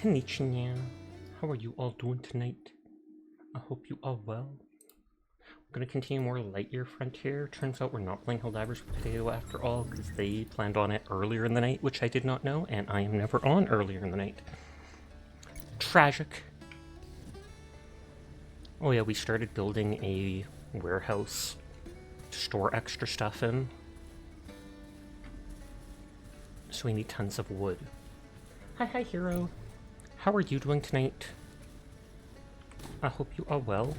Konnichiwa. How are you all doing tonight? I hope you are well. We're going to continue more Lightyear Frontier. Turns out we're not playing Helldivers with Potato after all, because they planned on it earlier in the night, which I did not know, and I am never on earlier in the night. Tragic. Oh yeah, we started building a warehouse to store extra stuff in. So we need tons of wood. Hi, hero. How are you doing tonight? I hope you are well.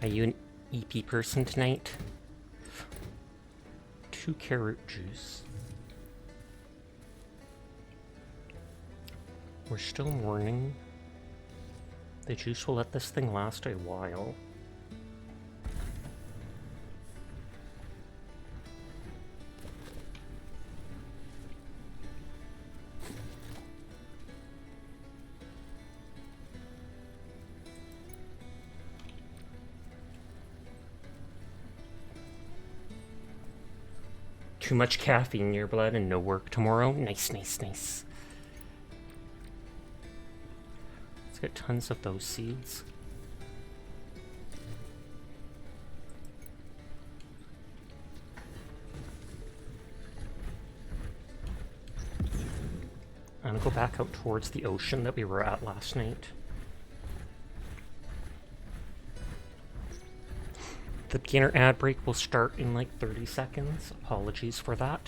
Are you an EP person tonight? 2 carrot juice. We're still mourning. The juice will let this thing last a while. Too much caffeine in your blood and no work tomorrow? Nice. Let's get tons of those seeds. I'm gonna go back out towards the ocean that we were at last night. The beginner ad break will start in like 30 seconds. Apologies for that.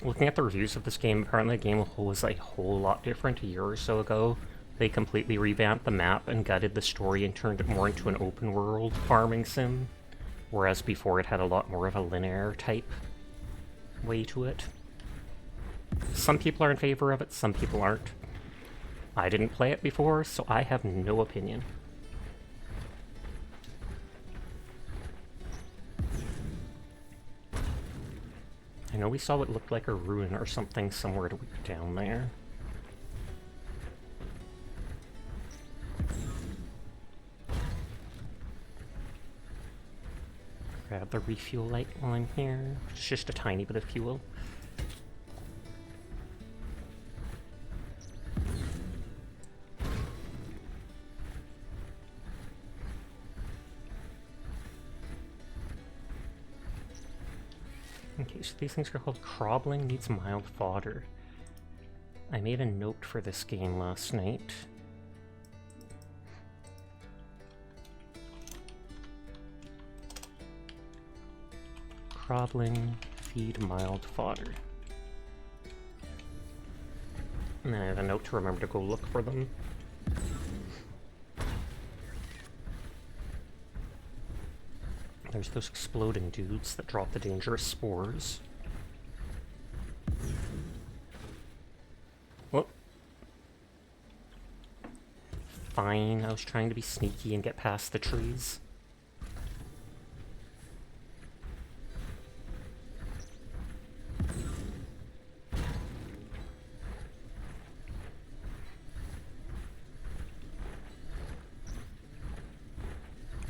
Looking at the reviews of this game, apparently the game was a whole lot different a year or so ago. They completely revamped the map and gutted the story and turned it more into an open world farming sim, whereas before it had a lot more of a linear type way to it. Some people are in favor of it, some people aren't. I didn't play it before, so I have no opinion. I know we saw what looked like a ruin or something somewhere down there. Grab the refuel light while I'm here. It's just a tiny bit of fuel. Okay, so these things are called Crawbling Needs Mild Fodder. I made a note for this game last night. Crawbling feed mild fodder. And then I have a note to remember to go look for them. There's those exploding dudes that drop the dangerous spores. Whoop. Fine, I was trying to be sneaky and get past the trees.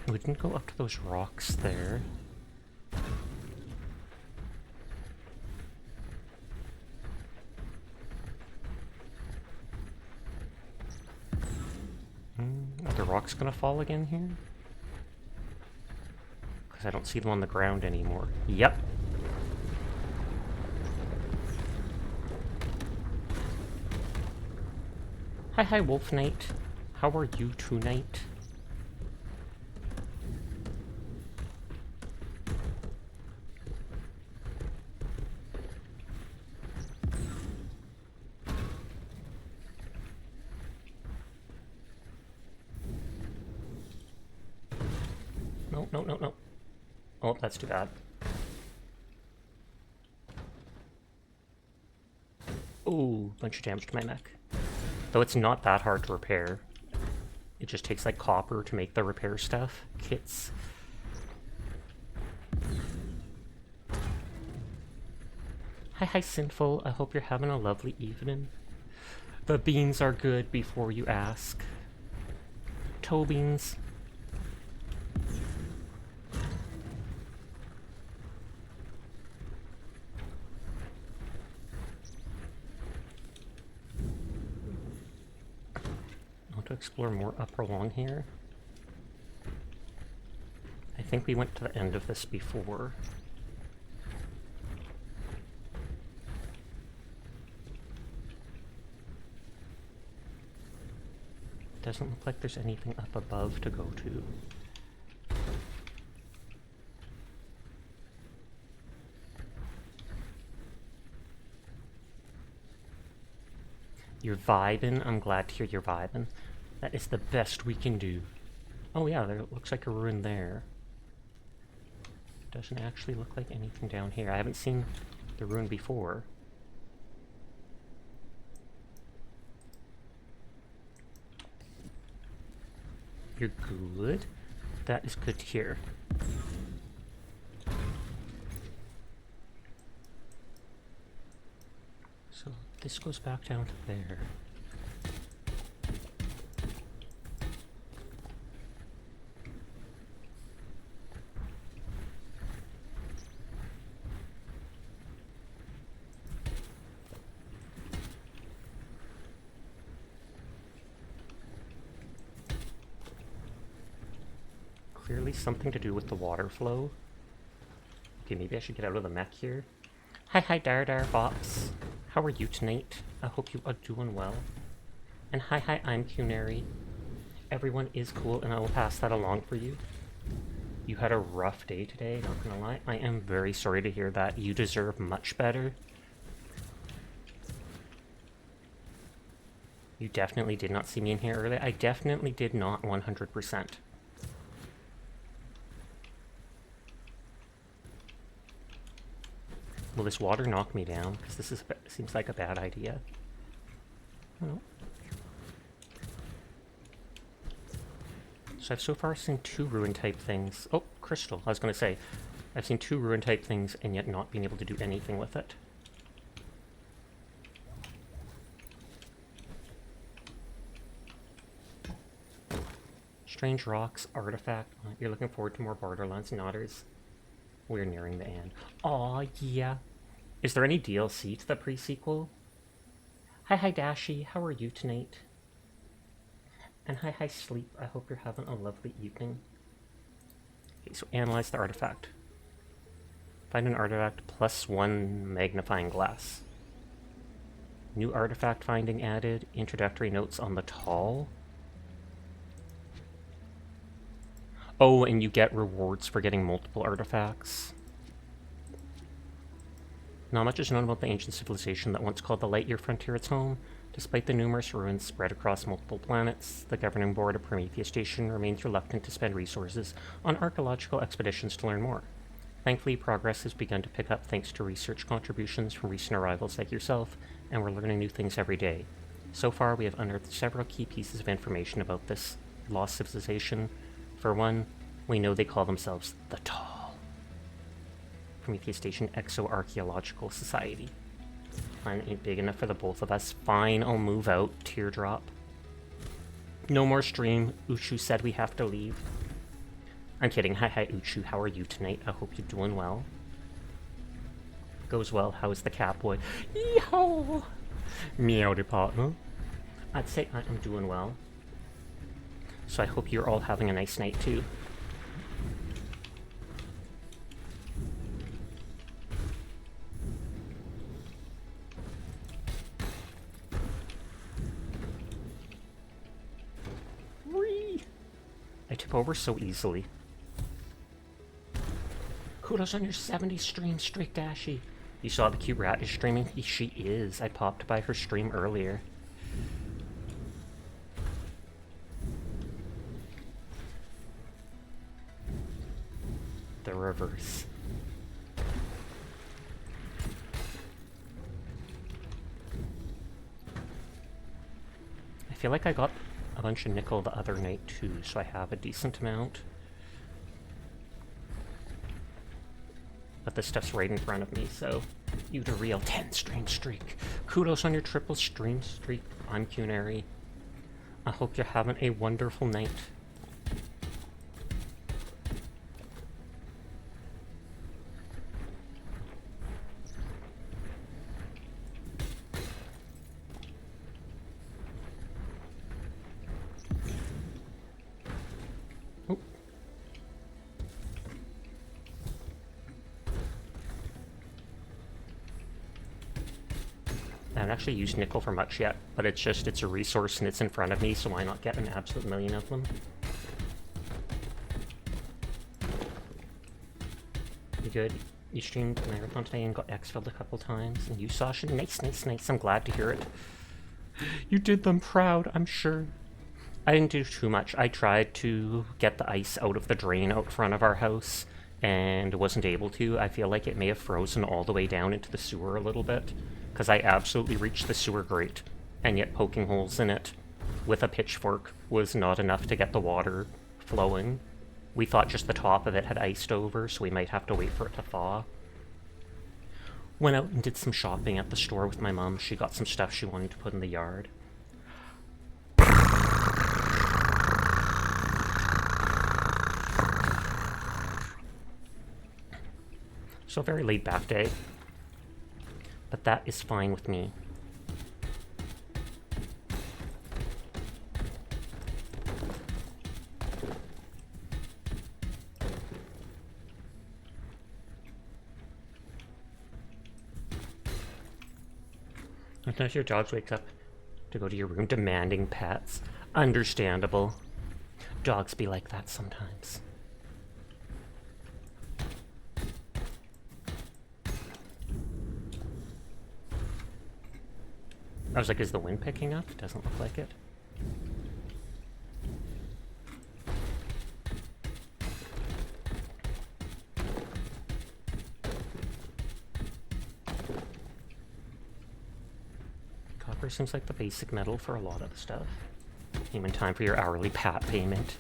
We didn't go up to those rocks there. Are the rocks gonna fall again here? Because I don't see them on the ground anymore. Yep. Hi, Wolf Knight. How are you tonight? No. Oh, that's too bad. Ooh, bunch of damage to my mech. Though it's not that hard to repair. It just takes like copper to make the repair stuff. Kits. Hi, Sinful. I hope you're having a lovely evening. The beans are good before you ask. Toe beans. Want to explore more up along here? I think we went to the end of this before. Doesn't look like there's anything up above to go to. You're vibing. I'm glad to hear you're vibing. That is the best we can do. Oh yeah, there looks like a ruin there. Doesn't actually look like anything down here. I haven't seen the ruin before. You're good. That is good to hear. So this goes back down to there. Clearly something to do with the water flow. Okay, maybe I should get out of the mech here. Hi, Dar Box. How are you tonight? I hope you are doing well. And hi, I'm Cunary. Everyone is cool, and I will pass that along for you. You had a rough day today, not gonna lie. I am very sorry to hear that. You deserve much better. You definitely did not see me in here earlier. I definitely did not 100%. Will this water knock me down? Because this seems like a bad idea. Oh. So I've so far seen 2 ruin-type things. Oh, crystal. I was going to say, I've seen 2 ruin-type things and yet not being able to do anything with it. Strange rocks, artifact. You're looking forward to more Borderlands Nodders. We're nearing the end. Aw, yeah. Is there any DLC to the pre-sequel? Hi, Dashi. How are you tonight? And hi, Sleep. I hope you're having a lovely evening. Okay, so analyze the artifact. Find an artifact +1 magnifying glass. New artifact finding added. Introductory notes on the tall. Oh, and you get rewards for getting multiple artifacts. Not much is known about the ancient civilization that once called the Lightyear frontier its home. Despite the numerous ruins spread across multiple planets, the governing board of Prometheus Station remains reluctant to spend resources on archaeological expeditions to learn more. Thankfully, progress has begun to pick up thanks to research contributions from recent arrivals like yourself, and we're learning new things every day. So far, we have unearthed several key pieces of information about this lost civilization. For one, we know they call themselves the Tall. Prometheus Station Exo-Archaeological Society. Planet ain't big enough for the both of us. Fine, I'll move out. Teardrop. No more stream. Uchu said we have to leave. I'm kidding. Hi, Uchu. How are you tonight? I hope you're doing well. Goes well. How is the cat boy? Yeehaw! Meowdy partner. I'd say I am doing well. So I hope you're all having a nice night too. Whee! I tip over so easily. Kudos on your 70 stream streak, Dashi. You saw the cute rat is streaming? She is. I popped by her stream earlier. The reverse. I feel like I got a bunch of nickel the other night too, so I have a decent amount. But this stuff's right in front of me, so you the real 10 stream streak. Kudos on your triple stream streak. I'm Cunary. I hope you're having a wonderful night. haven't actually used nickel for much yet, but it's a resource and it's in front of me, so why not get an absolute million of them? You good? You streamed Marathon today and got X-filled a couple times, and you Sasha? Nice, nice, nice. I'm glad to hear it. You did them proud, I'm sure. I didn't do too much. I tried to get the ice out of the drain out front of our house, and wasn't able to. I feel like it may have frozen all the way down into the sewer a little bit, because I absolutely reached the sewer grate, and yet poking holes in it with a pitchfork was not enough to get the water flowing. We thought just the top of it had iced over, so we might have to wait for it to thaw. Went out and did some shopping at the store with my mom. She got some stuff she wanted to put in the yard. So a very laid-back day. But that is fine with me. Sometimes your dog wakes up to go to your room demanding pets. Understandable. Dogs be like that sometimes. I was like, is the wind picking up? Doesn't look like it. Copper seems like the basic metal for a lot of the stuff. Came in time for your hourly pat payment.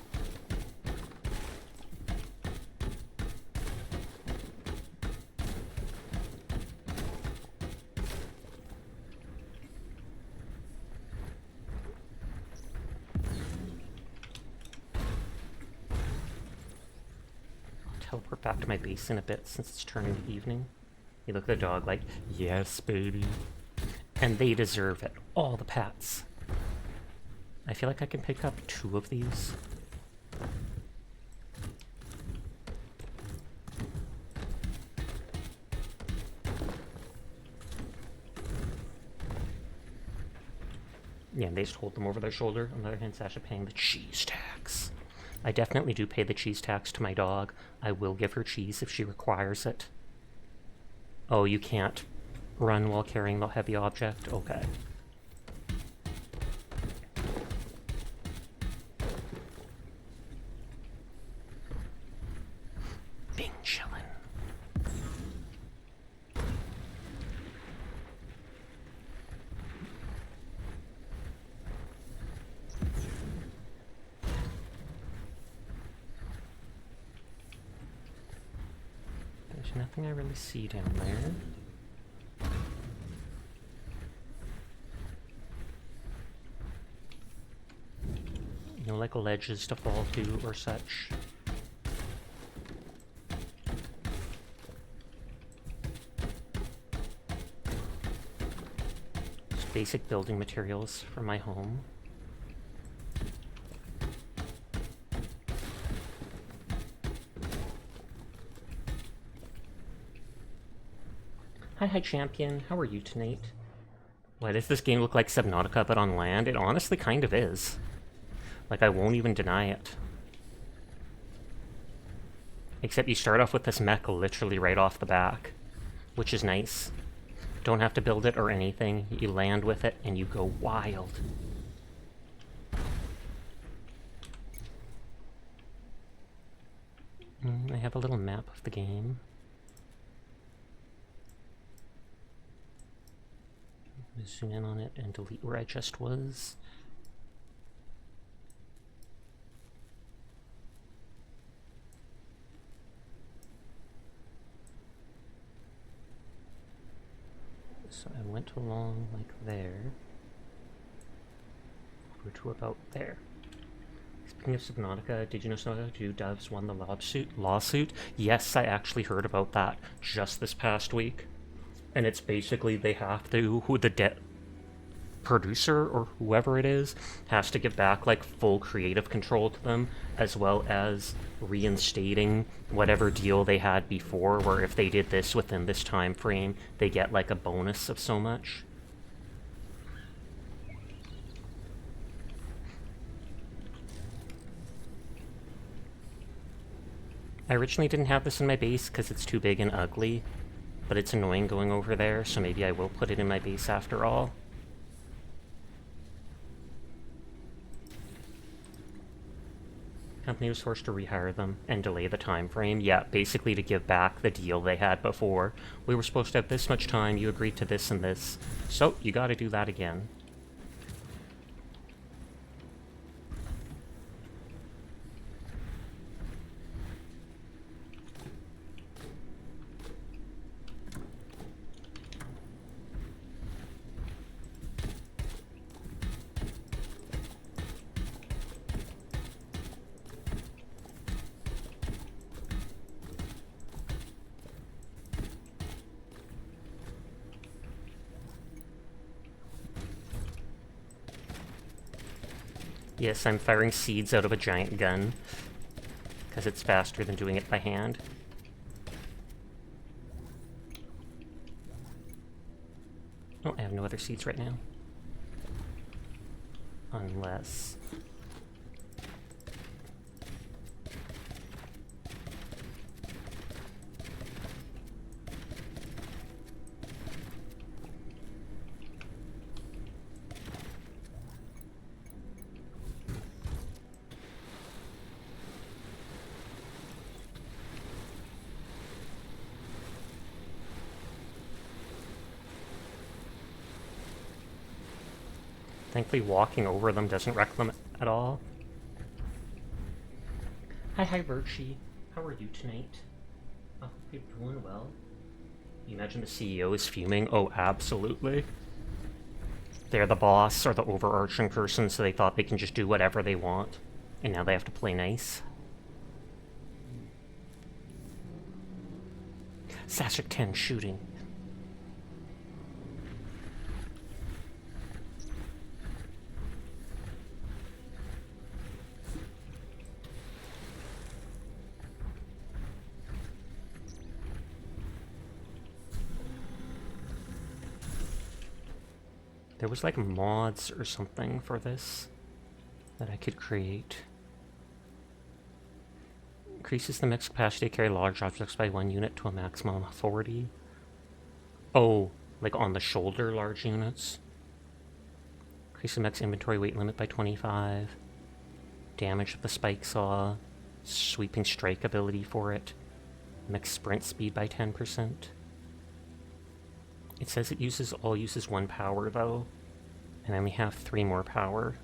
Teleport back to my base in a bit since it's turning to evening. You look at the dog like, yes, baby. And they deserve it. All the pats. I feel like I can pick up 2 of these. Yeah, and they just hold them over their shoulder. On the other hand, Sasha paying the cheese tax. I definitely do pay the cheese tax to my dog. I will give her cheese if she requires it. Oh, you can't run while carrying the heavy object? Okay. Bing chillin'. There's nothing I really see down there. No, like, ledges to fall to or such. Just basic building materials for my home. Hi, champion. How are you tonight? Why does this game look like Subnautica but on land? It honestly kind of is. Like, I won't even deny it. Except you start off with this mech literally right off the back, which is nice. Don't have to build it or anything. You land with it and you go wild. I have a little map of the game. Zoom in on it and delete where I just was. So I went along like there. We're to about there. Speaking of Subnautica, did you know Subnautica Devs won the lawsuit? Yes, I actually heard about that just this past week. And it's basically they have to, the producer or whoever it is has to give back like full creative control to them, as well as reinstating whatever deal they had before, where if they did this within this time frame, they get like a bonus of so much. I originally didn't have this in my base because it's too big and ugly, but it's annoying going over there, so maybe I will put it in my base after all. Company was forced to rehire them and delay the time frame. Yeah, basically to give back the deal they had before. We were supposed to have this much time, you agreed to this and this, so you gotta do that again. Yes, I'm firing seeds out of a giant gun, because it's faster than doing it by hand. Oh, I have no other seeds right now. Unless... Thankfully, walking over them doesn't wreck them at all. Hi, Virtue. How are you tonight? Oh, you're doing well. You imagine the CEO is fuming? Oh, absolutely. They're the boss or the overarching person, so they thought they can just do whatever they want. And now they have to play nice. Sashik 10 shooting. There was like mods or something for this that I could create. Increases the max capacity to carry large objects by 1 unit to a maximum of 40. Oh, like on the shoulder large units. Increase the max inventory weight limit by 25. Damage of the spike saw. Sweeping strike ability for it. Max sprint speed by 10%. It says it uses 1 power though, and I only have 3 more power.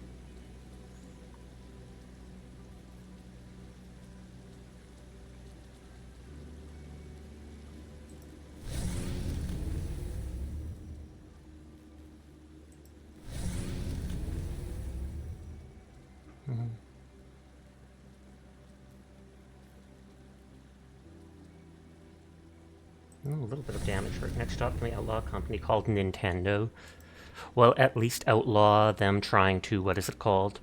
A little bit of damage for it. Next stop from the outlaw company called Nintendo. Well, at least outlaw them trying to, what is it called?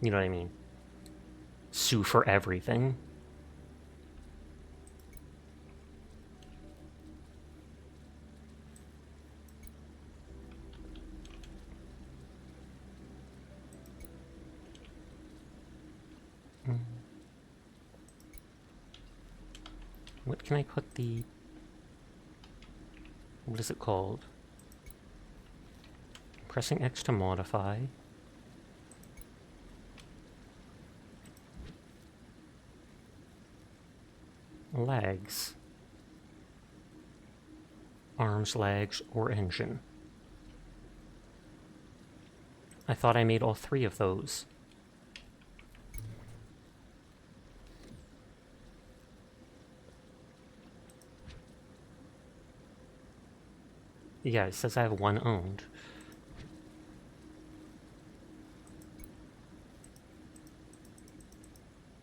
You know what I mean? Sue for everything. What can I put the... What is it called? Pressing X to modify. Legs. Arms, legs, or engine. I thought I made all 3 of those. Yeah, it says I have 1 owned.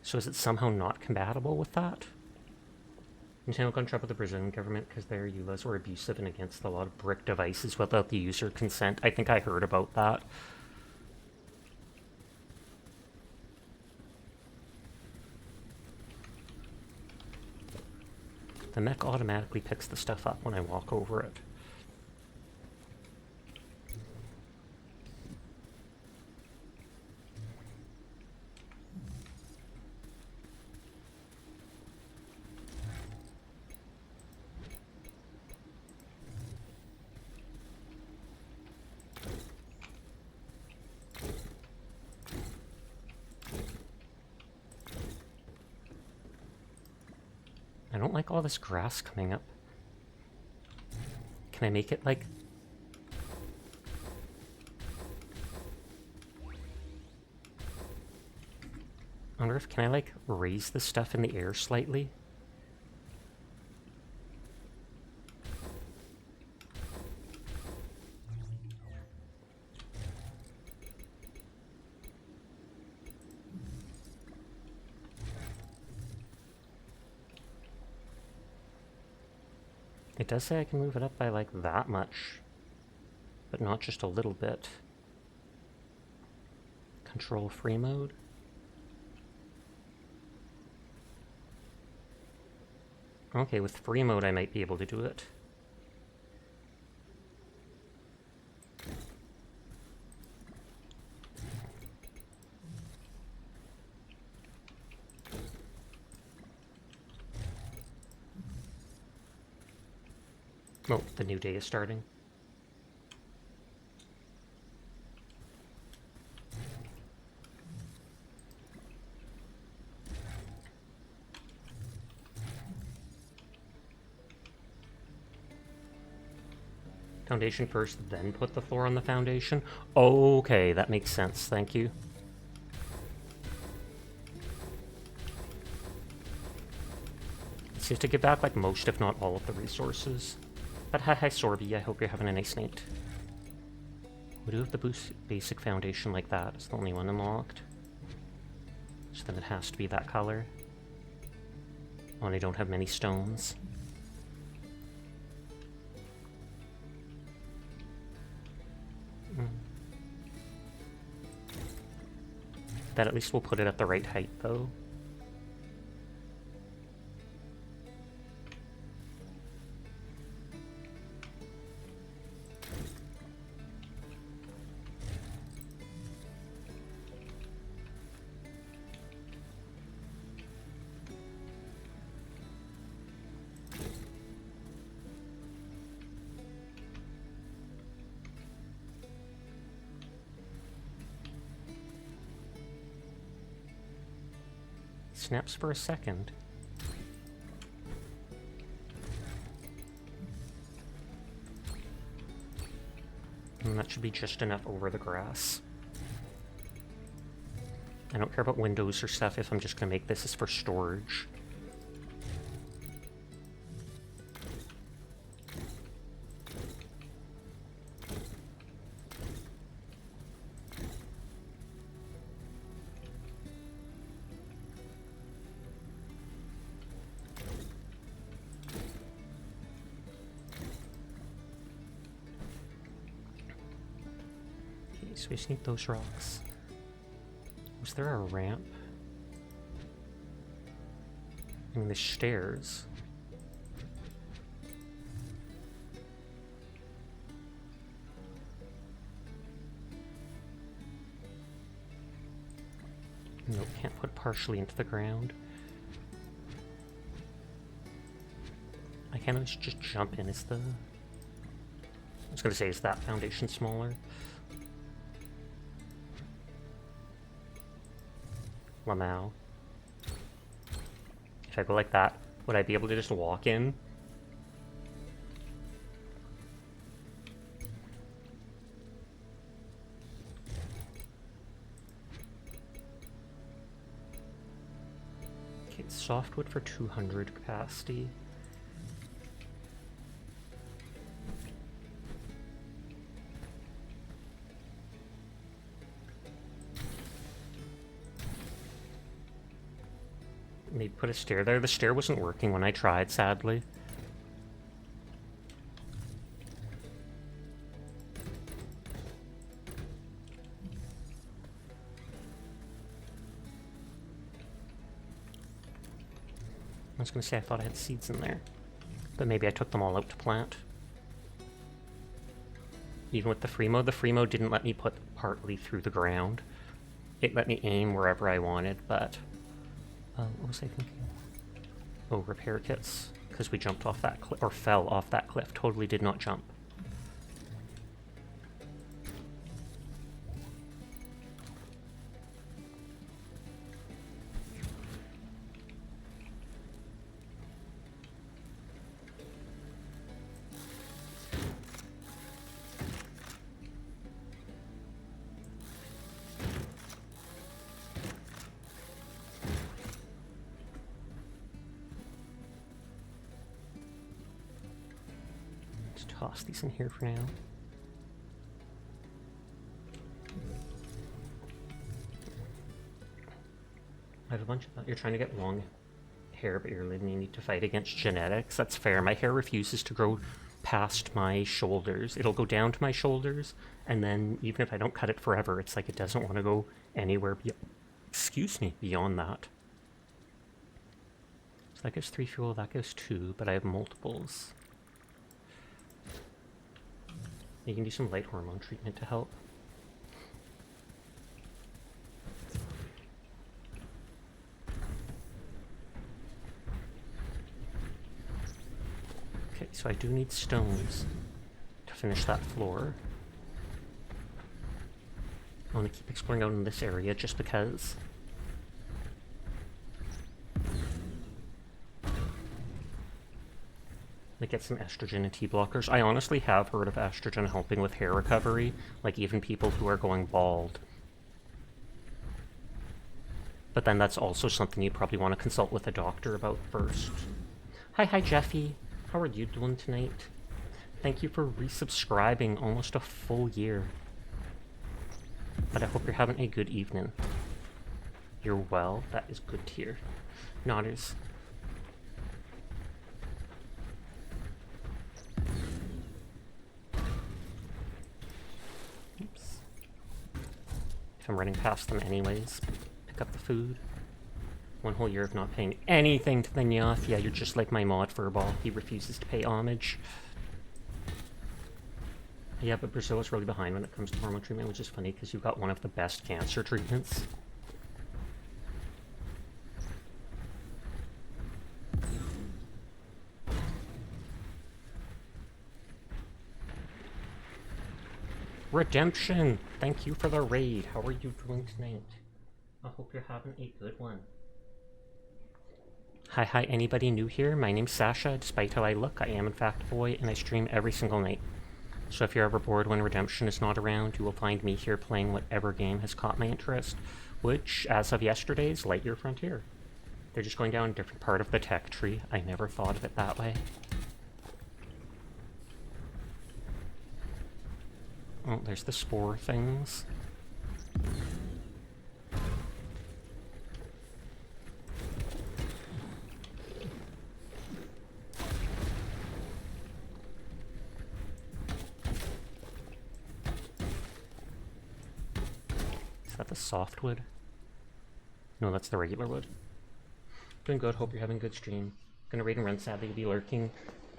So is it somehow not compatible with that? Nintendo got in trouble with the Brazilian government because their EULAs were abusive and against a lot of brick devices without the user consent. I think I heard about that. The mech automatically picks the stuff up when I walk over it. I don't like all this grass coming up. Can I make it, like... I wonder if, can I, like, raise the stuff in the air slightly? It does say I can move it up by, like, that much, but not just a little bit. Control free mode. Okay, with free mode I might be able to do it. Oh, the new day is starting. Foundation first, then put the floor on the foundation? Okay, that makes sense, thank you. Seems to give back like most, if not all, of the resources. But hi Sorby, I hope you're having a nice night. We do have the basic foundation like that, it's the only one unlocked. So then it has to be that color. Oh, and I don't have many stones. That at least will put it at the right height, though. Snaps for a second. And that should be just enough over the grass. I don't care about windows or stuff if I'm just gonna make this as for storage. So we just need those rocks. Was there a ramp? I mean, the stairs. Nope, can't put partially into the ground. I can't always just jump in. Is the... I was gonna say, is that foundation smaller? Lamau. If I go like that, would I be able to just walk in? Okay, softwood for 200 capacity. Maybe put a stair there. The stair wasn't working when I tried, sadly. I was gonna say I thought I had seeds in there, but maybe I took them all out to plant. Even with the free mode didn't let me put partly through the ground. It let me aim wherever I wanted, but... what was I thinking? Oh, repair kits. Because we jumped off that cliff, or fell off that cliff. Totally did not jump. Just toss these in here for now. I have a bunch of... You're trying to get long hair, but you need to fight against genetics. That's fair. My hair refuses to grow past my shoulders. It'll go down to my shoulders, and then even if I don't cut it forever, it's like it doesn't want to go anywhere beyond that. So that gives 3 fuel, that gives 2, but I have multiples. You can do some light hormone treatment to help. Okay, so I do need stones to finish that floor. I want to keep exploring out in this area just because. Like, get some estrogen and T blockers. I honestly have heard of estrogen helping with hair recovery, like even people who are going bald. But then that's also something you probably want to consult with a doctor about first. Hi Jeffy. How are you doing tonight? Thank you for resubscribing almost a full year. But I hope you're having a good evening. You're well? That is good to hear. Nodders. Oops. If I'm running past them anyways, pick up the food. 1 whole year of not paying anything to the Nyath. Yeah, you're just like my mod Furball. He refuses to pay homage. Yeah, but Brazil is really behind when it comes to hormone treatment, which is funny because you've got one of the best cancer treatments. Redemption! Thank you for the raid. How are you doing tonight? I hope you're having a good one. Hi, anybody new here? My name's Sasha. Despite how I look, I am in fact a boy, and I stream every single night. So if you're ever bored when Redemption is not around, you will find me here playing whatever game has caught my interest, which, as of yesterday, is Lightyear Frontier. They're just going down a different part of the tech tree. I never thought of it that way. Oh, there's the spore things. Is that the softwood? No, that's the regular wood. Doing good, hope you're having a good stream. Gonna raid and run, sadly you'll be lurking.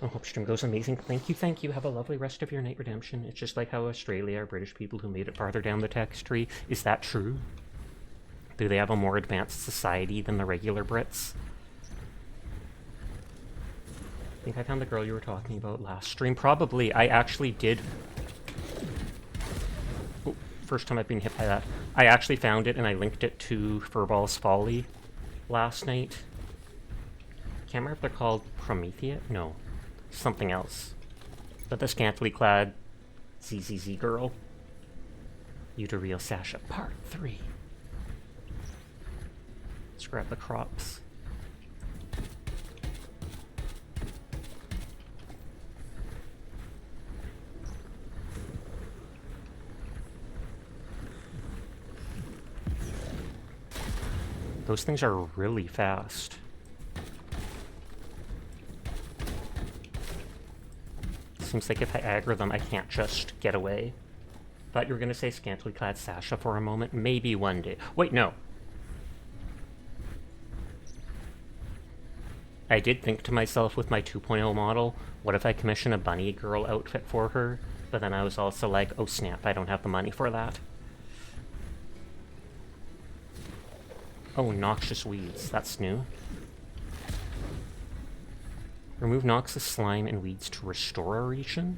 I hope stream goes amazing. Thank you. Have a lovely rest of your night, Redemption. It's just like how Australia are British people who made it farther down the text tree. Is that true? Do they have a more advanced society than the regular Brits? I think I found the girl you were talking about last stream. Probably. I actually did... Oh, first time I've been hit by that. I actually found it and I linked it to Furball's Folly last night. Can't remember if they're called Prometheus? No. Something else. But the scantily clad ZZZ girl. You to real Sasha, part 3. Let's grab the crops. Those things are really fast. Seems like if I aggro them, I can't just get away. Thought you were gonna say scantily clad Sasha for a moment. Maybe one day. Wait, no. I did think to myself with my 2.0 model, what if I commission a bunny girl outfit for her? But then I was also like, oh snap, I don't have the money for that. Oh, noxious weeds. That's new. Remove noxious slime and weeds to restore a region.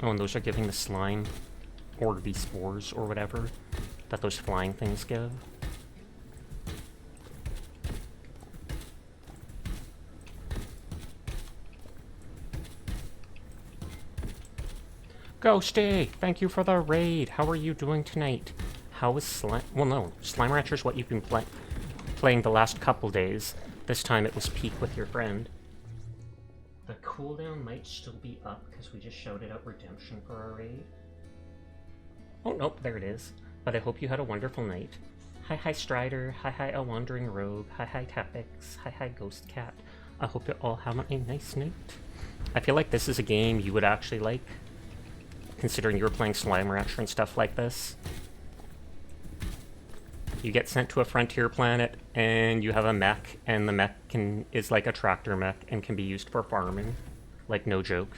Oh, and those are giving the slime, or the spores, or whatever, that those flying things give. Ghosty, thank you for the raid. How are you doing tonight? How is Slime... Well, no. Slime Rancher's what you've been playing the last couple days. This time it was peak with your friend. The cooldown might still be up because we just shouted out redemption for our raid. Oh, nope, there it is. But I hope you had a wonderful night. Hi Strider, hi A Wandering Rogue, hi Tapix, hi Ghost Cat. I hope you all have a nice night. I feel like this is a game you would actually like, considering you were playing Slime Rancher and stuff like this. You get sent to a frontier planet, and you have a mech, and the mech is like a tractor mech and can be used for farming. Like, no joke.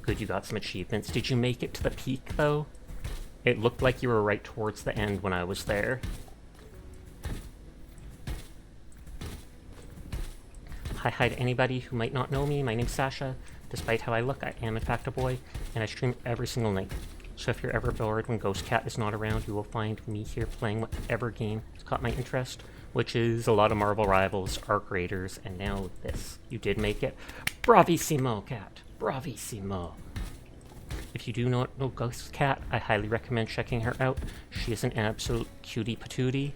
Good, you got some achievements. Did you make it to the peak, though? It looked like you were right towards the end when I was there. Hi to anybody who might not know me. My name's Sasha. Despite how I look, I am in fact a boy, and I stream every single night. So if you're ever bored when Ghost Cat is not around, you will find me here playing whatever game has caught my interest, which is a lot of Marvel Rivals, Arc Raiders, and now this. You did make it. Bravissimo, Cat. Bravissimo. If you do not know Ghost Cat, I highly recommend checking her out. She is an absolute cutie patootie.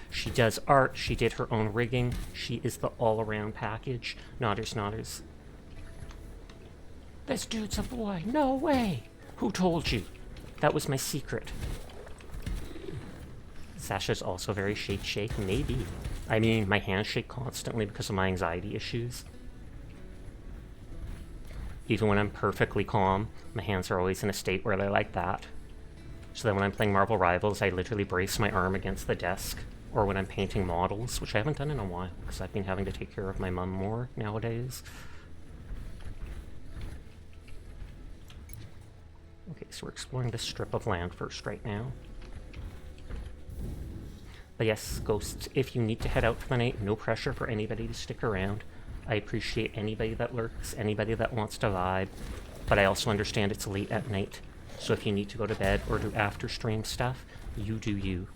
She does art, she did her own rigging, she is the all-around package. Nodders. This dude's a boy, no way! Who told you? That was my secret. Sasha's also very shake, maybe. I mean, my hands shake constantly because of my anxiety issues. Even when I'm perfectly calm, my hands are always in a state where they're like that. So then when I'm playing Marvel Rivals, I literally brace my arm against the desk. Or when I'm painting models, which I haven't done in a while, because I've been having to take care of my mum more nowadays. Okay, so we're exploring this strip of land first right now. But yes, Ghosts, if you need to head out for the night, no pressure for anybody to stick around. I appreciate anybody that lurks, anybody that wants to vibe, but I also understand it's late at night. So if you need to go to bed or do after stream stuff, you do you.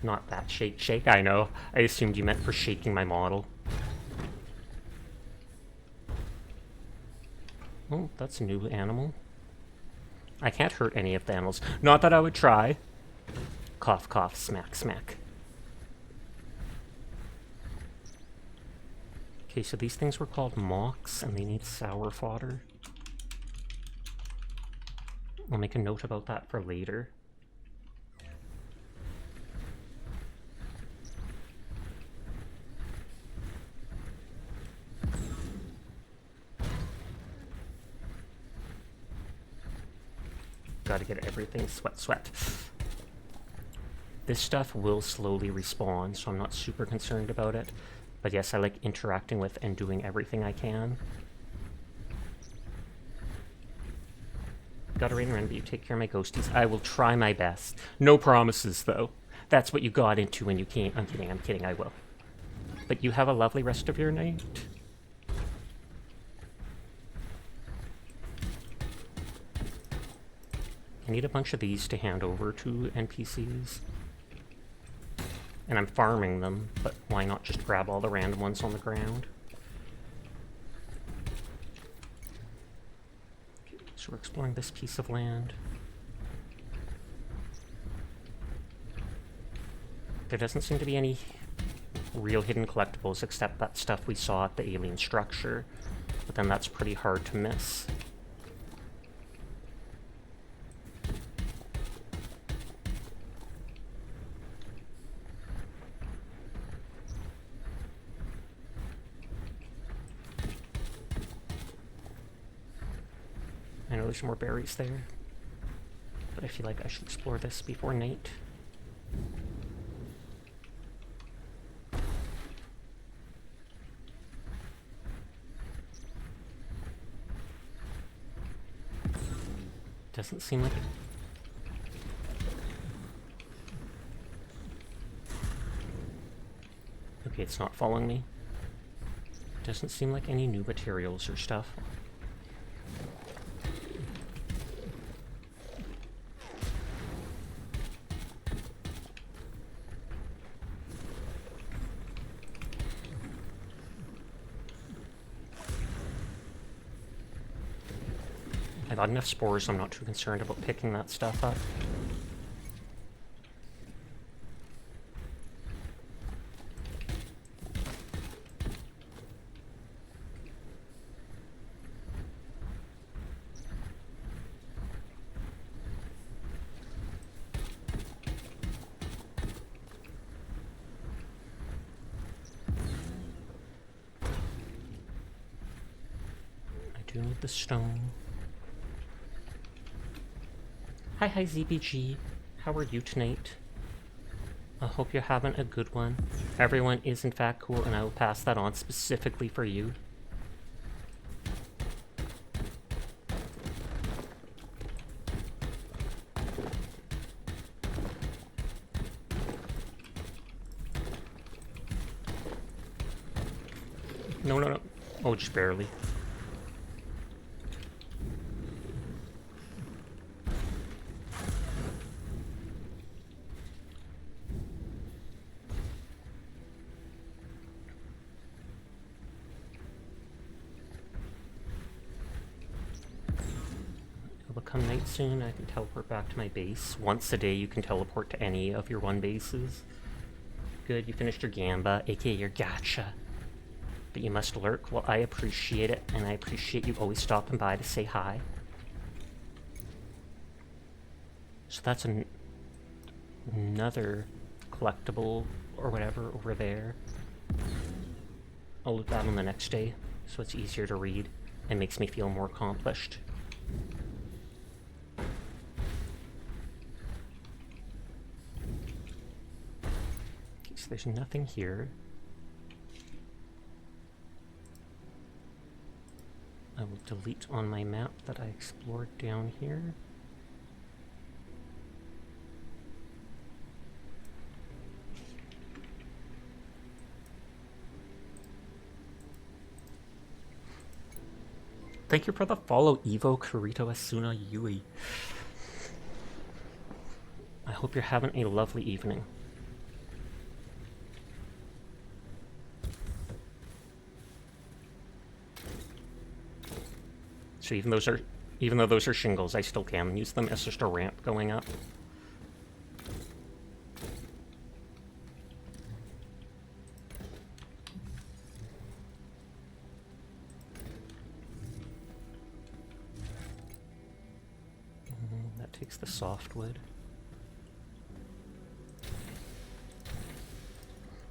Not that shake, I know. I assumed you meant for shaking my model. Oh, that's a new animal. I can't hurt any of the animals. Not that I would try. Cough, cough, smack, smack. Okay, so these things were called mocks, and they need sour fodder. I'll make a note about that for later. Gotta get everything sweat. This stuff will slowly respawn, so I'm not super concerned about it. But yes, I like interacting with and doing everything I can. Gotta raid and run, but you take care of my ghosties. I will try my best. No promises, though. That's what you got into when you came. I'm kidding, I will. But you have a lovely rest of your night. I need a bunch of these to hand over to NPCs. And I'm farming them, but why not just grab all the random ones on the ground? Okay, so we're exploring this piece of land. There doesn't seem to be any real hidden collectibles except that stuff we saw at the alien structure, but then that's pretty hard to miss. I know there's more berries there, but I feel like I should explore this before night. Doesn't seem like it. Okay, it's not following me. Doesn't seem like any new materials or stuff. got enough spores, so I'm not too concerned about picking that stuff up. I do need the stone. Hi ZBG, how are you tonight? I hope you're having a good one. Everyone is in fact cool, and I will pass that on specifically for you. No. Oh, just barely. It'll become night soon. I can teleport back to my base. Once a day, you can teleport to any of your 1 bases. Good, you finished your gamba, aka your gacha. But you must lurk. Well, I appreciate it, and I appreciate you always stopping by to say hi. So that's another collectible or whatever over there. I'll loot that on the next day, so it's easier to read and makes me feel more accomplished. Okay, so there's nothing here. I will delete on my map that I explored down here. Thank you for the follow, Evo Kurito Asuna Yui. I hope you're having a lovely evening. So even though those are shingles, I still can use them as just a ramp going up. That takes the softwood.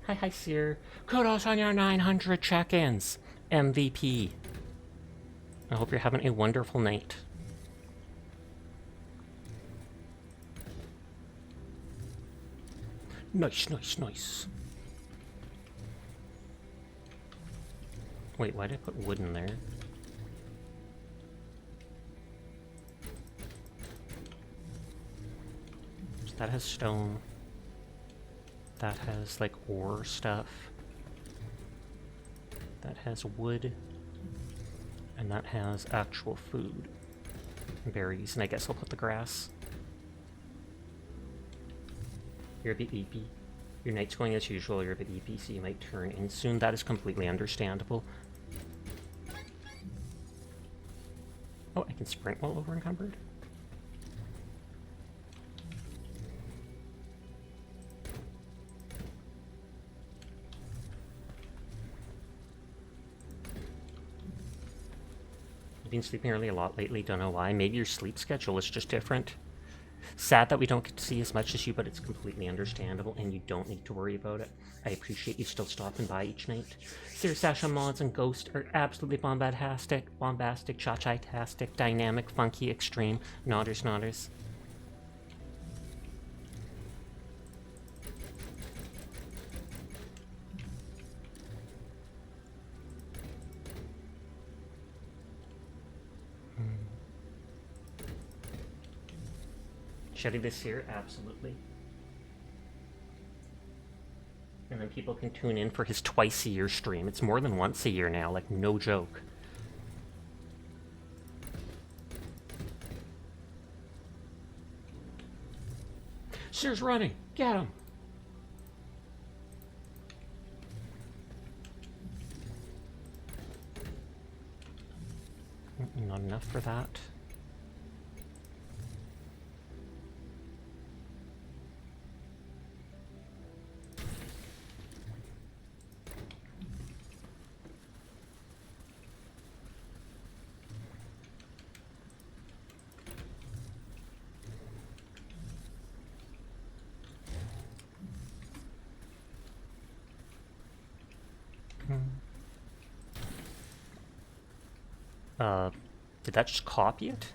Hi, Seer. Kudos on your 900 check-ins. MVP. I hope you're having a wonderful night. Nice. Wait, why did I put wood in there? That has stone. That has, like, ore stuff. That has wood. And that has actual food. Berries, and I guess I'll put the grass. You're a bit eepy. Your night's going as usual, you're a bit eepy, so you might turn in soon. That is completely understandable. Oh, I can sprint while over encumbered? You've been sleeping early a lot lately, don't know why. Maybe your sleep schedule is just different. Sad that we don't get to see as much as you, but it's completely understandable, and you don't need to worry about it. I appreciate you still stopping by each night. Serious Sasha mods and Ghost are absolutely bombastic, cha-chai-tastic, dynamic, funky, extreme, nodders. Shetty this year, absolutely. And then people can tune in for his twice-a-year stream. It's more than once a year now, like, no joke. Sear's running! Get him! Not enough for that. Did that just copy it?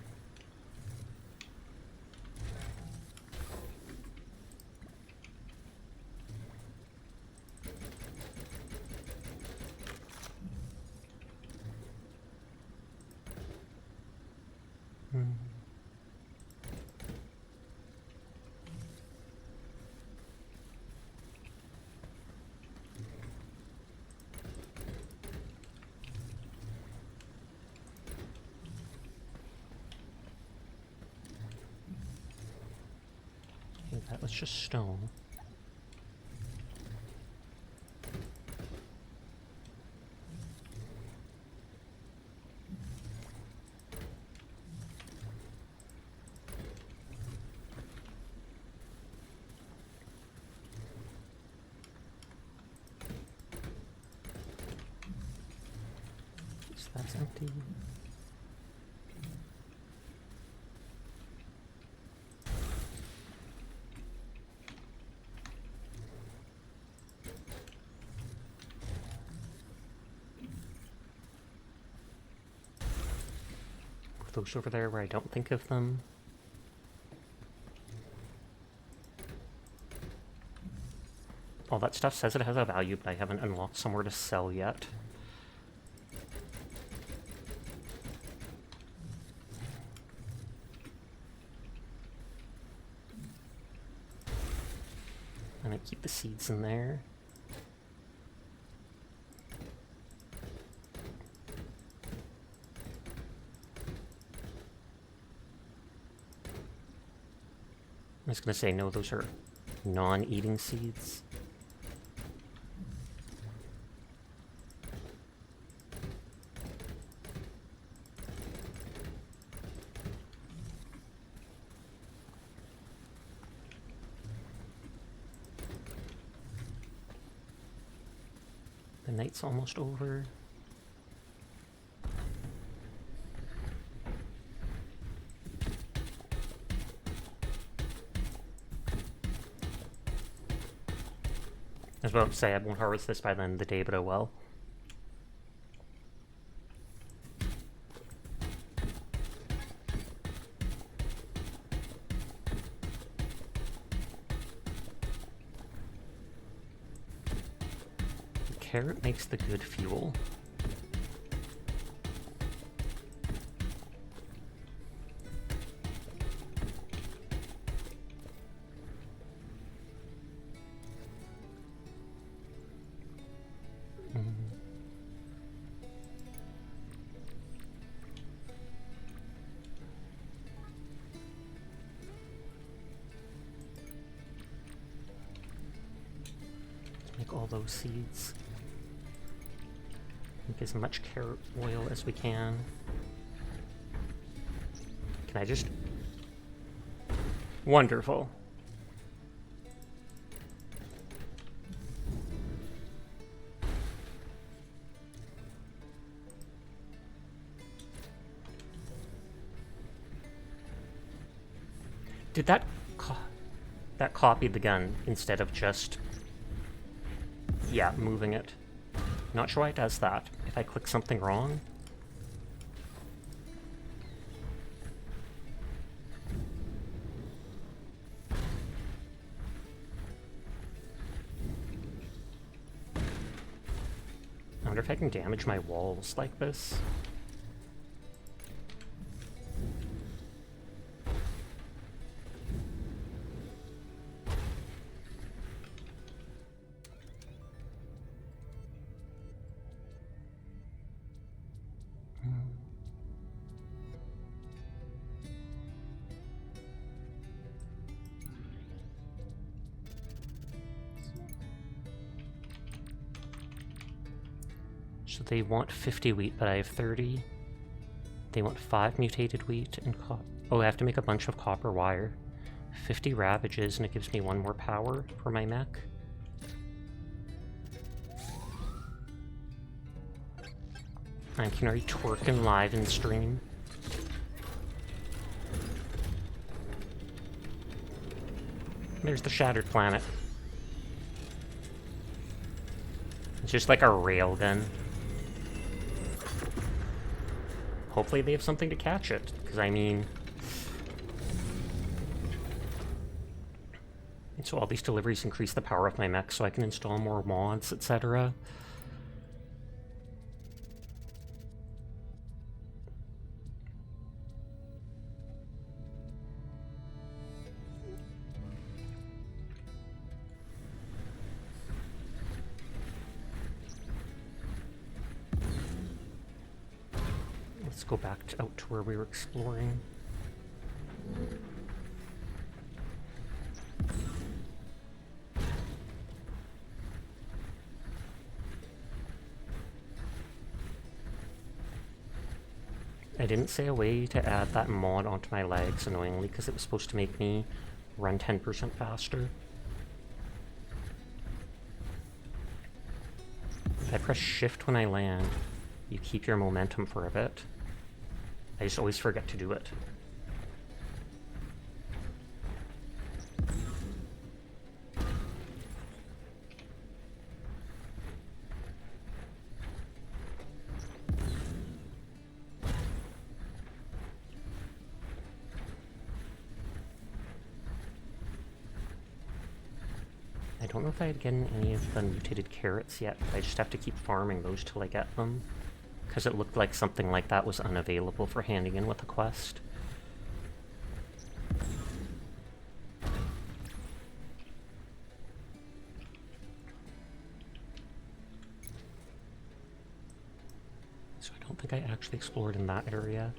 That was just stone. So that's empty. Those over there where I don't think of them. All that stuff says it has a value, but I haven't unlocked somewhere to sell yet. And I keep the seeds in there. I was gonna say, no, those are non-eating seeds. The night's almost over. I was about to say I won't harvest this by the end of the day, but oh well. The carrot makes the good fuel. Make all those seeds. Make as much carrot oil as we can. Can I just... Wonderful. Did that copy the gun instead of just... Yeah, moving it. Not sure why it does that. If I click something wrong. I wonder if I can damage my walls like this. So they want 50 wheat, but I have 30. They want 5 mutated wheat and copper. Oh, I have to make a bunch of copper wire. 50 ravages, and it gives me 1 more power for my mech. I can already twerking live in stream. There's the shattered planet. It's just like a railgun. hopefully they have something to catch it, because I mean... So all these deliveries increase the power of my mech so I can install more mods, etc. Let's go back out to where we were exploring. I didn't say a way to add that mod onto my legs, annoyingly, because it was supposed to make me run 10% faster. If I press shift when I land, you keep your momentum for a bit. I just always forget to do it. I don't know if I'd gotten any of the mutated carrots yet, but I just have to keep farming those till I get them. Because it looked like something like that was unavailable for handing in with a quest. So I don't think I actually explored in that area.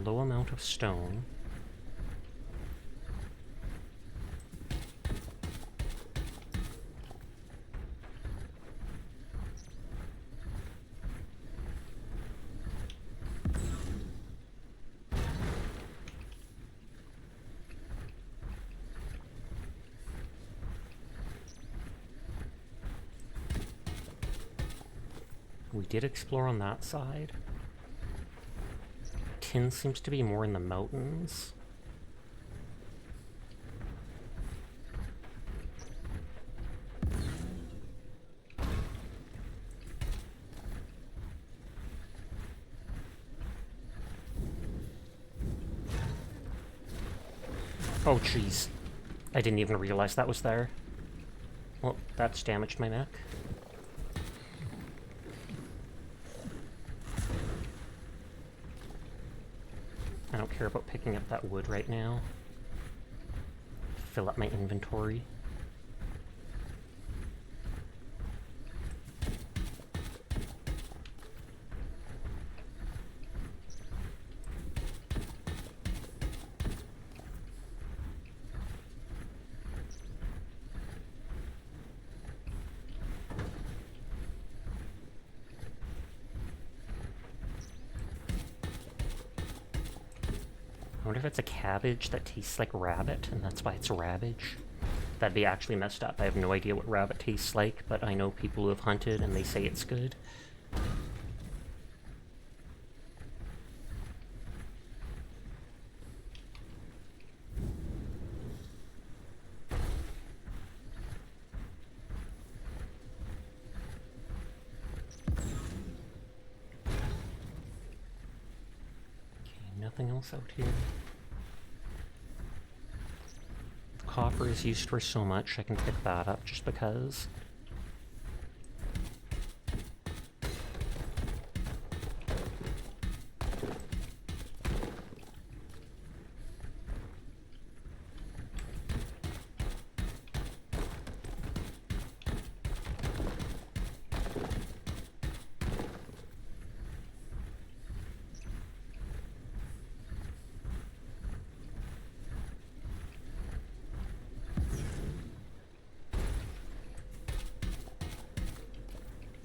Low amount of stone. We did explore on that side. Tin seems to be more in the mountains. Oh jeez. I didn't even realize that was there. Well, that's damaged my mech. I don't care about picking up that wood right now. Fill up my inventory. I wonder if it's a cabbage that tastes like rabbit, and that's why it's rabbage. That'd be actually messed up. I have no idea what rabbit tastes like, but I know people who have hunted and they say it's good. Nothing else out here. Copper is used for so much, I can pick that up just because.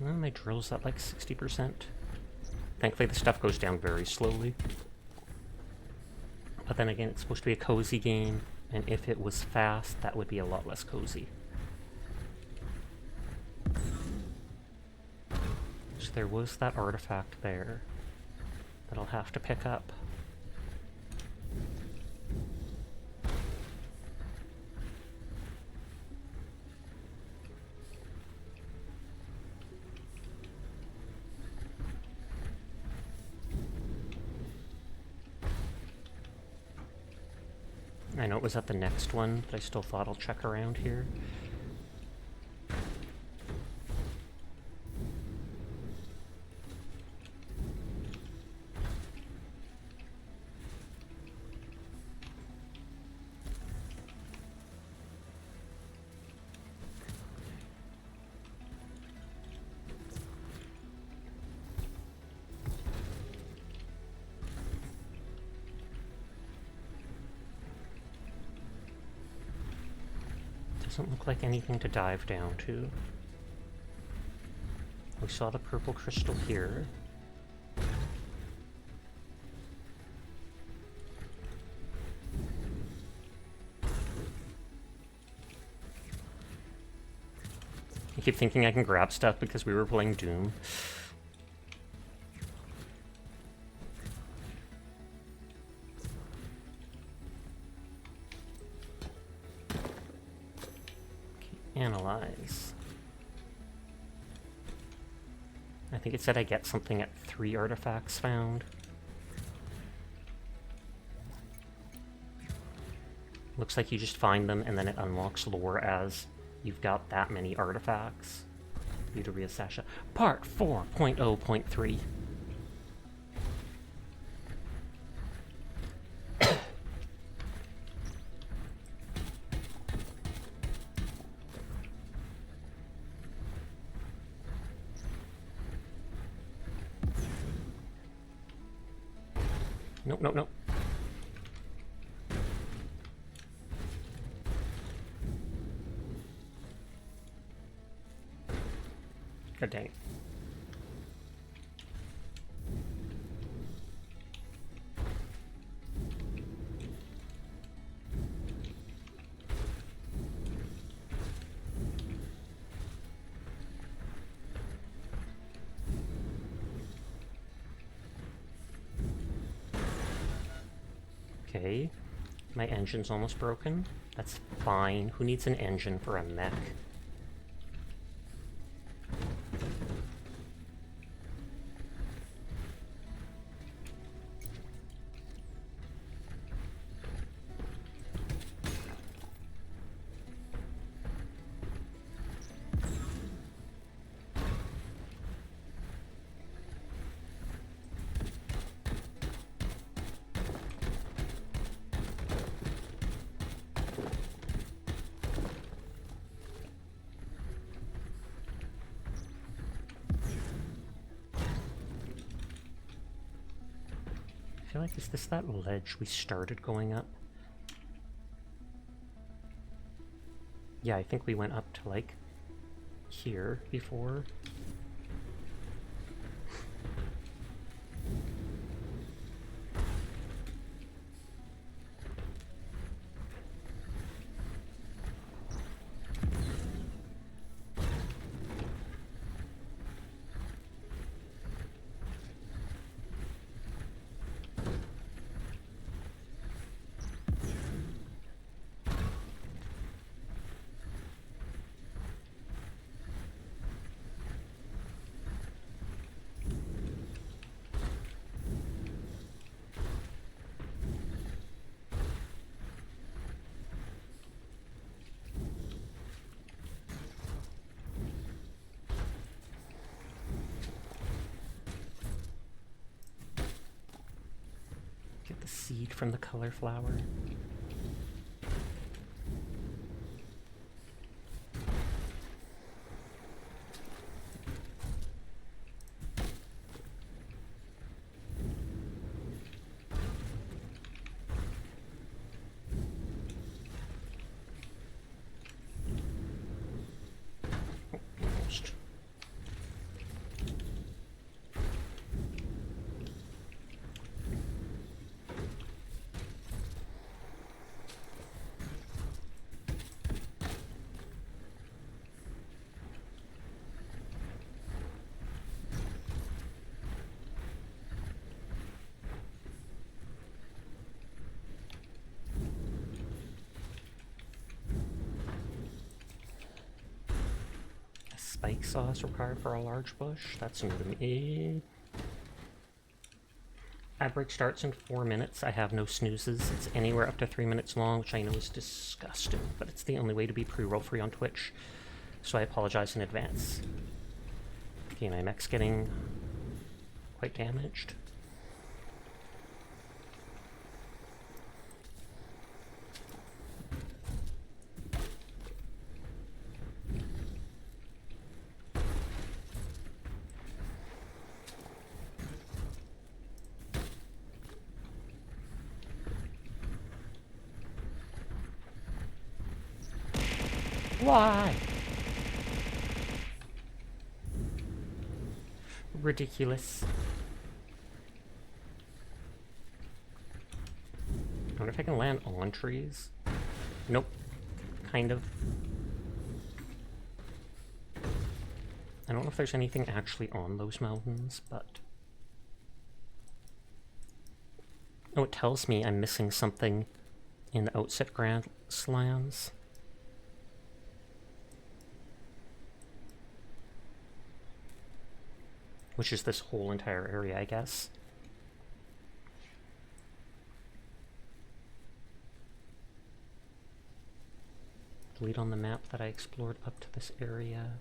Well, my drill's at like 60%. Thankfully the stuff goes down very slowly. But then again, it's supposed to be a cozy game. And if it was fast, that would be a lot less cozy. So there was that artifact there that I'll have to pick up. I know it was at the next one, but I still thought I'll check around here. Doesn't look like anything to dive down to. We saw the purple crystal here. I keep thinking I can grab stuff because we were playing Doom. Analyze. I think it said I get something at 3 artifacts found. Looks like you just find them and then it unlocks lore as you've got that many artifacts. Uteria Sasha. Part 4.0.3. Nope, nope, nope. God dang it. Okay, my engine's almost broken. That's fine. Who needs an engine for a mech? I feel like, is this that ledge we started going up? Yeah, I think we went up to, like, here before. Get the seed from the color flower. Almost. spike saw is required for a large bush. That's new to me. Ad break starts in 4 minutes. I have no snoozes. It's anywhere up to 3 minutes long, which I know is disgusting, but it's the only way to be pre-roll free on Twitch, so I apologize in advance. Okay, my mech's getting quite damaged. Why? Ridiculous. I wonder if I can land on trees. Nope. Kind of. I don't know if there's anything actually on those mountains, but... Oh, it tells me I'm missing something in the Outset Grasslands. Which is this whole entire area, I guess. Delete on the map that I explored up to this area.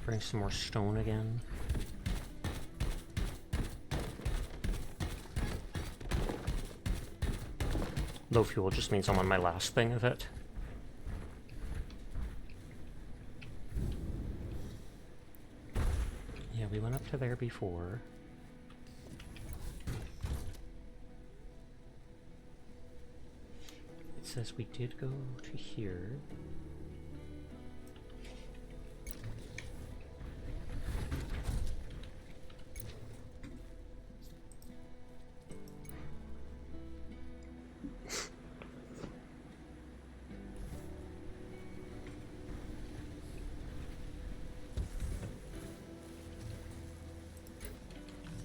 Bring some more stone again. Low fuel just means I'm on my last thing of it. Yeah, we went up to there before. It says we did go to here.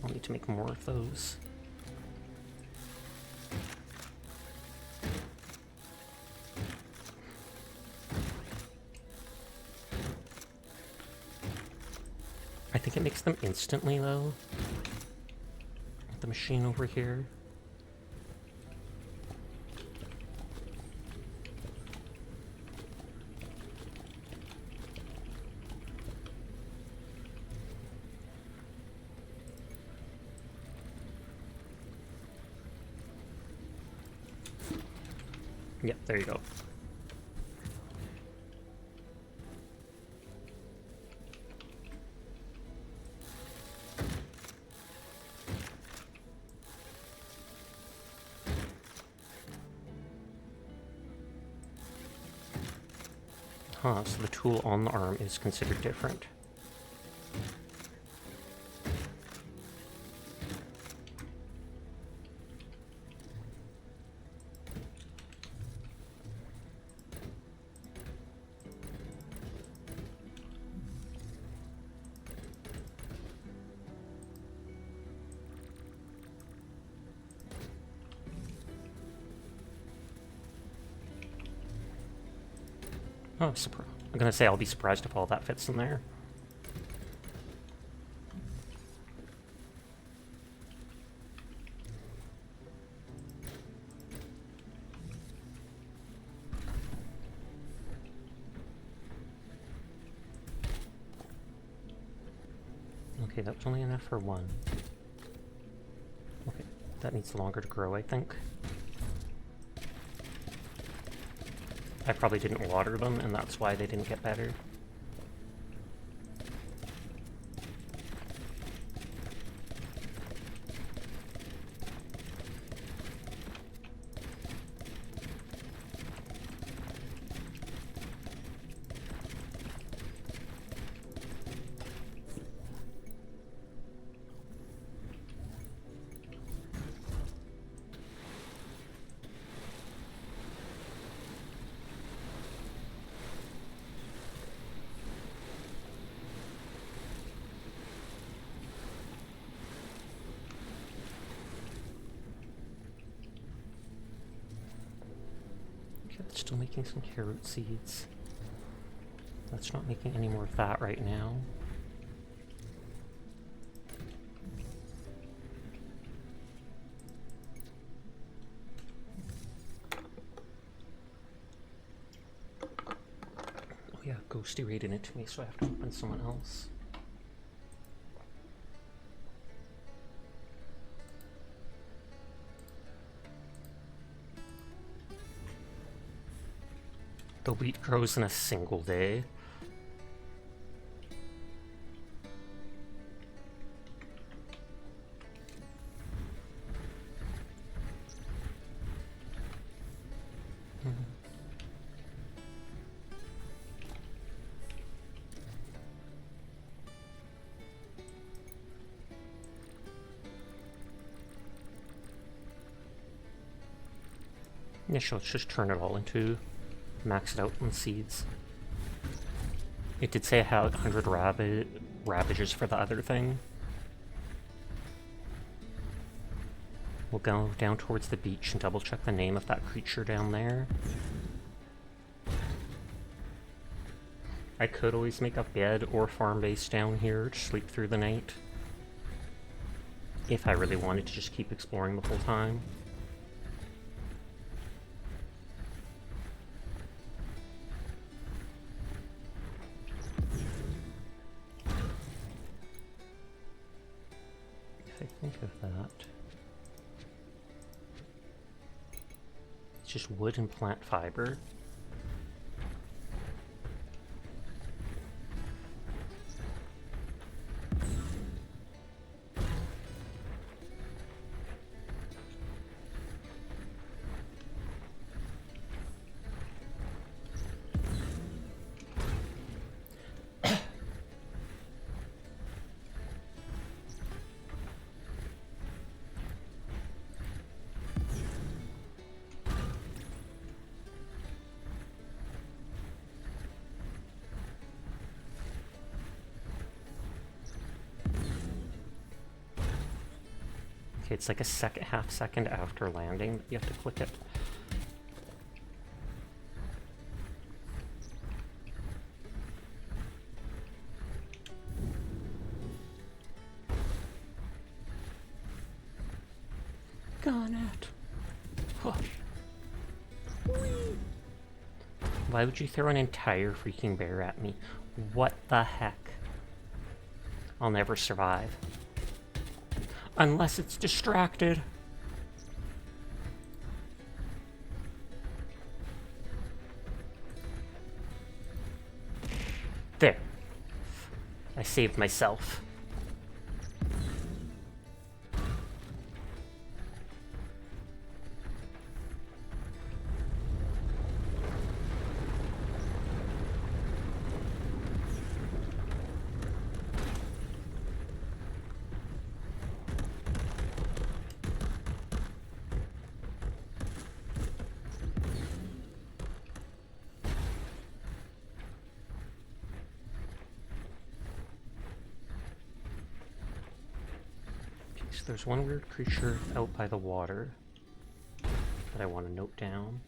I'll need to make more of those. I think it makes them instantly, though. The machine over here. Yep, there you go. Huh, so the tool on the arm is considered different. Oh, I'm gonna say I'll be surprised if all that fits in there. Okay, that was only enough for one. Okay, that needs longer to grow, I think. I probably didn't water them, and that's why they didn't get better. Okay, it's still making some carrot seeds. That's not making any more of that right now. Oh yeah, Ghosty raided into me, so I have to open someone else. The wheat grows in a single day. Yeah, sure, let's just turn it all into max it out on seeds. It did say I had 100 ravages for the other thing. We'll go down towards the beach and double check the name of that creature down there. I could always make a bed or farm base down here to sleep through the night, if I really wanted to just keep exploring the whole time. If I think of that, it's just wood and plant fiber. Okay, it's like a half second after landing that you have to click it. Got it. Huh. Why would you throw an entire freaking bear at me? What the heck? I'll never survive. Unless it's distracted. There. I saved myself. There's one weird creature out by the water that I want to note down.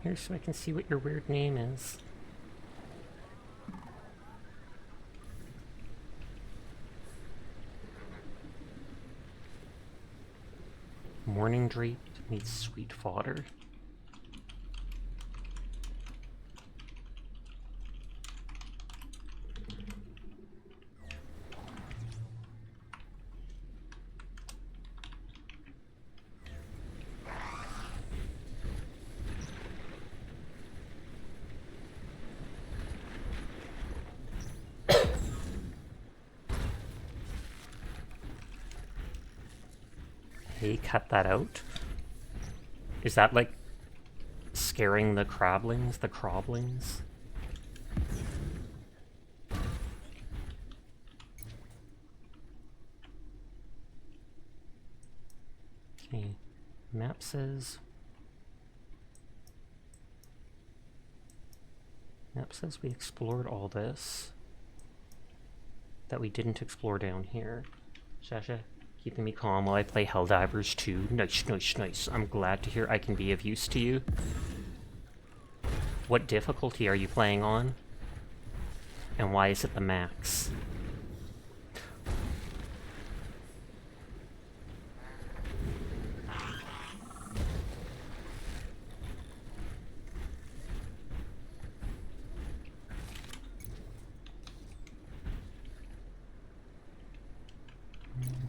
Here so I can see what your weird name is. Morning drape needs sweet fodder. Hey, cut that out. Is that like scaring the crablings? The croblings? Okay. Map says... Map says we explored all this. That we didn't explore down here. Sasha, keeping me calm while I play Helldivers 2. Nice, nice, nice. I'm glad to hear I can be of use to you. What difficulty are you playing on? And why is it the max?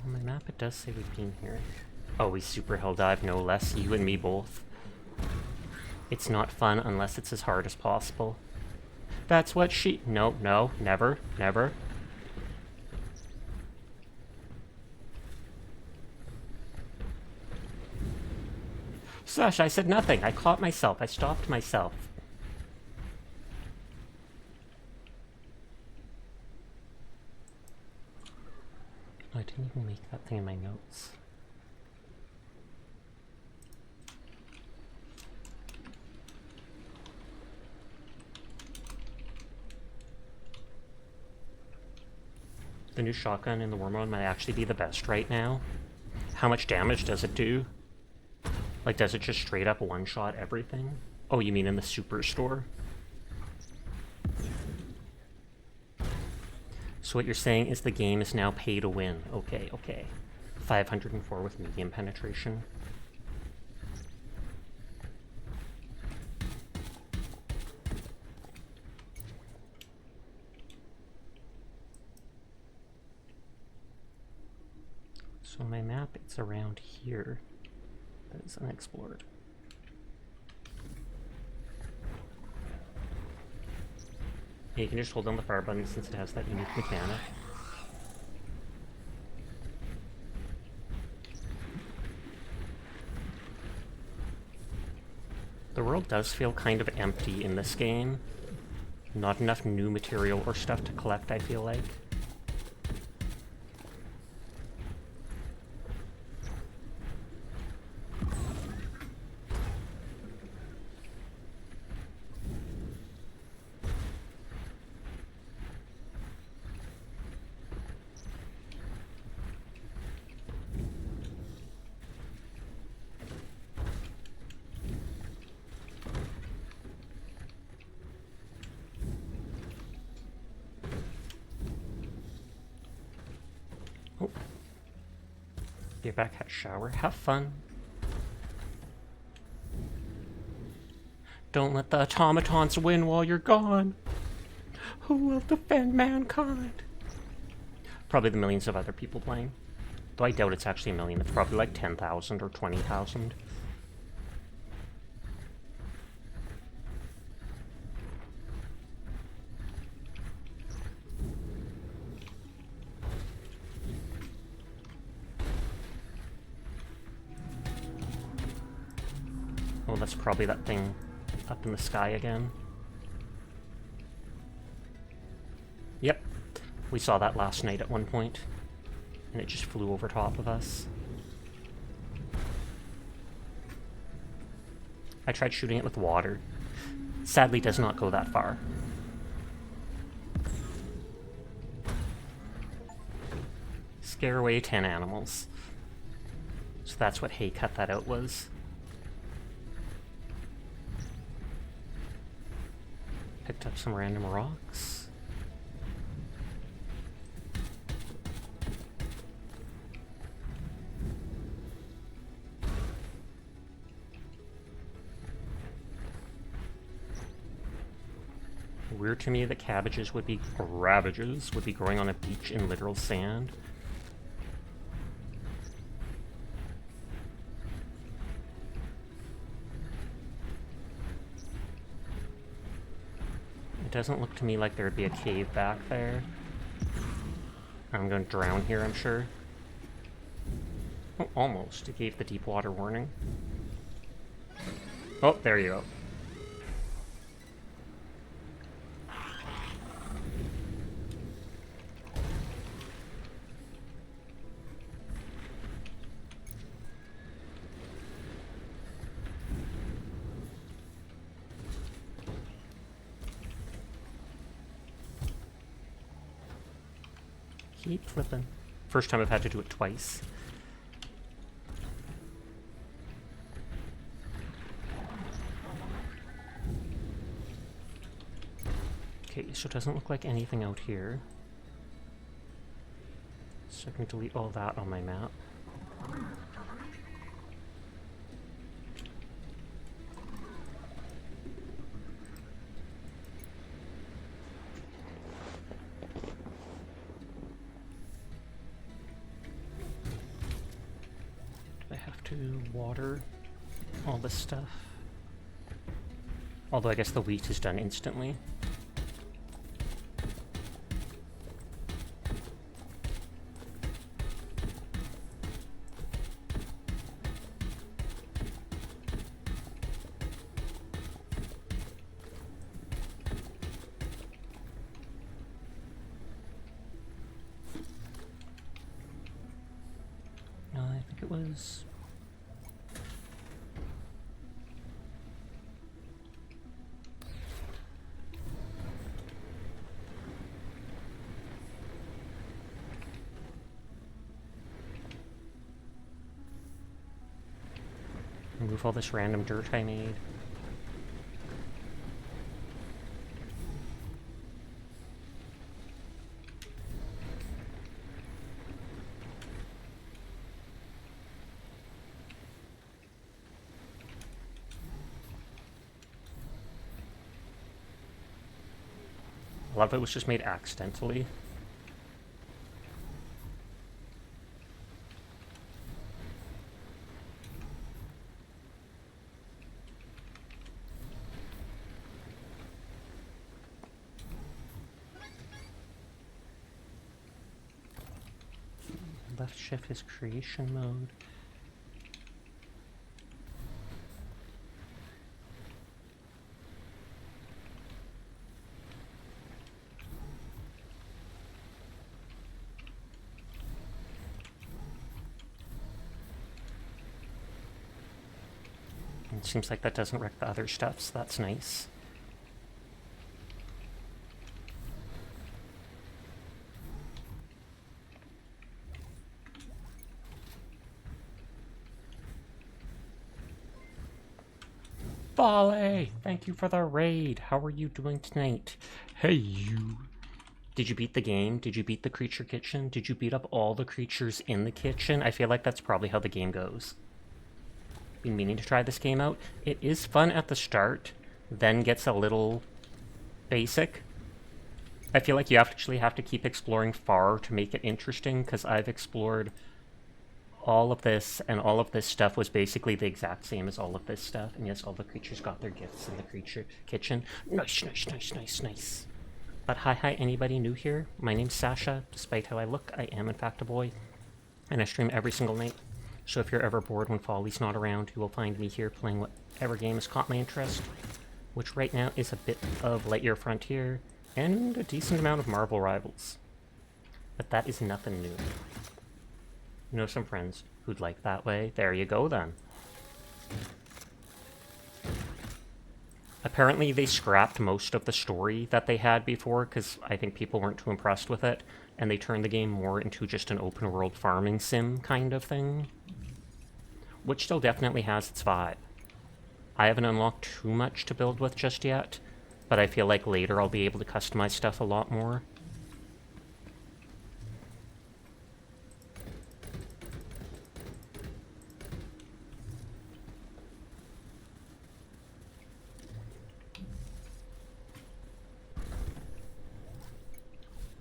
On my map it does say we've been here. Oh, we super hell dive, no less. You and me both. It's not fun unless it's as hard as possible. That's what she... No, no, never, never. Sasha, I said nothing. I caught myself. I stopped myself. I didn't even make that thing in my notes. The new shotgun in the war mode might actually be the best right now. How much damage does it do? Like, does it just straight up one-shot everything? Oh, you mean in the superstore? So what you're saying is the game is now pay to win. Okay, okay. 504 with medium penetration. So on my map, it's around here. That is unexplored. Yeah, you can just hold down the fire button since it has that unique mechanic. The world does feel kind of empty in this game. Not enough new material or stuff to collect, I feel like. Oh. Get back, have a shower, have fun. Don't let the automatons win while you're gone. Who will defend mankind? Probably the millions of other people playing. Though I doubt it's actually a million. It's probably like 10,000 or 20,000. Oh, that's probably that thing up in the sky again. Yep. We saw that last night at one point, and it just flew over top of us. I tried shooting it with water. Sadly, does not go that far. Scare away 10 animals. So that's what Hey Cut That Out was. Picked up some random rocks. Weird to me that cabbages would be, or ravages, would be growing on a beach in literal sand. It doesn't look to me like there'd be a cave back there. I'm going to drown here, I'm sure. Oh, almost. It gave the deep water warning. Oh, there you go. Keep flipping. First time I've had to do it twice. Okay, so it doesn't look like anything out here. So I can delete all that on my map. Do I have to water all this stuff? Although I guess the wheat is done instantly. I think it was... remove all this random dirt I made. A lot of it was just made accidentally. Left shift is creation mode. It seems like that doesn't wreck the other stuff, so that's nice. Volley! Thank you for the raid. How are you doing tonight? Hey, you. Did you beat the game? Did you beat the creature kitchen? Did you beat up all the creatures in the kitchen? I feel like that's probably how the game goes. Been meaning to try this game out. It is fun at the start, then gets a little basic. I feel like you actually have to keep exploring far to make it interesting, because I've explored all of this, and all of this stuff was basically the exact same as all of this stuff. And yes, all the creatures got their gifts in the creature kitchen. Nice, nice, nice, nice, nice. But hi, anybody new here? My name's Sasha. Despite how I look, I am in fact a boy. And I stream every single night. So if you're ever bored when Folly's not around, you will find me here playing whatever game has caught my interest. Which right now is a bit of Lightyear Frontier, and a decent amount of Marvel Rivals. But that is nothing new. You know some friends who'd like that way? There you go then. Apparently they scrapped most of the story that they had before, because I think people weren't too impressed with it, and they turned the game more into just an open world farming sim kind of thing. Which still definitely has its vibe. I haven't unlocked too much to build with just yet, but I feel like later I'll be able to customize stuff a lot more.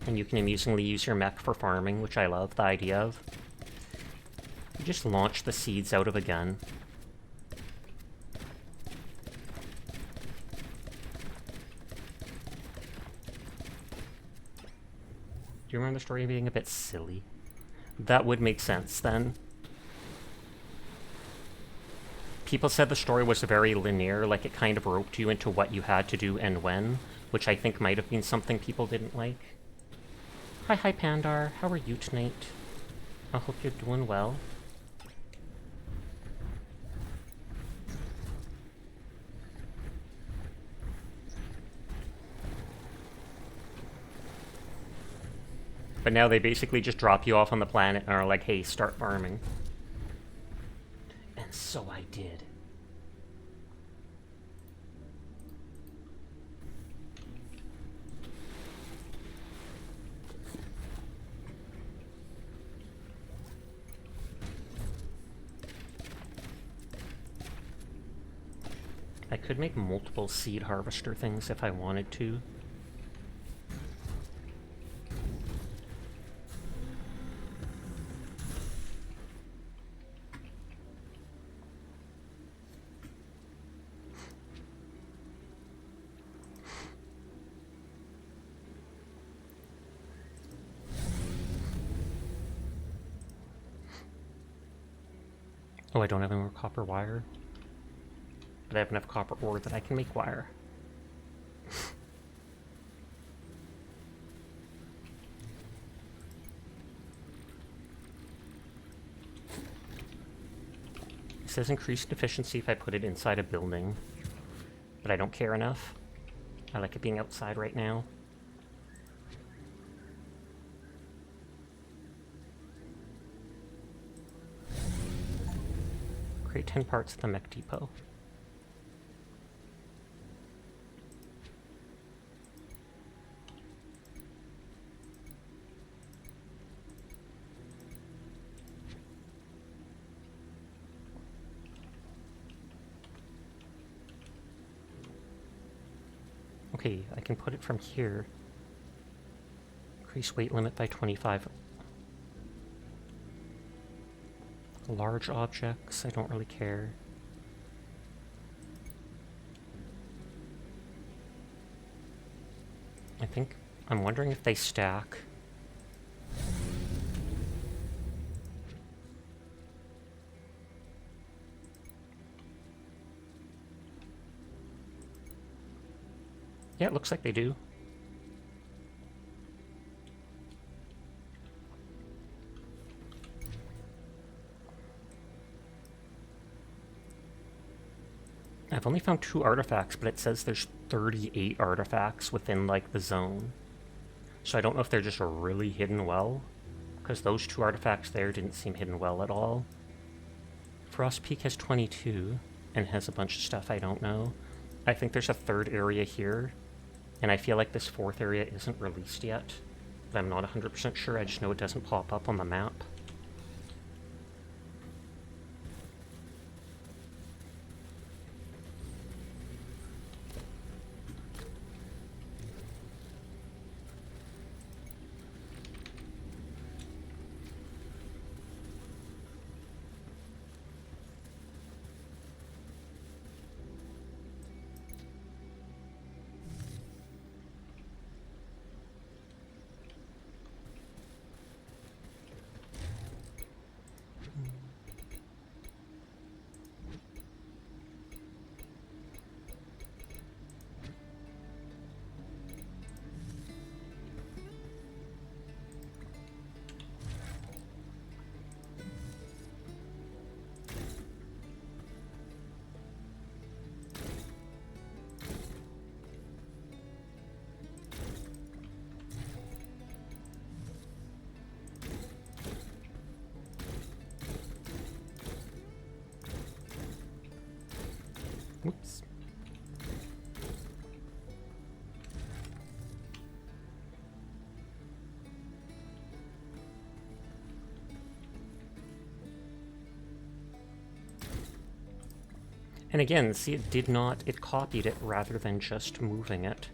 And you can amusingly use your mech for farming, which I love the idea of. You just launch the seeds out of a gun. Do you remember the story being a bit silly? That would make sense then. People said the story was very linear, like it kind of roped you into what you had to do and when, which I think might have been something people didn't like. Hi Pandar, how are you tonight? I hope you're doing well. But now they basically just drop you off on the planet and are like, hey, start farming. And so I did. I could make multiple seed harvester things if I wanted to. Oh, I don't have any more copper wire. But I have enough copper ore that I can make wire. It says increased efficiency if I put it inside a building. But I don't care enough. I like it being outside right now. Create 10 parts at the mech depot. Okay, I can put it from here. Increase weight limit by 25. Large objects, I don't really care. I'm wondering if they stack. Yeah, it looks like they do. I've only found 2 artifacts, but it says there's 38 artifacts within, like, the zone. So I don't know if they're just really hidden well, because those 2 artifacts there didn't seem hidden well at all. Frost Peak has 22, and has a bunch of stuff I don't know. I think there's a 3rd area here, and I feel like this 4th area isn't released yet, but I'm not 100% sure. I just know it doesn't pop up on the map. Whoops. And again, see, it copied it rather than just moving it.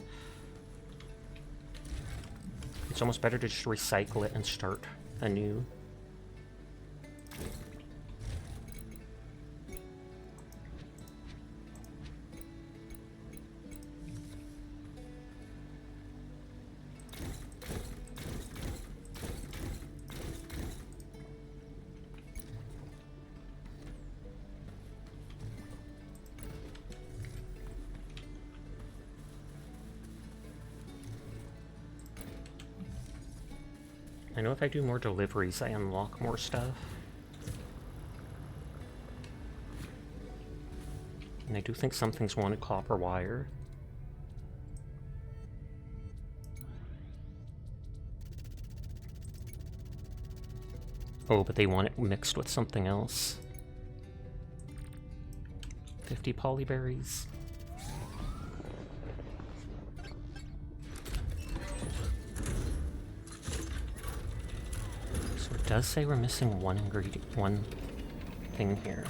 It's almost better to just recycle it and start anew. I know if I do more deliveries, I unlock more stuff. And I do think some things wanted copper wire. Oh, but they want it mixed with something else. 50 polyberries. So it does say we're missing one ingredient, one thing here.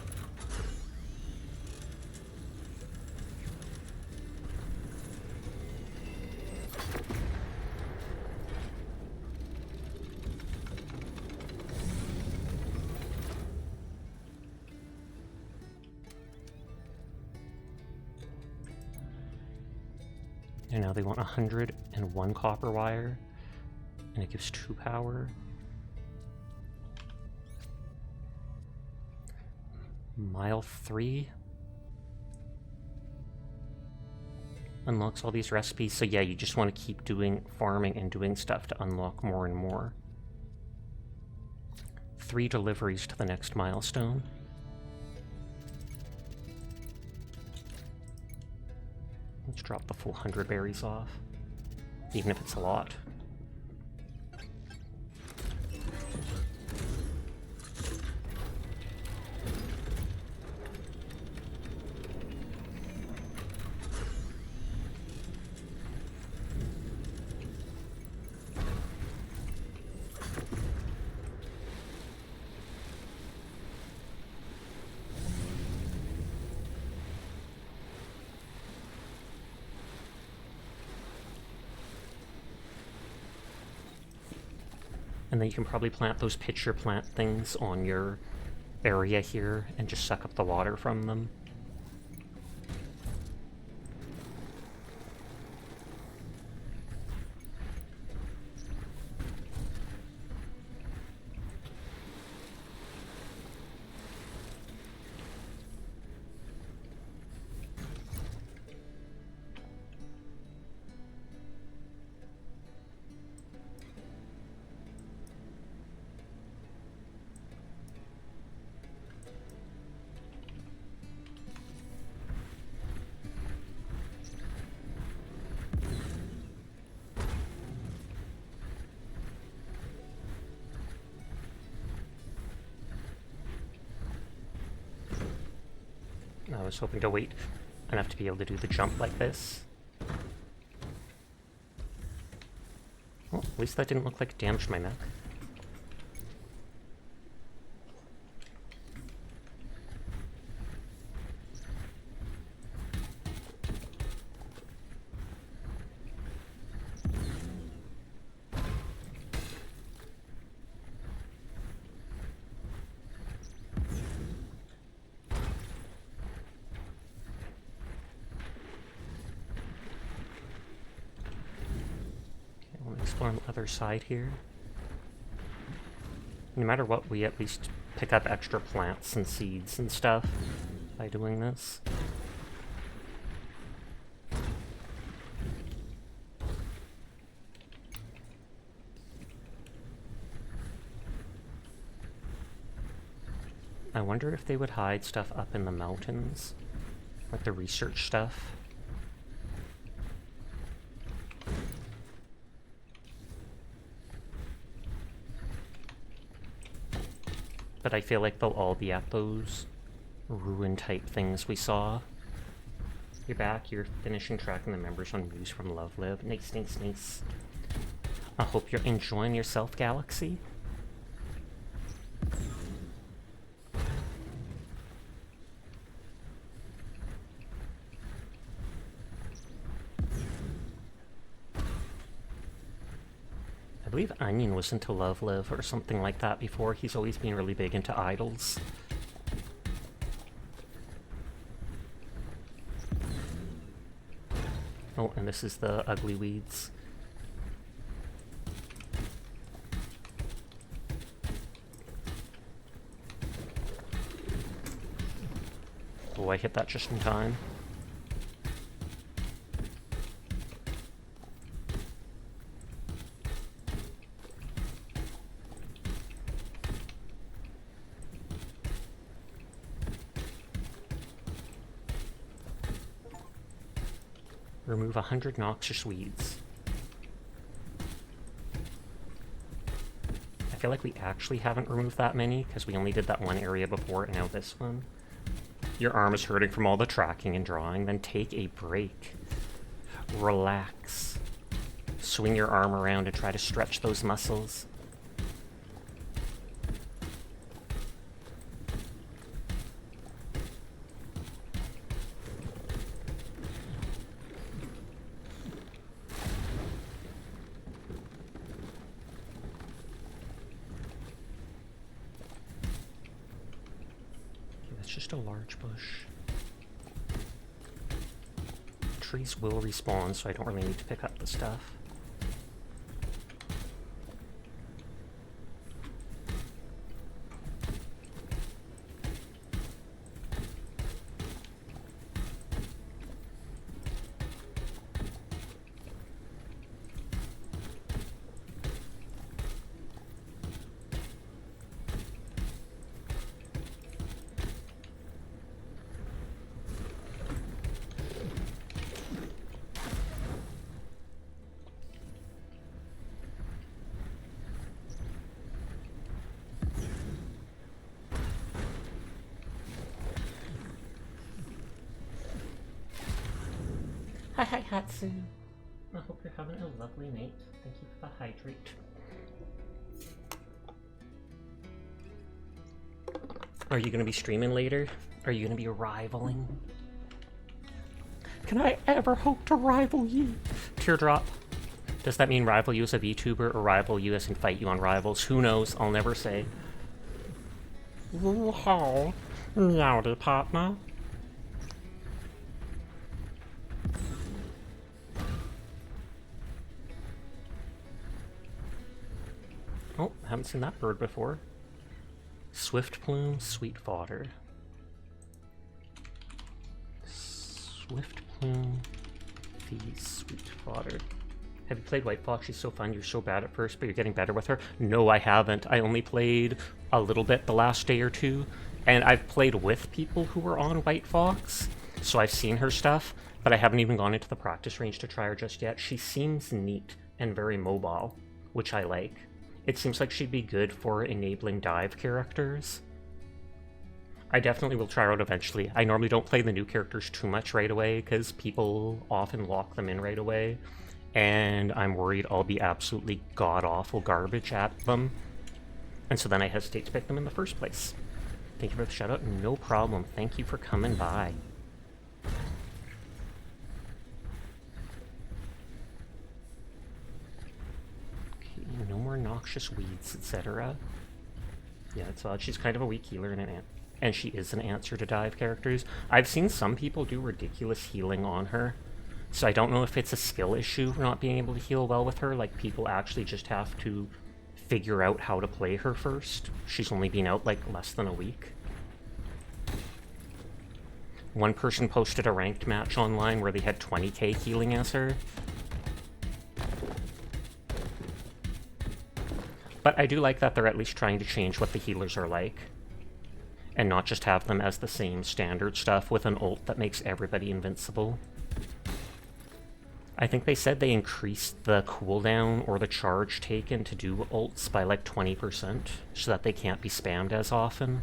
And now they want 101 copper wire, and it gives 2 power. Mile 3 unlocks all these recipes, so yeah, you just want to keep doing farming and doing stuff to unlock more and more. 3 deliveries to the next milestone. Let's drop the full 100 berries off, even if it's a lot. And then you can probably plant those pitcher plant things on your area here and just suck up the water from them. I was hoping to wait enough to be able to do the jump like this. Well, at least that didn't look like it damaged my mech. On the other side here. No matter what, we at least pick up extra plants and seeds and stuff by doing this. I wonder if they would hide stuff up in the mountains, like the research stuff. But I feel like they'll all be at those ruin-type things we saw. You're back, you're finishing tracking the members on news from Love Live. Nice, nice, nice. I hope you're enjoying yourself, Galaxy. I believe Onion was into Love Live or something like that before. He's always been really big into idols. Oh, and this is the ugly weeds. Oh, I hit that just in time. Remove 100 noxious weeds. I feel like we actually haven't removed that many, because we only did that one area before, and now this one. Your arm is hurting from all the tracking and drawing, then take a break. Relax. Swing your arm around and try to stretch those muscles. Just a large bush. Trees will respawn, so I don't really need to pick up the stuff. Hi, Hatsu. I hope you're having a lovely night. Thank you for the hydrate. Are you going to be streaming later? Are you going to be rivaling? Can I ever hope to rival you? Teardrop. Does that mean rival you as a VTuber or rival you as in fight you on Rivals? Who knows? I'll never say. Hey, meowdy partner. Oh, haven't seen that bird before. Swift plume, sweet fodder. Swift plume, fees, sweet fodder. Have you played White Fox? She's so fun. You're so bad at first, but you're getting better with her. No, I haven't. I only played a little bit the last day or two, and I've played with people who were on White Fox, so I've seen her stuff, but I haven't even gone into the practice range to try her just yet. She seems neat and very mobile, which I like. It seems like she'd be good for enabling dive characters. I definitely will try her out eventually. I normally don't play the new characters too much right away, because people often lock them in right away, and I'm worried I'll be absolutely god-awful garbage at them, and so then I hesitate to pick them in the first place. Thank you for the shout-out. No problem. Thank you for coming by. No more noxious weeds, etc. Yeah, it's odd. She's kind of a weak healer and she is an answer to dive characters. I've seen some people do ridiculous healing on her, so I don't know if it's a skill issue for not being able to heal well with her, like people actually just have to figure out how to play her first. She's only been out like less than a week. One person posted a ranked match online where they had 20k healing as her. But I do like that they're at least trying to change what the healers are like, and not just have them as the same standard stuff with an ult that makes everybody invincible. I think they said they increased the cooldown or the charge taken to do ults by like 20%, so that they can't be spammed as often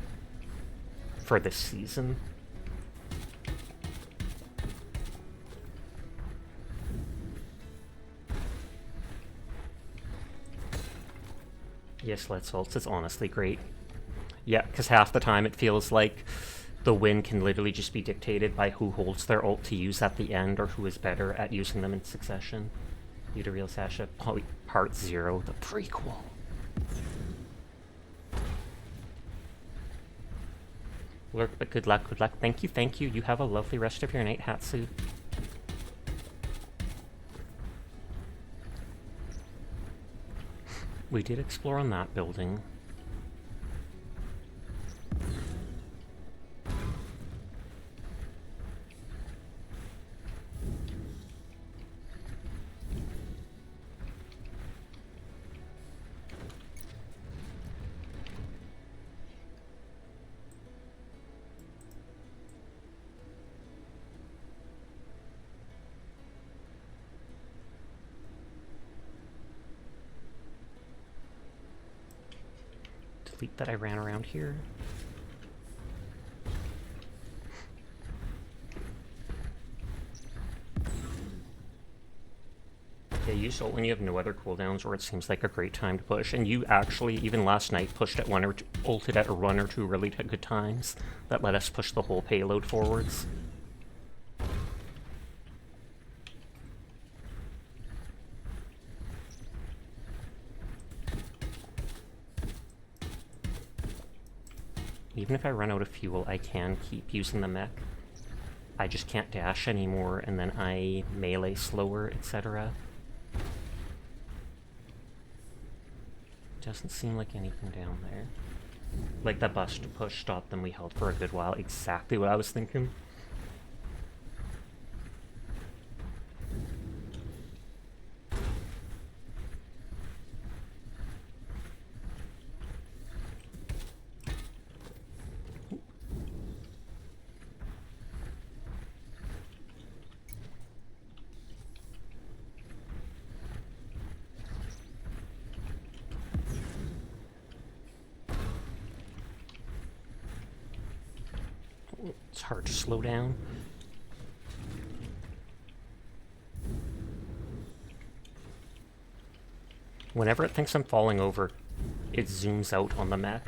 for this season. Yes, Let's Ults is honestly great. Yeah, because half the time it feels like the win can literally just be dictated by who holds their ult to use at the end or who is better at using them in succession. You to Real Sasha, Part 0, the prequel. Lurk, but good luck, good luck. Thank you, thank you. You have a lovely rest of your night, Hatsu. We did explore on that building. fleet that I ran around here. Yeah, use ult when you have no other cooldowns or it seems like a great time to push. And you actually, even last night, pushed at ulted at 1 or 2 really good times that let us push the whole payload forwards. Even if I run out of fuel, I can keep using the mech. I just can't dash anymore, and then I melee slower, etc. Doesn't seem like anything down there. Like that bus push stopped them we held for a good while. Exactly what I was thinking. It's hard to slow down. Whenever it thinks I'm falling over, it zooms out on the mech.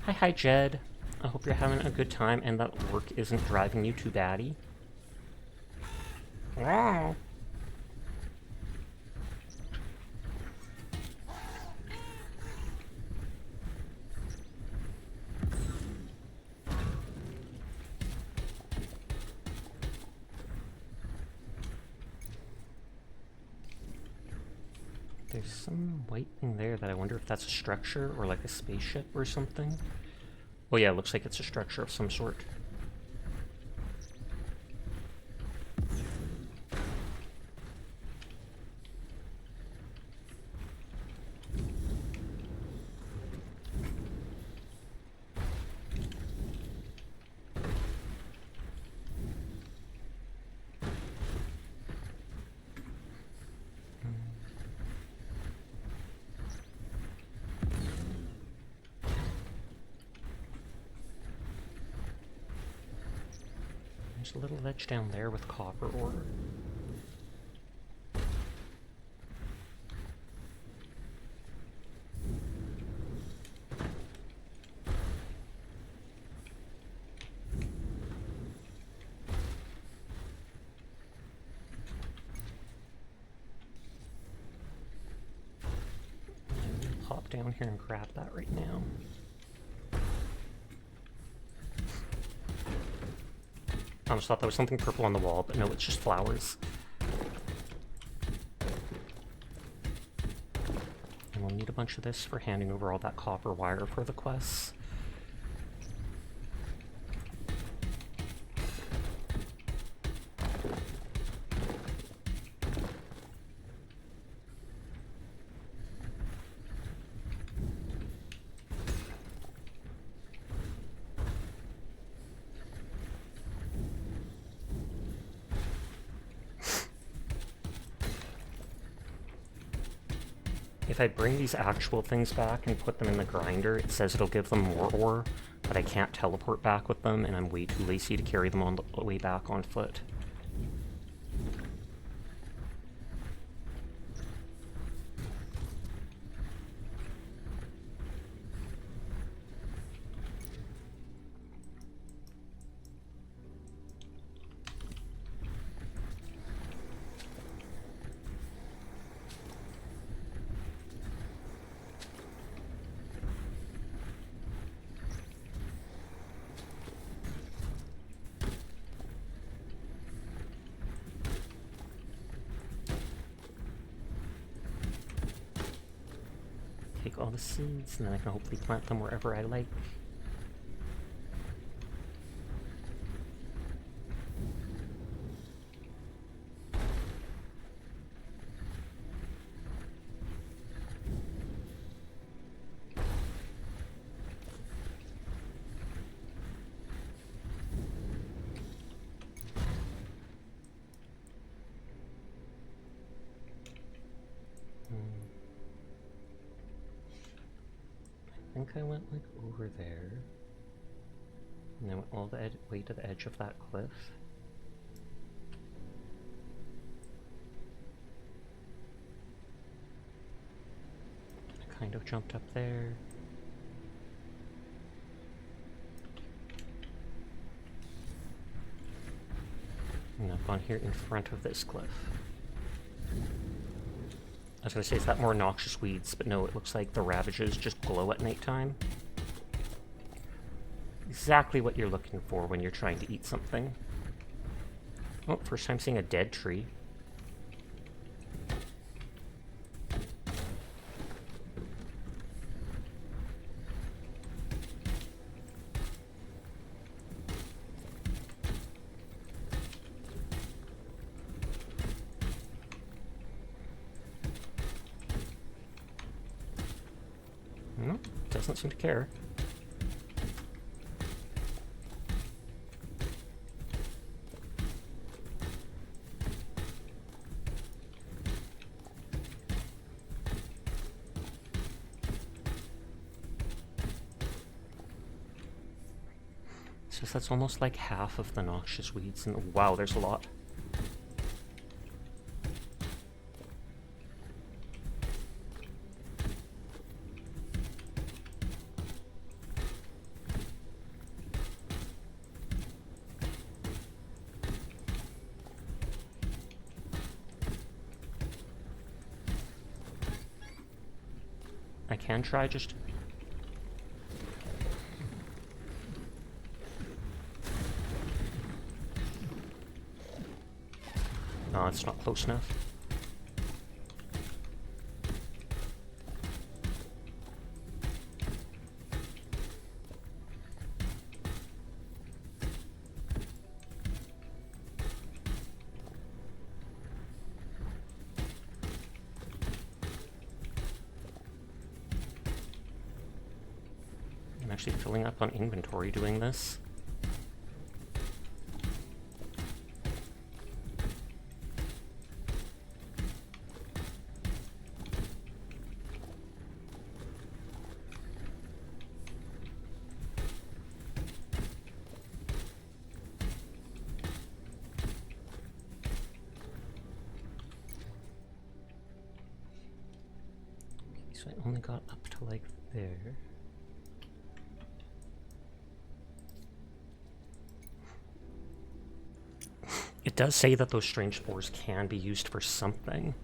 Hi, Jed. I hope you're having a good time and that work isn't driving you too batty. Wow. There's some white thing there that I wonder if that's a structure or like a spaceship or something. Oh yeah, it looks like it's a structure of some sort. There's a little ledge down there with copper ore. Pop down here and grab that right now. I almost thought there was something purple on the wall, but no, it's just flowers. And we'll need a bunch of this for handing over all that copper wire for the quests. If I bring these actual things back and put them in the grinder, it says it'll give them more ore, but I can't teleport back with them, and I'm way too lazy to carry them on the way back on foot. Take all the seeds, and then I can hopefully plant them wherever I like. I think I went like over there. And then went all the way to the edge of that cliff. I kind of jumped up there. And up on here in front of this cliff. I was gonna say, is that more noxious weeds? But no, it looks like the ravages just glow at nighttime. Exactly what you're looking for when you're trying to eat something. Oh, first time seeing a dead tree. No, doesn't seem to care. It's just that's almost like half of the noxious weeds, and wow, there's a lot. I can try just... No, it's not close enough. I'm actually filling up on inventory doing this. So I only got up to like there. It does say that those strange spores can be used for something.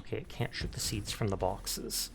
Okay, it can't shoot the seeds from the boxes.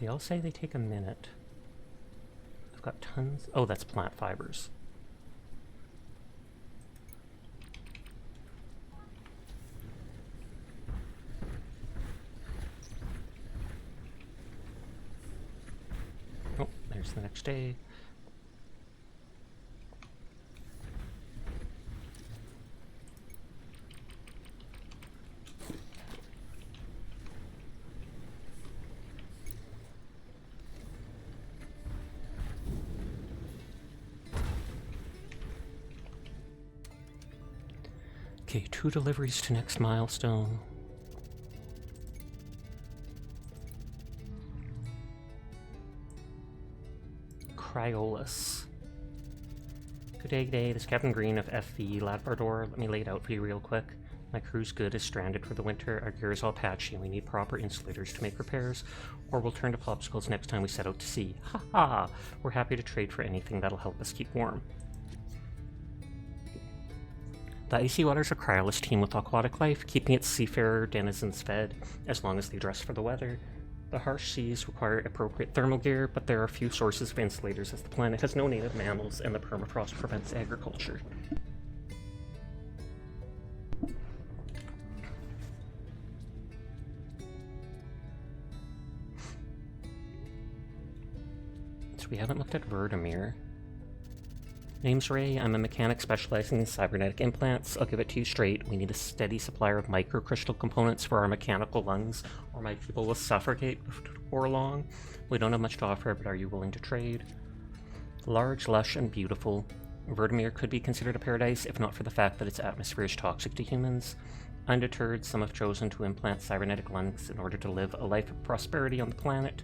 They all say they take a minute. I've got tons. Oh, that's plant fibers. Oh, there's the next day. Okay, 2 deliveries to next milestone. Cryolus. Good day, this is Captain Green of FV Labrador. Let me lay it out for you real quick. My crew's good is stranded for the winter, our gear is all patchy, and we need proper insulators to make repairs, or we'll turn to popsicles next time we set out to sea. Ha ha! We're happy to trade for anything that'll help us keep warm. The icy waters of Cryolus teem with aquatic life, keeping its seafarer denizens fed, as long as they dress for the weather. The harsh seas require appropriate thermal gear, but there are few sources of insulators as the planet has no native mammals and the permafrost prevents agriculture. So we haven't looked at Verdamir. Name's Ray, I'm a mechanic specializing in cybernetic implants. I'll give it to you straight, we need a steady supplier of microcrystal components for our mechanical lungs, or my people will suffocate before long. We don't have much to offer, but are you willing to trade? Large, lush, and beautiful, Verdamir could be considered a paradise if not for the fact that its atmosphere is toxic to humans. Undeterred, some have chosen to implant cybernetic lungs in order to live a life of prosperity on the planet.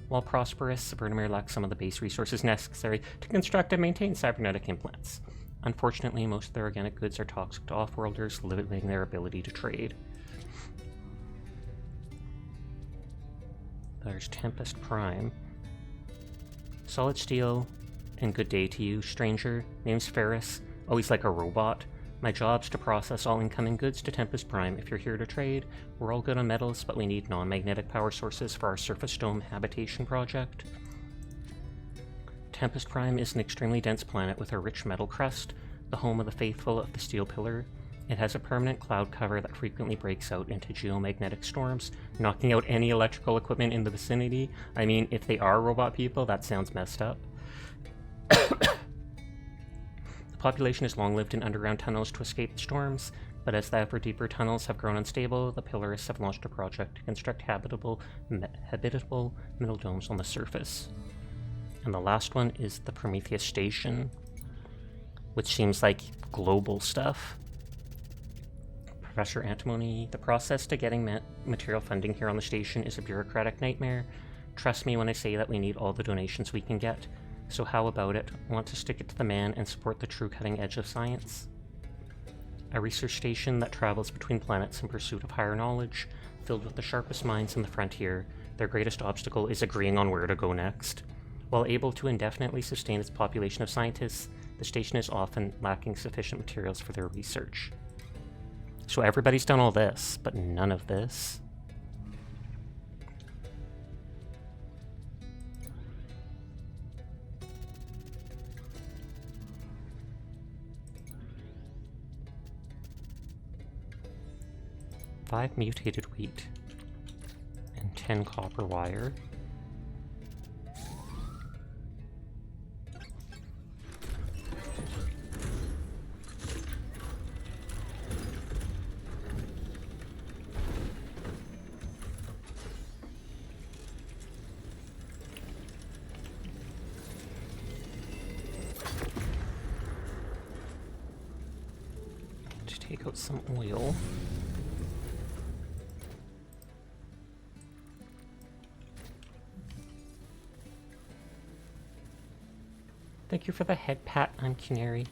While prosperous, Verdamir lacks some of the base resources necessary to construct and maintain cybernetic implants. Unfortunately, most of their organic goods are toxic to off-worlders, limiting their ability to trade. There's Tempest Prime. Solid steel, and good day to you, stranger. Name's Ferris, always like a robot. My job's to process all incoming goods to Tempest Prime. If you're here to trade, we're all good on metals, but we need non-magnetic power sources for our surface dome habitation project. Tempest Prime is an extremely dense planet with a rich metal crust, the home of the faithful of the Steel Pillar. It has a permanent cloud cover that frequently breaks out into geomagnetic storms, knocking out any electrical equipment in the vicinity. I mean, if they are robot people, that sounds messed up. The population has long lived in underground tunnels to escape the storms, but as the ever deeper tunnels have grown unstable, the Pillarists have launched a project to construct habitable middle domes on the surface. And the last one is the Prometheus Station, which seems like global stuff. Professor Antimony, the process to getting material funding here on the station is a bureaucratic nightmare. Trust me when I say that we need all the donations we can get. So how about it? Want to stick it to the man and support the true cutting edge of science? A research station that travels between planets in pursuit of higher knowledge, filled with the sharpest minds in the frontier. Their greatest obstacle is agreeing on where to go next. While able to indefinitely sustain its population of scientists, the station is often lacking sufficient materials for their research. So everybody's done all this, but none of this. Five mutated wheat and 10 copper wire. To take out some oil. Thank you for the head pat on Canary.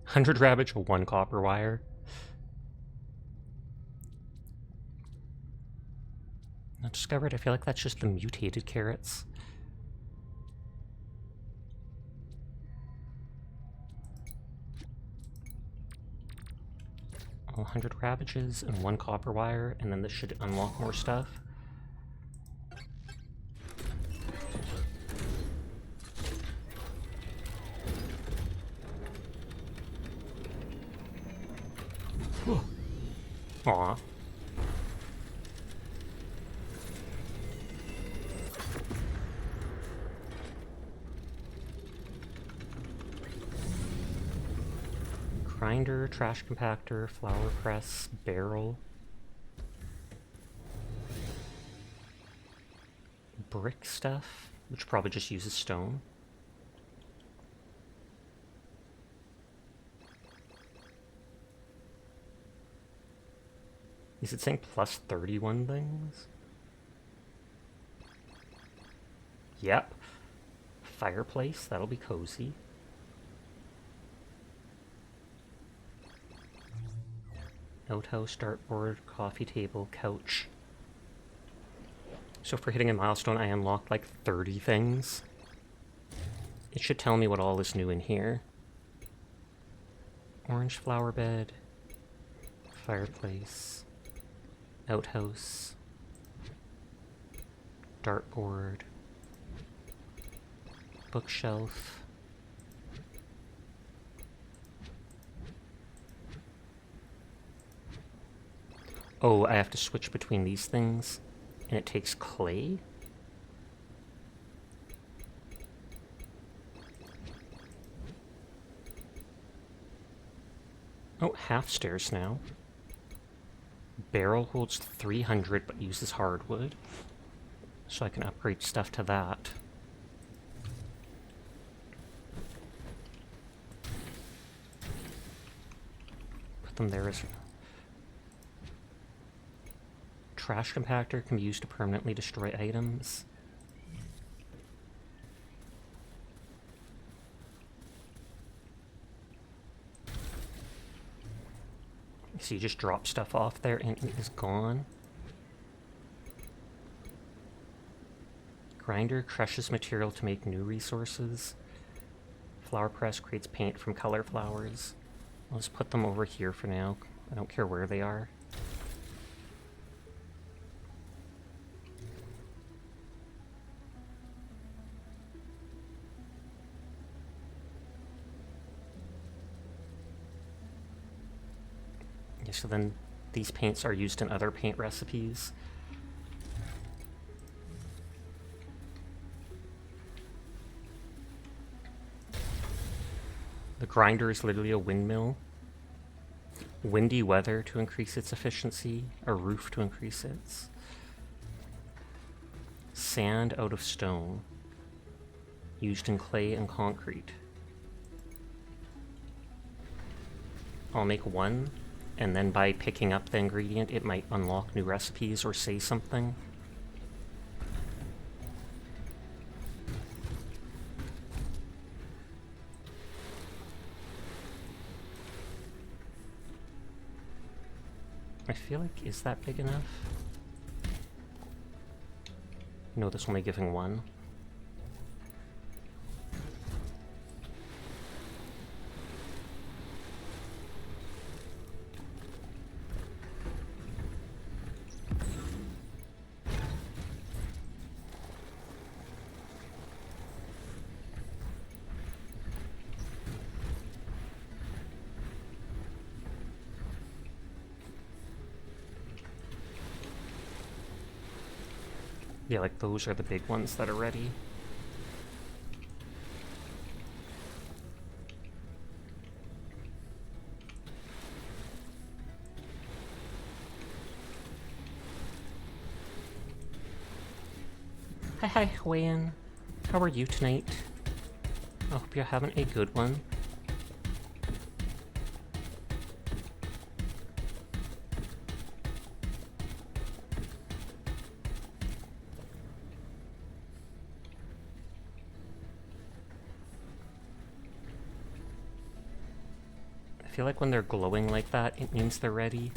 100 rabbage, 1 copper wire. Not discovered. I feel like that's just the mutated carrots. Oh, 100 ravages and 1 copper wire, and then this should unlock more stuff. Aw. Grinder, trash compactor, flower press, barrel. Brick stuff, which probably just uses stone. Is it saying plus 31 things? Yep. Fireplace, that'll be cozy. Outhouse, dartboard, coffee table, couch. So for hitting a milestone, I unlocked like 30 things. It should tell me what all is new in here. Orange flower bed, fireplace, outhouse, dartboard, bookshelf. Oh, I have to switch between these things, and it takes clay? Oh, half stairs now. Barrel holds 300 but uses hardwood, so I can upgrade stuff to that. Put them there as... Trash compactor can be used to permanently destroy items. So you just drop stuff off there and it is gone. Grinder crushes material to make new resources. Flower press creates paint from color flowers. I'll just put them over here for now. I don't care where they are. Yeah, so then these paints are used in other paint recipes. The grinder is literally a windmill. Windy weather to increase its efficiency. A roof to increase its. Sand out of stone. Used in clay and concrete. I'll make one, and then by picking up the ingredient, it might unlock new recipes or say something. I feel like, is that big enough? No, that's only giving one. Yeah, like those are the big ones that are ready. Hi, Wayne. How are you tonight? I hope you're having a good one. feel like when they're glowing like that, it means they're ready.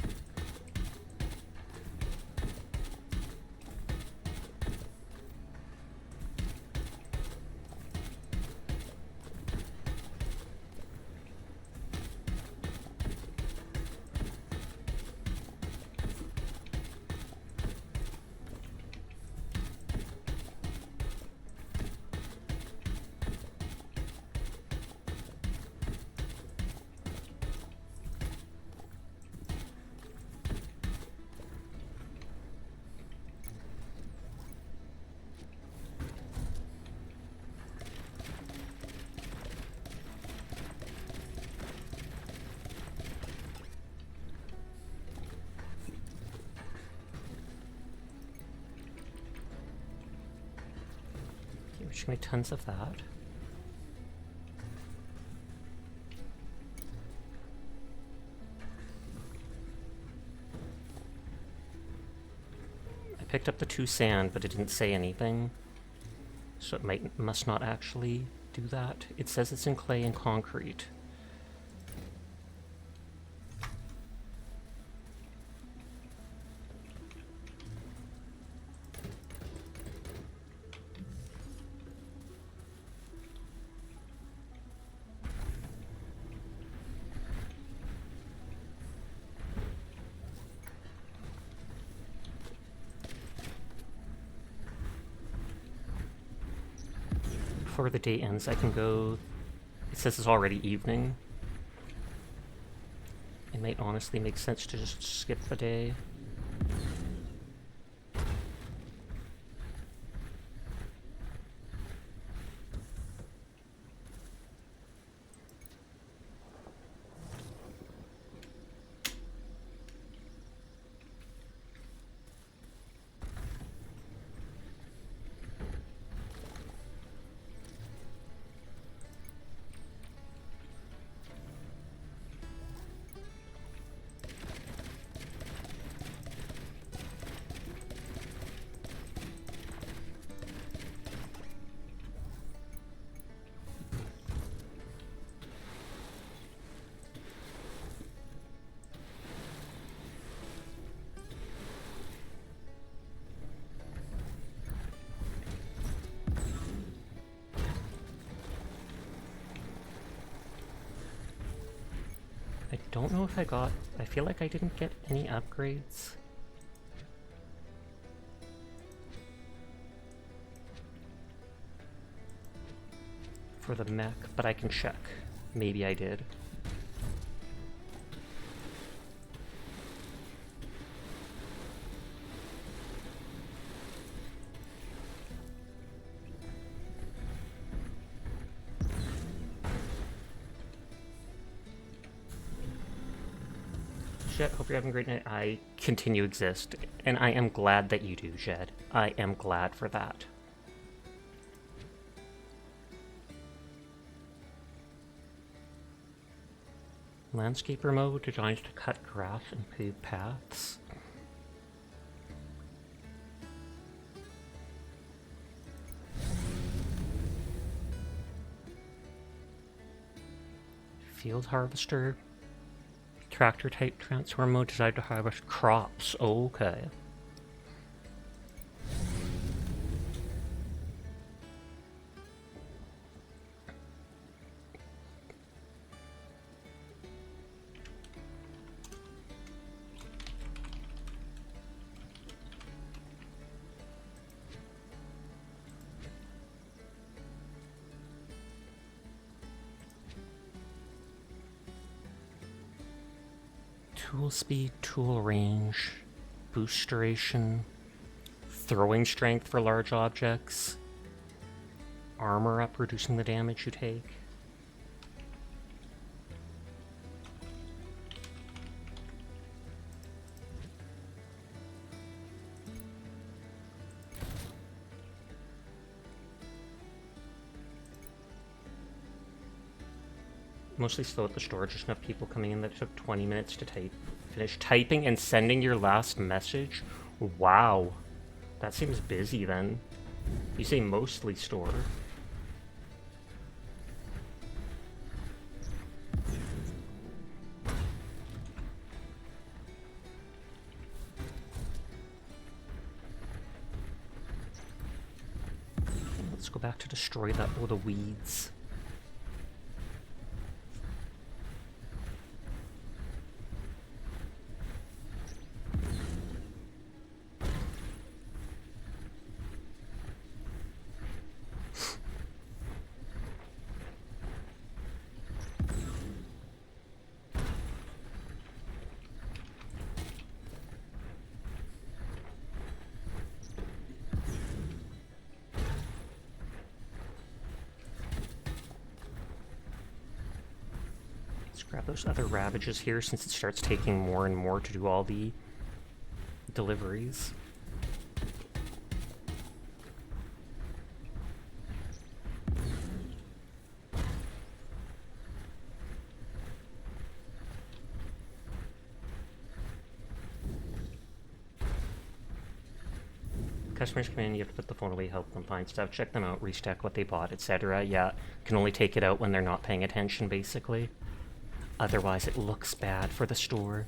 We should make tons of that. I picked up the 2 sand, but it didn't say anything. So it must not actually do that. It says it's in clay and concrete. Before the day ends, I can go... It says it's already evening. It might honestly make sense to just skip the day. I don't know if I feel like I didn't get any upgrades. For the mech, but I can check. Maybe I did. Jed, hope you're having a great night. I continue to exist, and I am glad that you do, Jed. I am glad for that. Landscaper mode designed to cut grass and pave paths. Field harvester. Tractor type transform mode designed to harvest crops. Okay. Tool speed, tool range, boost duration, throwing strength for large objects, armor up, reducing the damage you take. Mostly slow at the store, just enough people coming in that it took 20 minutes to finish typing and sending your last message? Wow. That seems busy then. You say mostly store. Let's go back to destroy that load of weeds. Grab those other Ravages here since it starts taking more and more to do all the deliveries. Customers come in, you have to put the phone away, help them find stuff, check them out, restock what they bought, etc. Yeah, can only take it out when they're not paying attention, basically. Otherwise, it looks bad for the store.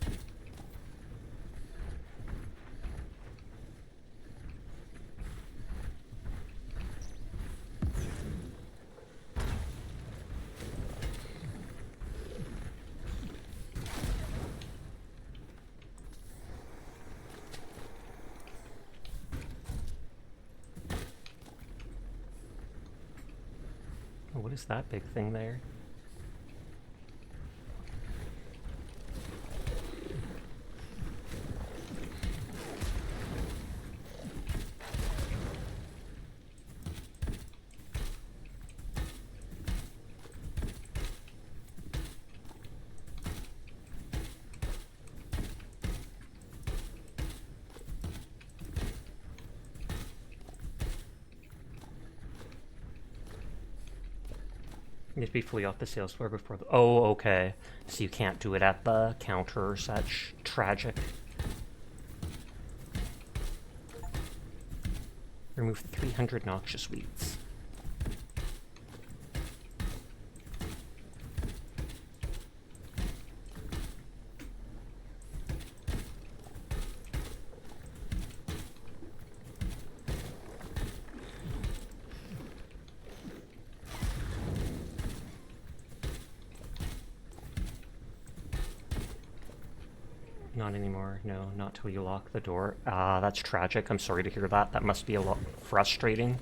Oh, what is that big thing there? You need to be fully off the sales floor before the... Oh, okay. So you can't do it at the counter or such. Tragic. Remove 300 noxious weeds. Not anymore. No, not till you lock the door. Ah, that's tragic. I'm sorry to hear that. That must be a lot frustrating.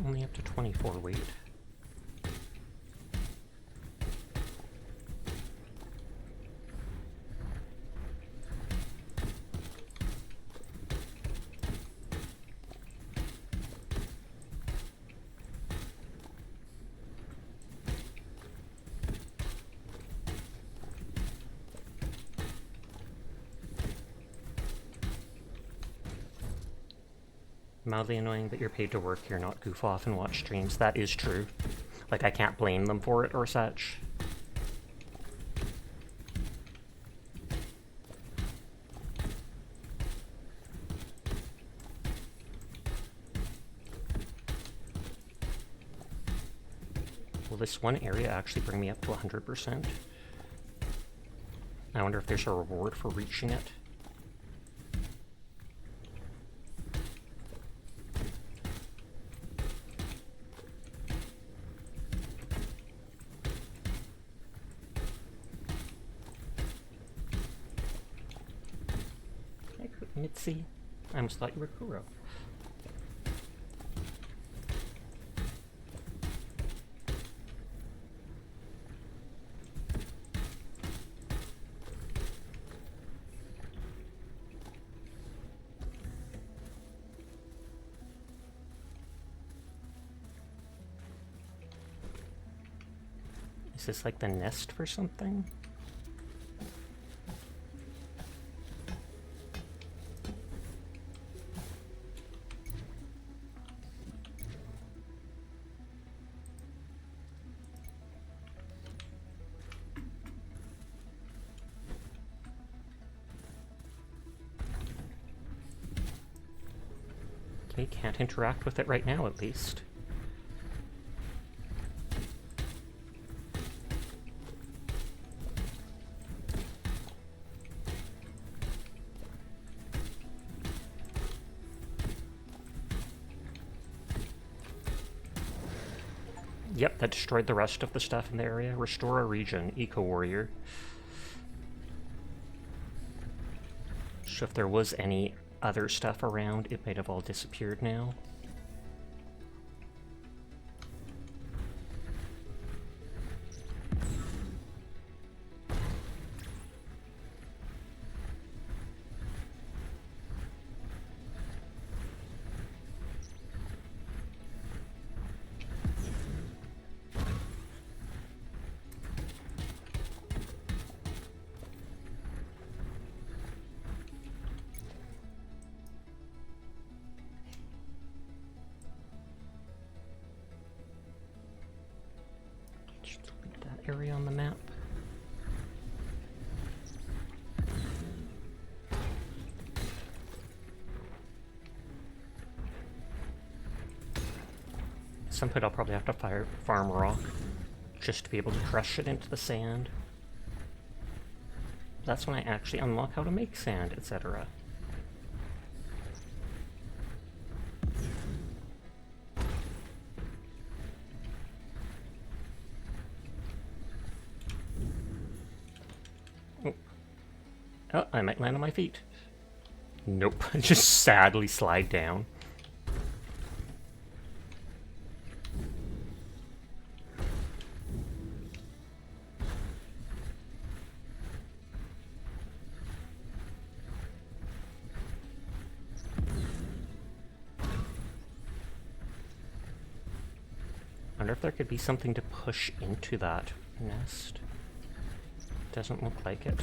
Only up to 24 weight. Mildly annoying that you're paid to work here, not goof off and watch streams. That is true. Like, I can't blame them for it or such. Will this one area actually bring me up to 100%? I wonder if there's a reward for reaching it. Mitzi, I almost thought you were Kuro. Is this like the nest for something? Okay, can't interact with it right now, at least. Yep, that destroyed the rest of the stuff in the area. Restore a region, Eco-Warrior. So if there was any other stuff around, it might have all disappeared now. Area on the map. At some point I'll probably have to farm rock just to be able to crush it into the sand. That's when I actually unlock how to make sand, etc. Oh, I might land on my feet. Nope, just sadly slide down. I wonder if there could be something to push into that nest. Doesn't look like it.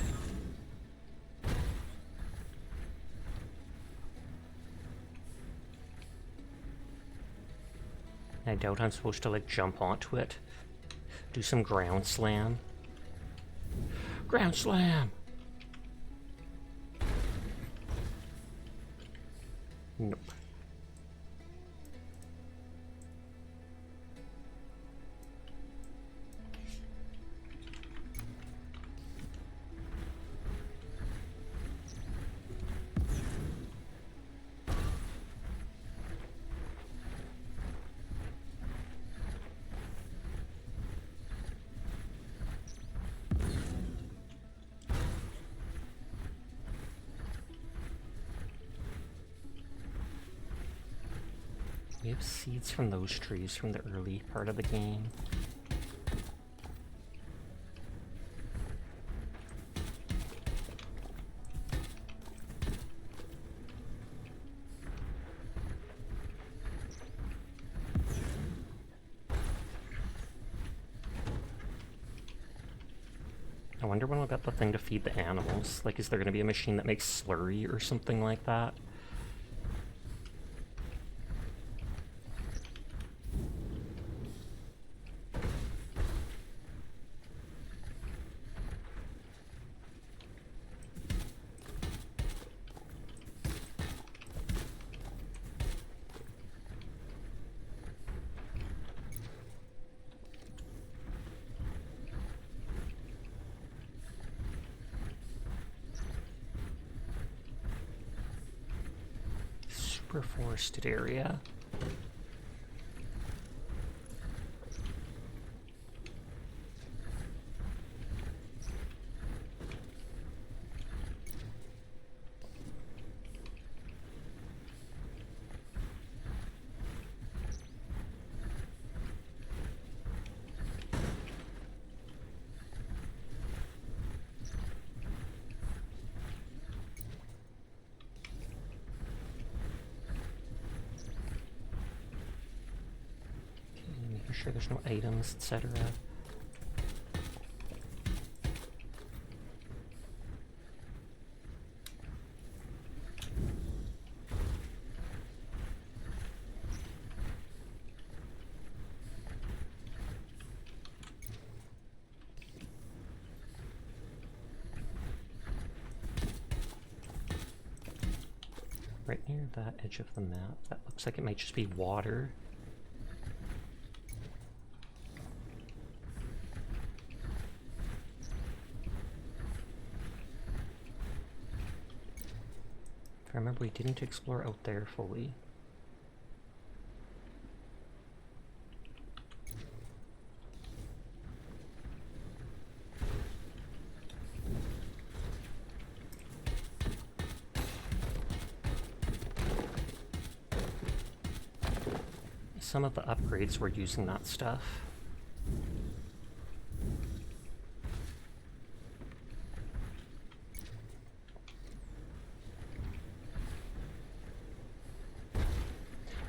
I doubt I'm supposed to, like, jump onto it. Do some ground slam. Ground slam! Nope. We have seeds from those trees from the early part of the game. I wonder when we'll get the thing to feed the animals. Like, is there going to be a machine that makes slurry or something like that? Forested area. Sure there's no items, etc. Right near that edge of the map. That looks like it might just be water. If I remember, we didn't explore out there fully. Some of the upgrades were using that stuff.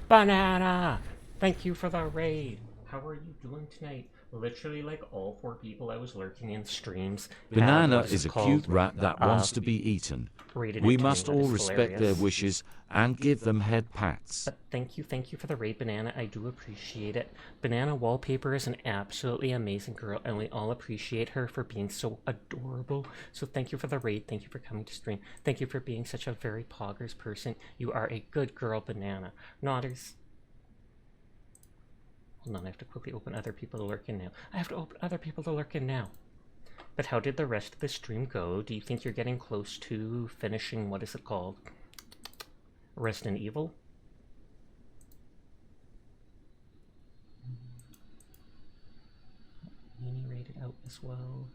Banana! Thank you for the raid. How are you doing tonight? Literally, like, all 4 people I was lurking in streams. Banana is a cute rat that wants to be eaten. We must all respect their wishes and give them head pats. But thank you for the raid, Banana. I do appreciate it. Banana Wallpaper is an absolutely amazing girl, and we all appreciate her for being so adorable. So thank you for the raid. Thank you for coming to stream. Thank you for being such a very poggers person. You are a good girl, Banana. Nodders. Hold on, I have to quickly open other people to lurk in now. I have to open other people to lurk in now. But how did the rest of the stream go? Do you think you're getting close to finishing, what is it called? Resident Evil? Mini rated out as well.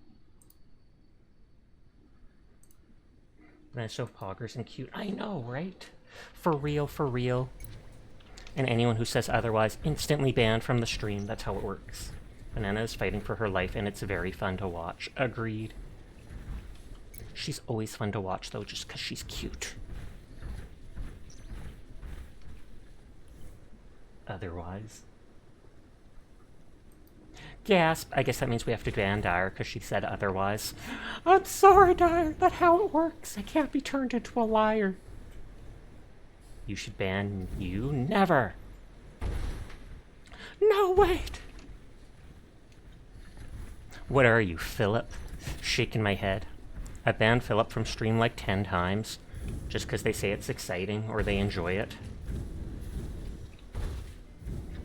That's so poggers and cute. I know, right? For real, for real. And anyone who says otherwise, instantly banned from the stream. That's how it works. Banana is fighting for her life, and it's very fun to watch. Agreed. She's always fun to watch, though, just because she's cute. Otherwise. Gasp. I guess that means we have to ban Dyer, because she said otherwise. I'm sorry, Dyer. That's how it works. I can't be turned into a liar. You should ban you? Never! No, wait! What are you, Philip? Shaking my head. I banned Philip from stream like 10 times, just because they say it's exciting or they enjoy it.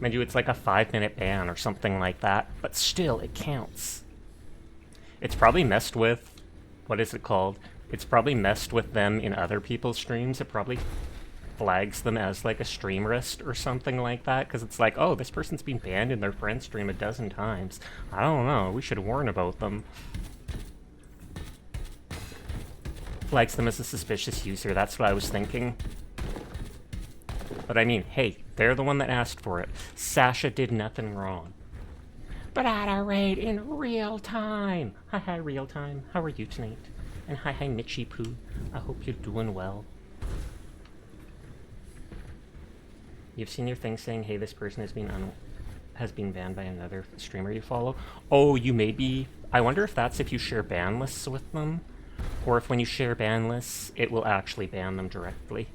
Mind you, it's like a 5-minute ban or something like that, but still, it counts. It's probably messed with... What is it called? It's probably messed with them in other people's streams. It probably flags them as like a streamerist or something like that, because it's like, oh, this person's been banned in their friend's stream 12 times. I don't know, we should warn about them. Flags them as a suspicious user, that's what I was thinking. But I mean, hey, they're the one that asked for it. Sasha did nothing wrong. But at a raid in real time! Hi, real time. How are you tonight? And hi, Mitchy Poo. I hope you're doing well. You've seen your thing saying, hey, this person has been banned by another streamer you follow. Oh, you may be... I wonder if that's if you share ban lists with them, or if when you share ban lists, it will actually ban them directly.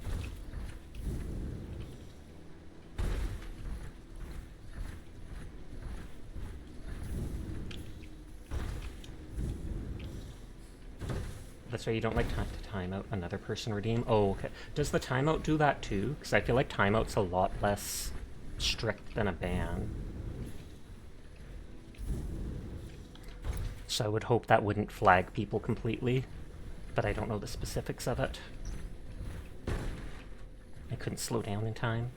That's why you don't like to time out another person redeem? Oh, okay. Does the timeout do that too? Because I feel like timeout's a lot less strict than a ban. So I would hope that wouldn't flag people completely, but I don't know the specifics of it. I couldn't slow down in time.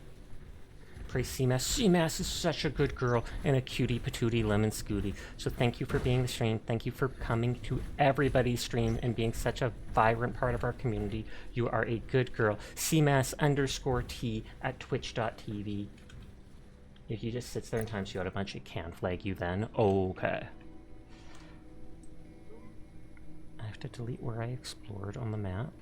Praise CMAS. CMAS is such a good girl and a cutie patootie lemon scooty. So thank you for being the stream. Thank you for coming to everybody's stream and being such a vibrant part of our community. You are a good girl. CMAS_T at twitch.tv. If he just sits there and times you out a bunch, it can flag you then. Okay. I have to delete where I explored on the map.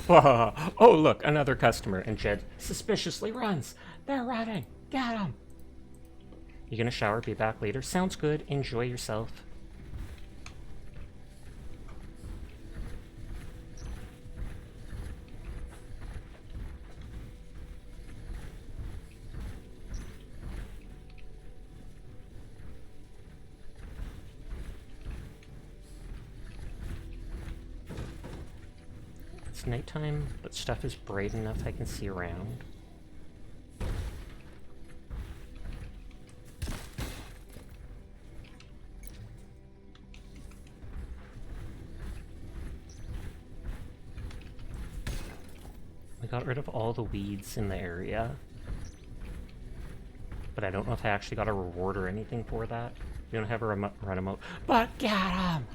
Oh, look, another customer. And Jed suspiciously runs. They're running. Get them. You gonna shower, be back later? Sounds good. Enjoy yourself. It's nighttime, but stuff is bright enough I can see around. I got rid of all the weeds in the area. But I don't know if I actually got a reward or anything for that. You don't have a run emote. But get him!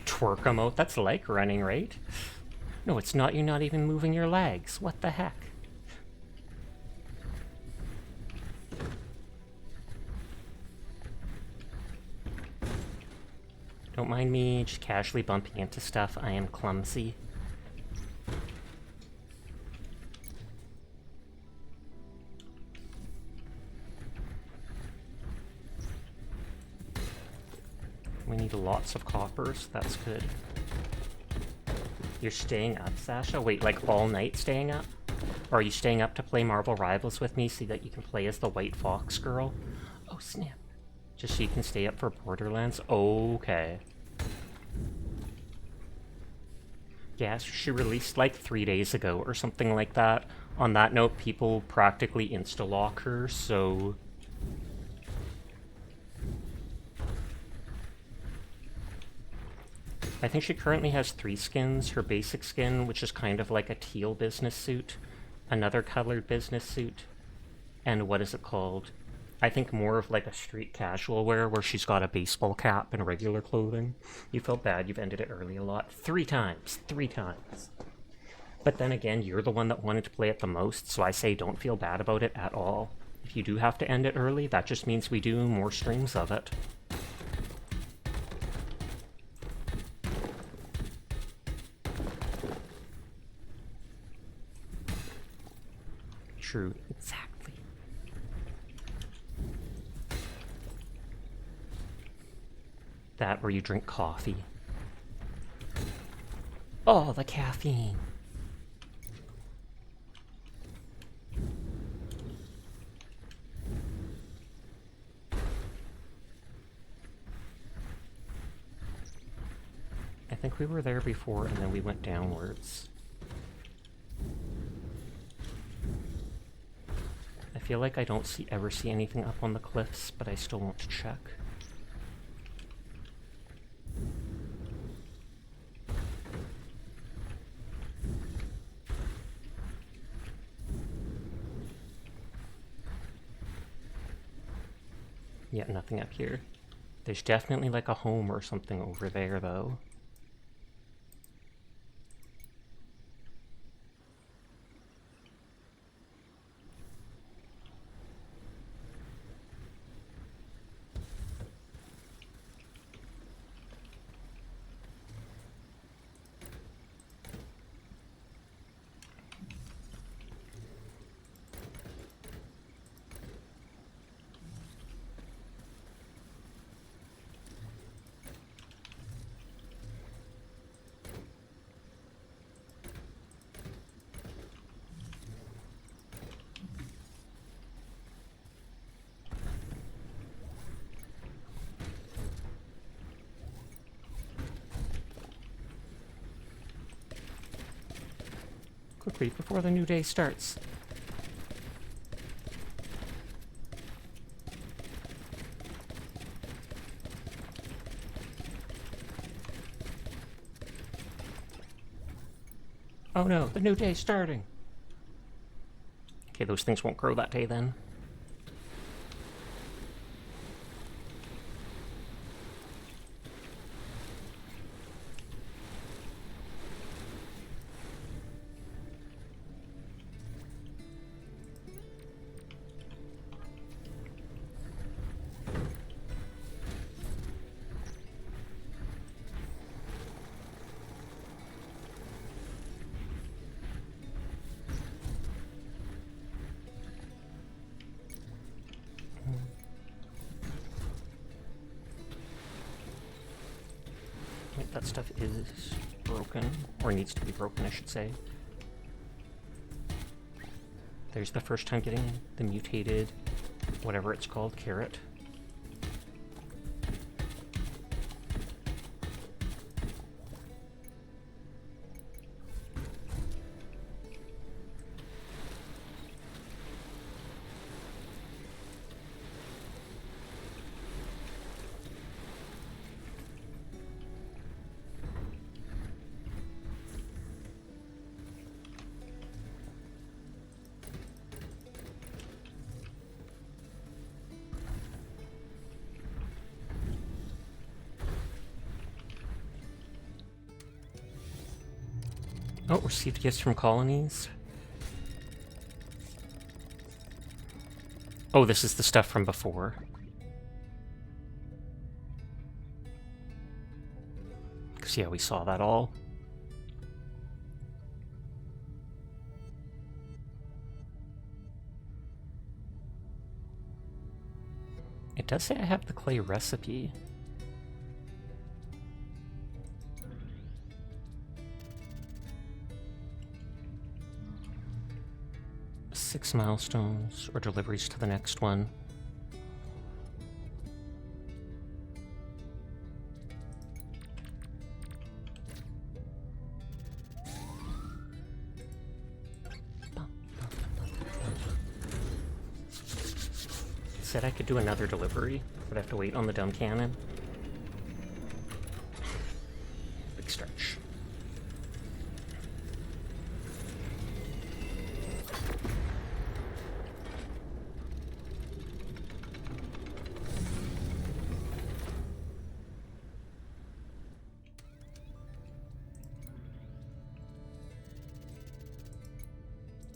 Twerk emote? That's like running, right? No, it's not. You're not even moving your legs. What the heck? Don't mind me just casually bumping into stuff. I am clumsy. We need lots of coppers. That's good. You're staying up, Sasha? Wait, like all night staying up? Or are you staying up to play Marvel Rivals with me so that you can play as the White Fox girl? Oh, snap. Just so you can stay up for Borderlands? Okay. Yeah, she released like 3 days ago or something like that. On that note, people practically insta-lock her, so... I think she currently has 3 skins. Her basic skin, which is kind of like a teal business suit, another colored business suit, and what is it called? I think more of like a street casual wear where she's got a baseball cap and regular clothing. You felt bad, you've ended it early a lot. 3 times. 3 times. But then again, you're the one that wanted to play it the most, so I say don't feel bad about it at all. If you do have to end it early, that just means we do more streams of it. True, exactly. That where you drink coffee. Oh, the caffeine. I think we were there before and then we went downwards. I feel like I don't ever see anything up on the cliffs, but I still want to check. Yeah, nothing up here. There's definitely like a home or something over there, though. Quickly, before the new day starts. Oh no, the new day's starting. Okay, those things won't grow that day then. Wait, that stuff is broken, or needs to be broken, I should say. There's the first time getting the mutated, whatever it's called, carrot. Oh, received gifts from colonies. Oh, this is the stuff from before. Because, yeah, we saw that all. It does say I have the clay recipe. Six milestones or deliveries to the next one. Said I could do another delivery, but I have to wait on the dumb cannon. Big stretch.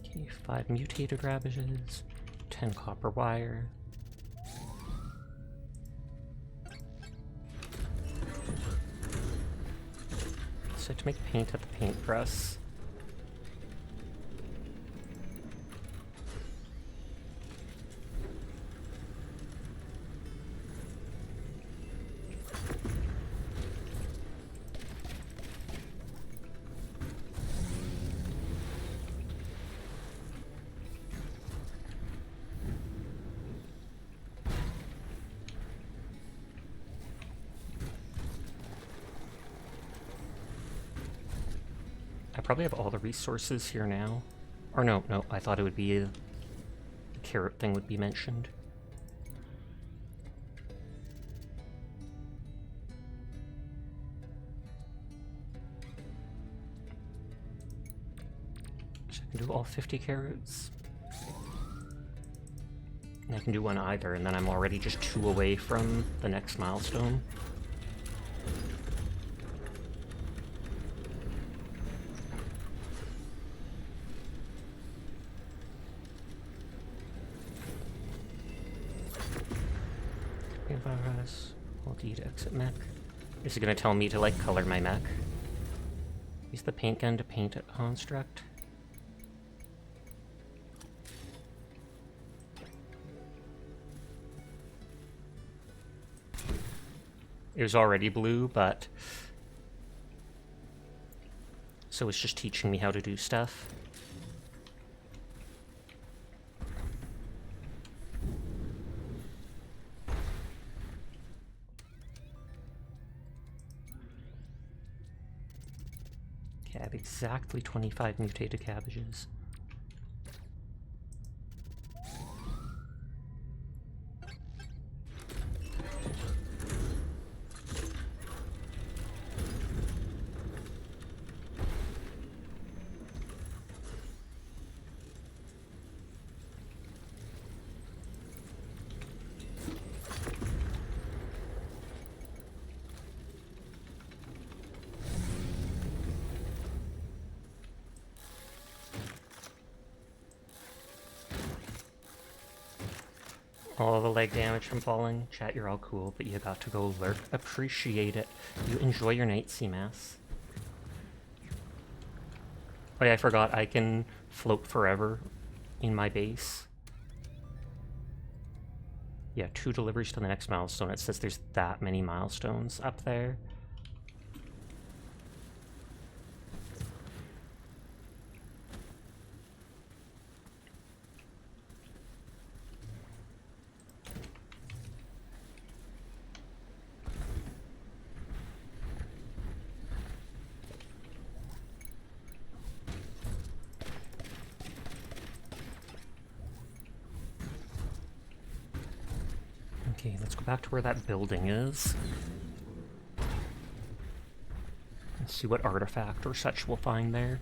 Okay, 5 mutated rabbages, 10 copper wire. So to make paint at the paint press. I probably have all the resources here now. Or no, I thought it would be the carrot thing would be mentioned. So I can do all 50 carrots. And I can do one either, and then I'm already just 2 away from the next milestone. Hold E to exit mech. Is it going to tell me to, like, color my mech? Use the paint gun to paint a construct. It was already blue, but... So it's just teaching me how to do stuff. Okay, I have exactly 25 mutated cabbages. All the leg damage from falling. Chat, you're all cool, but you got to go lurk. Appreciate it. You enjoy your night, Seamass. Oh yeah, I forgot. I can float forever in my base. Yeah, 2 deliveries to the next milestone. It says there's that many milestones up there. Okay, let's go back to where that building is. Let's see what artifact or such we'll find there.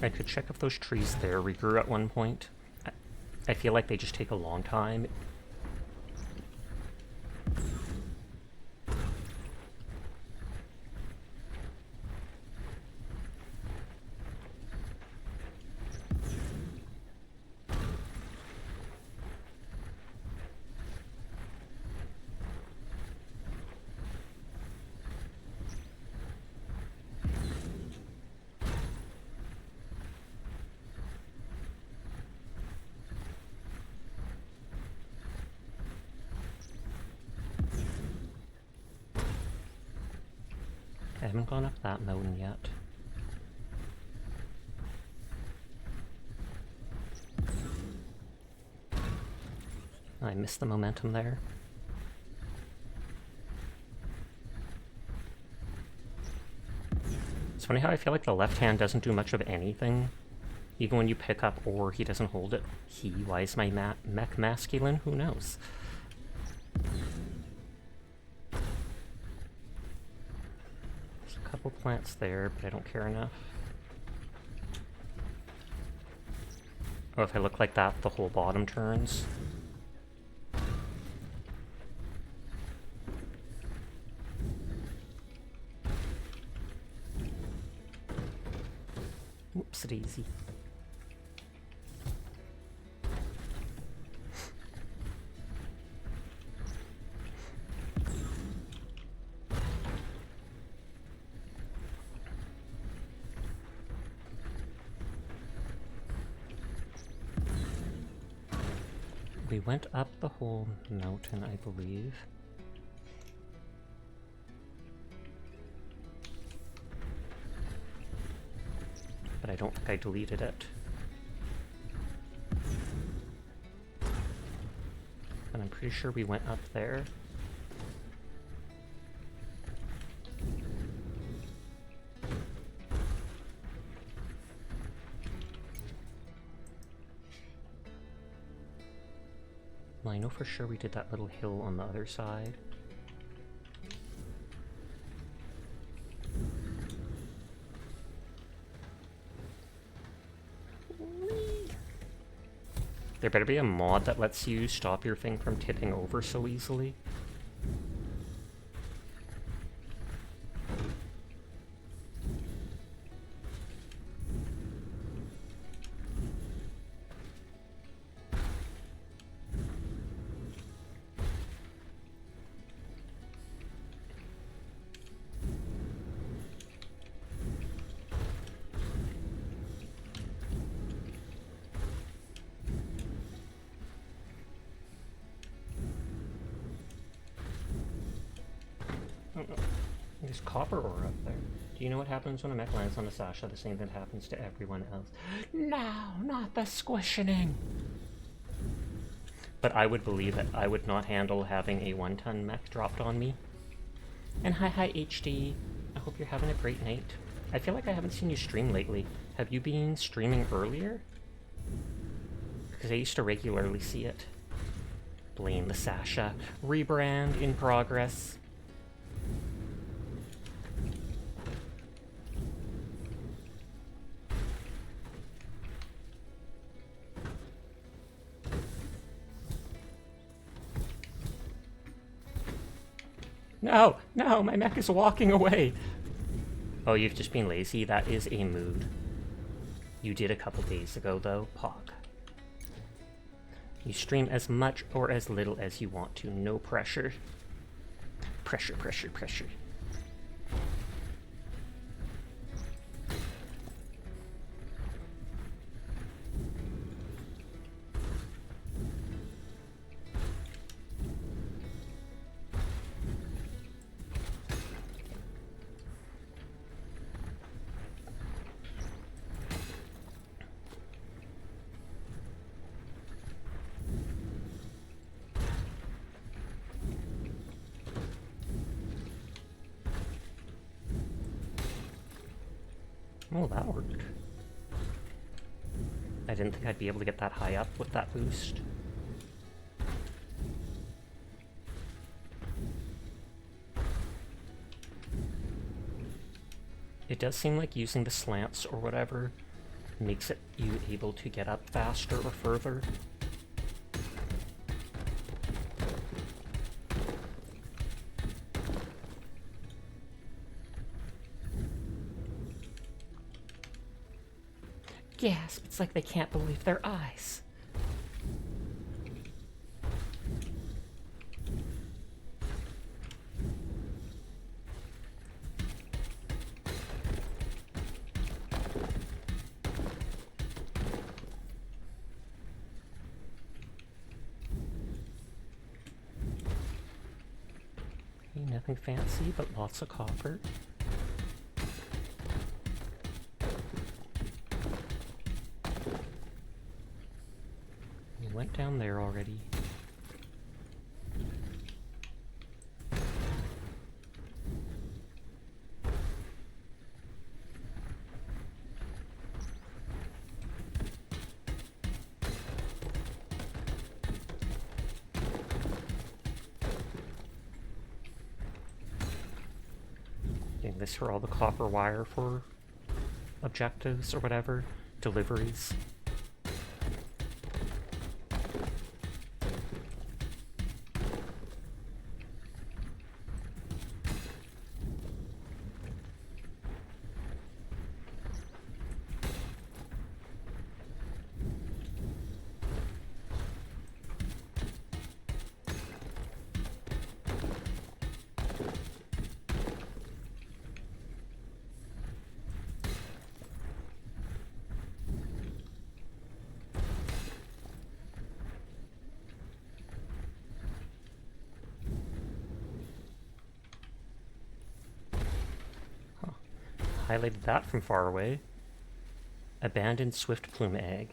I could check if those trees there regrew at one point. I feel like they just take a long time. I haven't gone up that mountain yet. I missed the momentum there. It's funny how I feel like the left hand doesn't do much of anything. Even when you pick up ore, he doesn't hold it. Why is my mech masculine? Who knows? Couple plants there, but I don't care enough. Oh, if I look like that, the whole bottom turns. Whoops-a-daisy. We went up the whole mountain, I believe. But I don't think I deleted it. And I'm pretty sure we went up there. Well, I know for sure we did that little hill on the other side. There better be a mod that lets you stop your thing from tipping over so easily. There's copper ore up there. Do you know what happens when a mech lands on a Sasha? The same that happens to everyone else. No, not the squishing! But I would believe it. I would not handle having a 1-ton mech dropped on me. And hi HD. I hope you're having a great night. I feel like I haven't seen you stream lately. Have you been streaming earlier? Because I used to regularly see it. Blame the Sasha. Rebrand in progress. No, no, my mech is walking away. Oh, you've just been lazy? That is a mood. You did a couple days ago, though, Pog. You stream as much or as little as you want to. No pressure. Pressure, pressure, pressure. Oh, that worked. I didn't think I'd be able to get that high up with that boost. It does seem like using the slants or whatever makes it you able to get up faster or further. Gasp, it's like they can't believe their eyes. Nothing fancy, but lots of copper. We went down there already. This for all the copper wire for objectives or whatever, deliveries. Highlighted that from far away. Abandoned swift plume egg.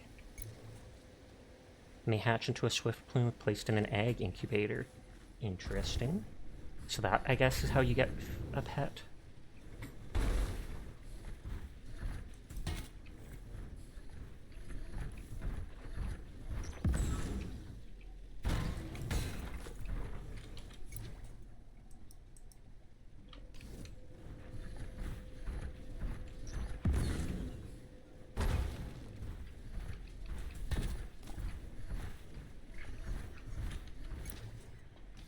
May hatch into a swift plume placed in an egg incubator. Interesting. So that, I guess, is how you get a pet.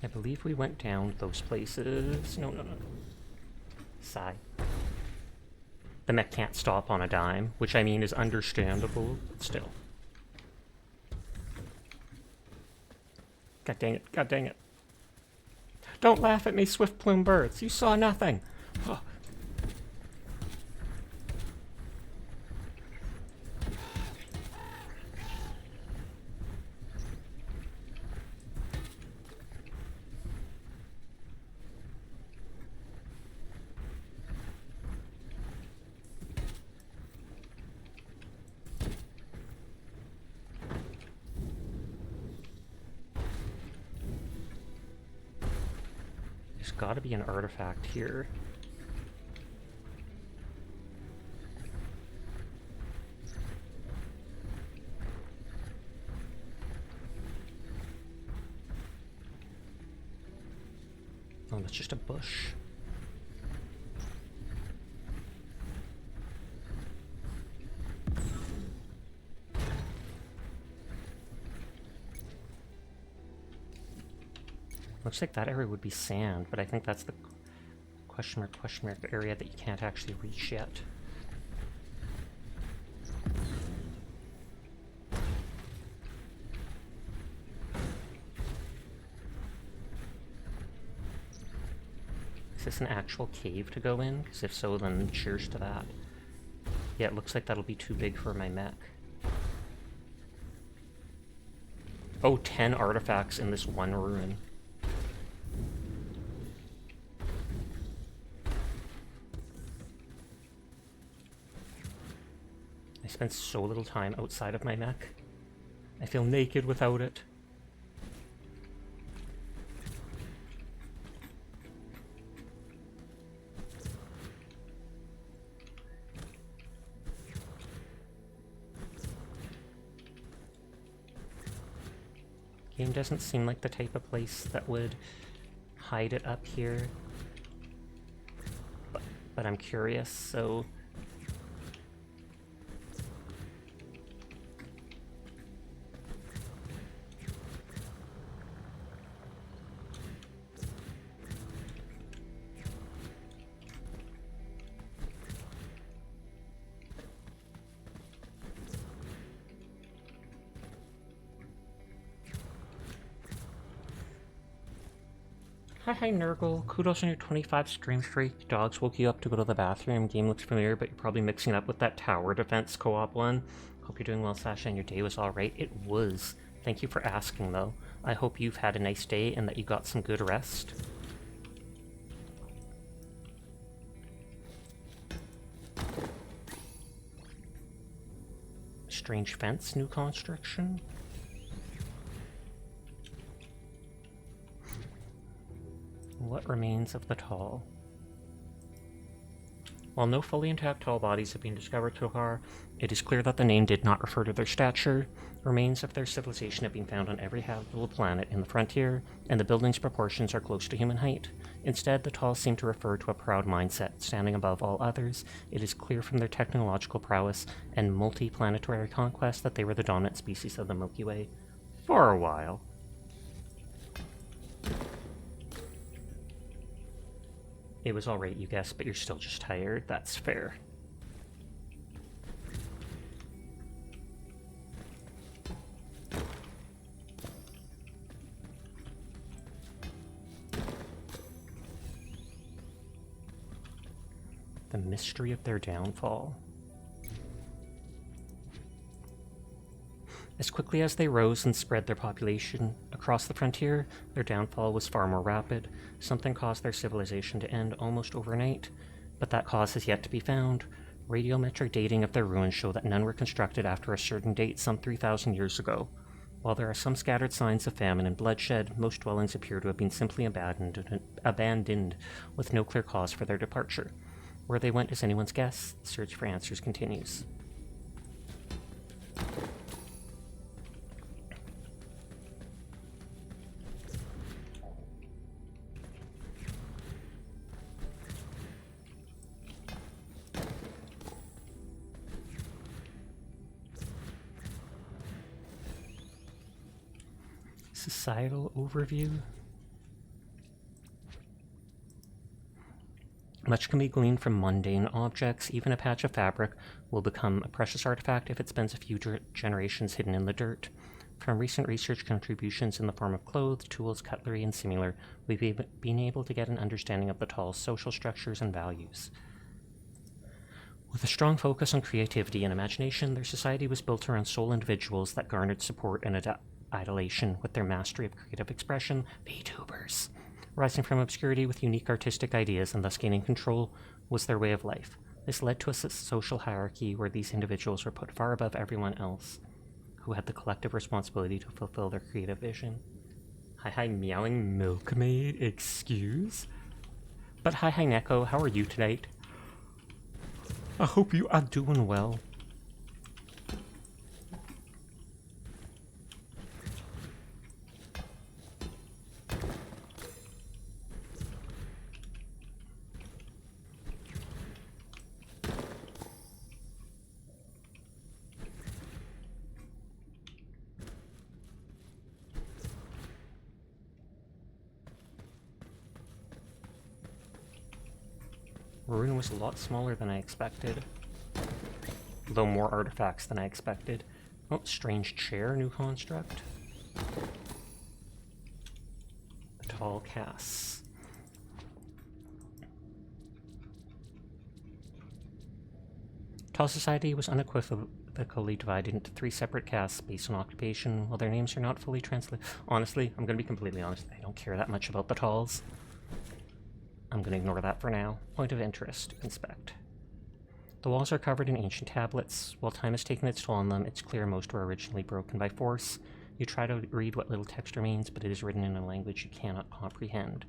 I believe we went down those places. No. Sigh. The mech can't stop on a dime, which I mean is understandable, but still. God dang it, god dang it. Don't laugh at me, swift plume birds. You saw nothing. Oh. There's gotta be an artifact here. Oh, that's just a bush. Looks like that area would be sand, but I think that's the question mark area that you can't actually reach yet. Is this an actual cave to go in? Because if so, then cheers to that. Yeah, it looks like that'll be too big for my mech. Oh, 10 artifacts in this one ruin. I spent so little time outside of my mech. I feel naked without it. Game doesn't seem like the type of place that would hide it up here. But I'm curious, so... Hi Nurgle, kudos on your 25 stream streak. Dogs woke you up to go to the bathroom. Game looks familiar, but you're probably mixing it up with that tower defense co-op one. Hope you're doing well, Sasha, and your day was alright. It was. Thank you for asking, though. I hope you've had a nice day and that you got some good rest. Strange fence, new construction. What remains of the tall? While no fully intact tall bodies have been discovered so far, it is clear that the name did not refer to their stature. Remains of their civilization have been found on every habitable planet in the frontier, and the building's proportions are close to human height. Instead, the tall seem to refer to a proud mindset, standing above all others. It is clear from their technological prowess and multi-planetary conquest that they were the dominant species of the Milky Way. For a while. It was alright, you guessed, but you're still just tired. That's fair. The mystery of their downfall. As quickly as they rose and spread their population across the frontier, their downfall was far more rapid. Something caused their civilization to end almost overnight, but that cause has yet to be found. Radiometric dating of their ruins show that none were constructed after a certain date some 3,000 years ago. While there are some scattered signs of famine and bloodshed, most dwellings appear to have been simply abandoned with no clear cause for their departure. Where they went is anyone's guess. The search for answers continues. Societal overview. Much can be gleaned from mundane objects. Even a patch of fabric will become a precious artifact if it spends a few generations hidden in the dirt. From recent research contributions in the form of clothes, tools, cutlery, and similar, we've been able to get an understanding of the Tall's social structures and values. With a strong focus on creativity and imagination, their society was built around sole individuals that garnered support and adulation with their mastery of creative expression, VTubers. Rising from obscurity with unique artistic ideas and thus gaining control was their way of life. This led to a social hierarchy where these individuals were put far above everyone else, who had the collective responsibility to fulfill their creative vision. Hi meowing milkmaid, excuse? But hi Neko, how are you tonight? I hope you are doing well. Ruin was a lot smaller than I expected. Though more artifacts than I expected. Oh, strange chair, new construct. The tall casts. Tall society was unequivocally divided into 3 separate castes based on occupation. While their names are not fully translated. Honestly, I'm going to be completely honest, I don't care that much about the Talls. I'm going to ignore that for now. Point of interest, inspect. The walls are covered in ancient tablets. While time has taken its toll on them, it's clear most were originally broken by force. You try to read what little text remains, but it is written in a language you cannot comprehend.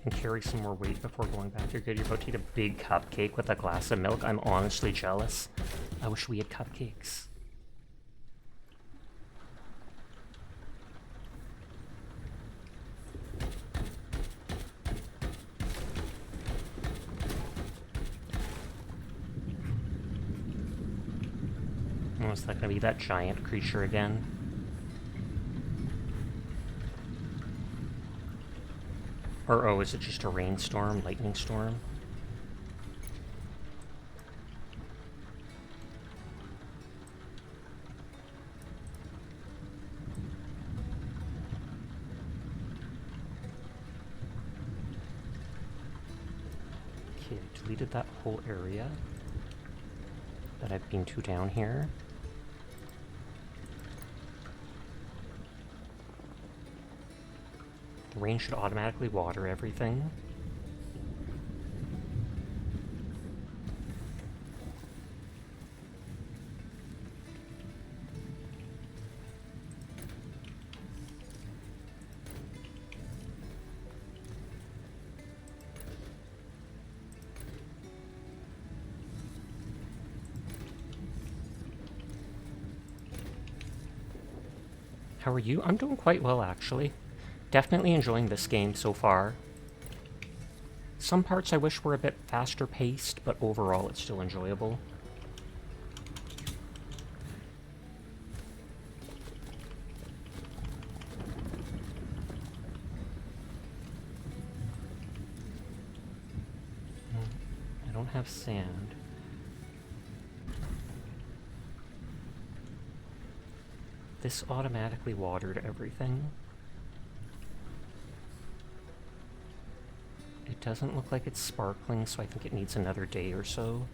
can carry some more weight before going back. You're good. You're about to eat a big cupcake with a glass of milk. I'm honestly jealous. I wish we had cupcakes. Oh, is that gonna be that giant creature again? Or, oh, is it just a rainstorm, lightning storm? Okay, I deleted that whole area that I've been to down here. The rain should automatically water everything. How are you? I'm doing quite well, actually. Definitely enjoying this game so far. Some parts I wish were a bit faster paced, but overall it's still enjoyable. I don't have sand. This automatically watered everything. It doesn't look like it's sparkling, so I think it needs another day or so.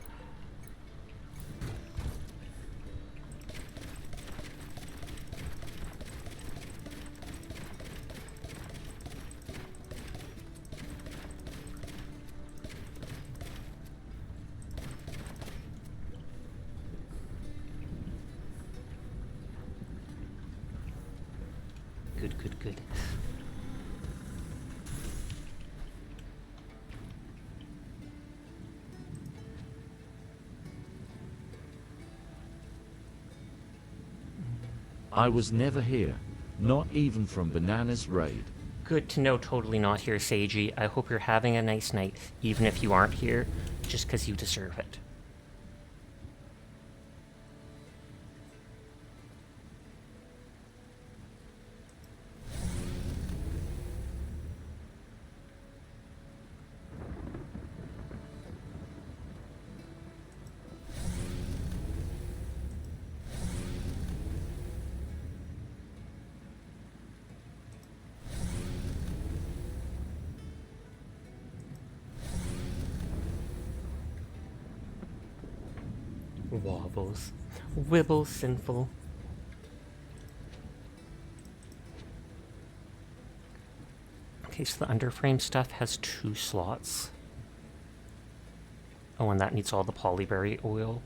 Good, good, good. I was never here, not even from Banana's raid. Good to know, totally not here, Seiji. I hope you're having a nice night, even if you aren't here, just 'cause you deserve it. Wobbles. Wibble sinful. Okay, so the underframe stuff has 2 slots. Oh, and that needs all the polyberry oil.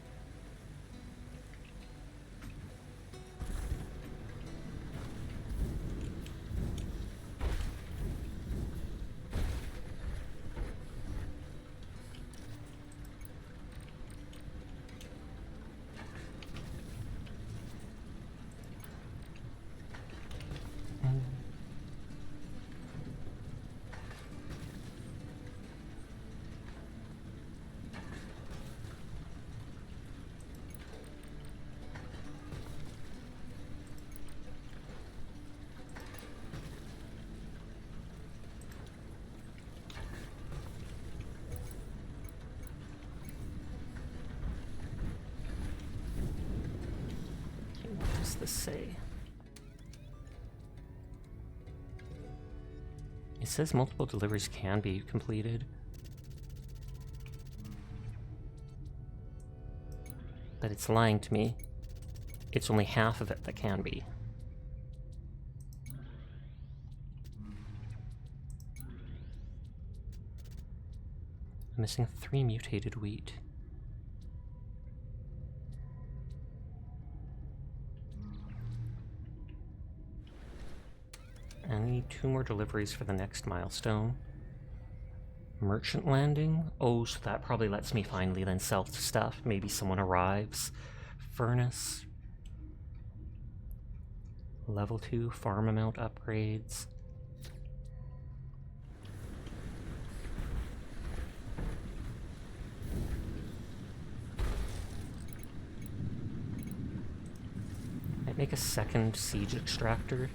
What does this say? It says multiple deliveries can be completed. But it's lying to me. It's only half of it that can be. I'm missing 3 mutated wheat. I need 2 more deliveries for the next milestone. Merchant landing? Oh, so that probably lets me finally then sell stuff. Maybe someone arrives. Furnace. Level 2 farm amount upgrades. Might make a second siege extractor.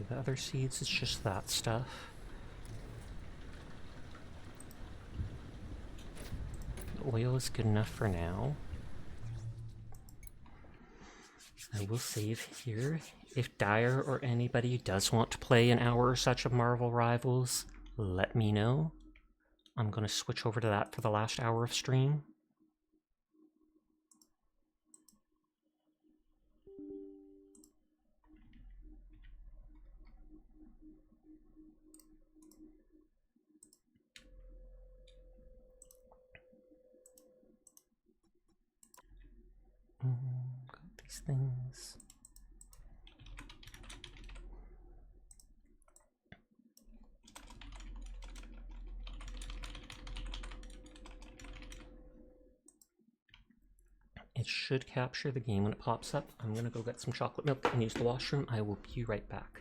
The other seeds, it's just that stuff. The oil is good enough for now. I will save here. If Dyer or anybody does want to play an hour or such of Marvel Rivals, let me know. I'm going to switch over to that for the last hour of stream. Got these things. It should capture the game when it pops up. I'm gonna go get some chocolate milk and use the washroom. I will be right back.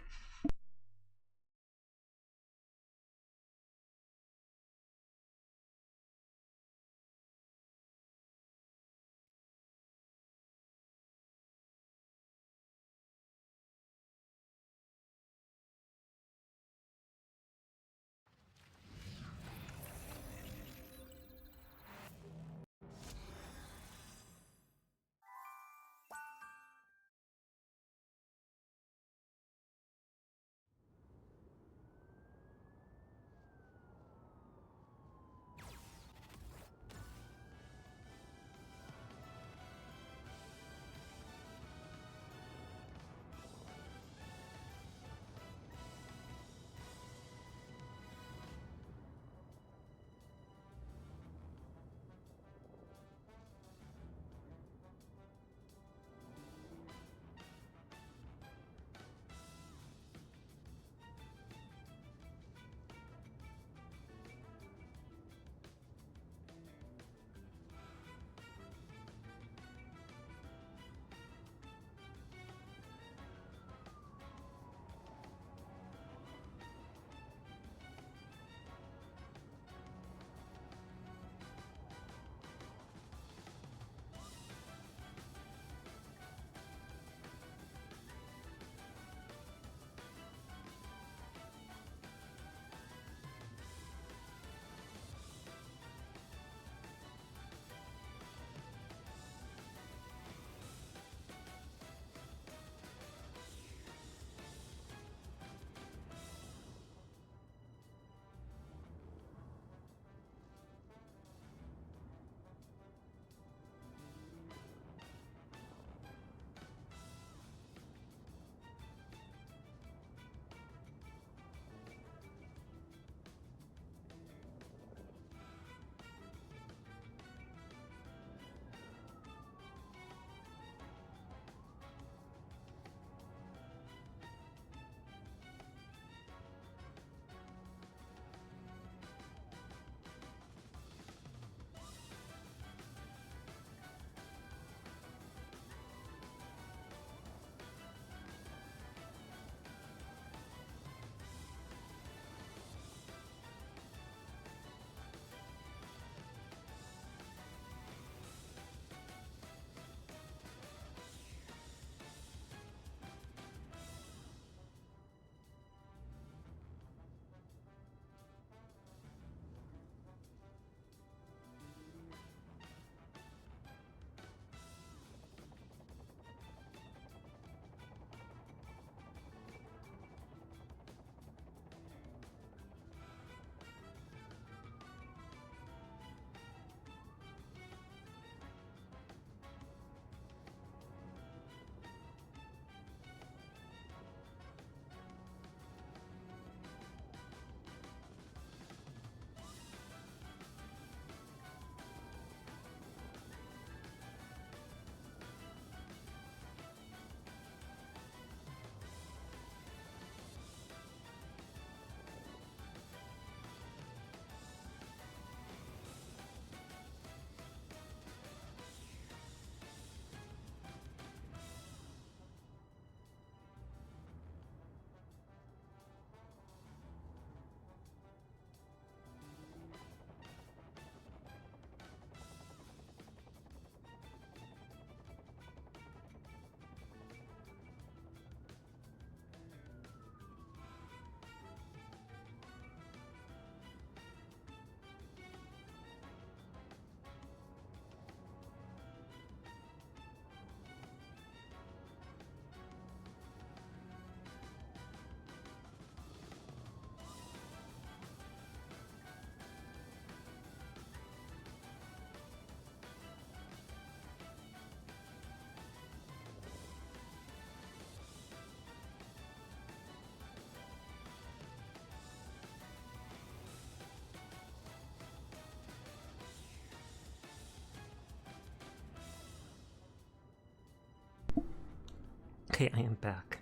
Okay, I am back.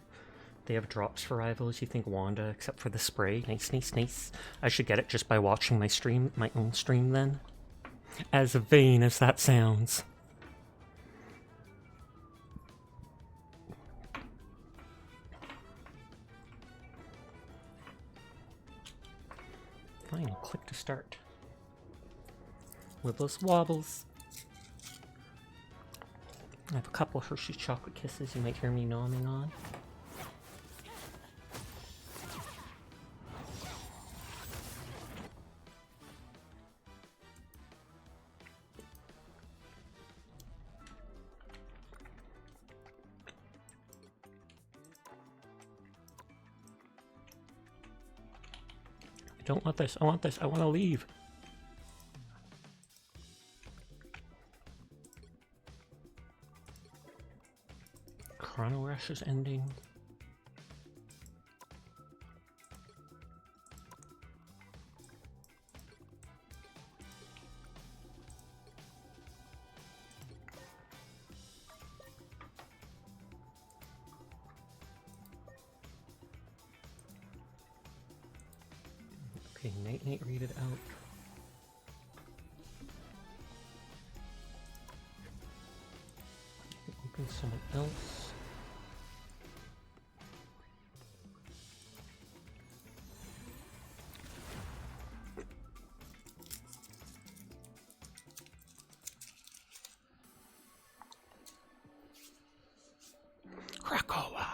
They have drops for rivals. You think Wanda, except for the spray. Nice, nice, nice. I should get it just by watching my own stream then. As vain as that sounds. Fine, I'll click to start. Wibbles wobbles. I have a couple Hershey's chocolate kisses you might hear me nomming on. I don't want this. I want this. I want to leave. Chrono Rush is ending. Okay, Night read it out. Open someone else. Krakoa.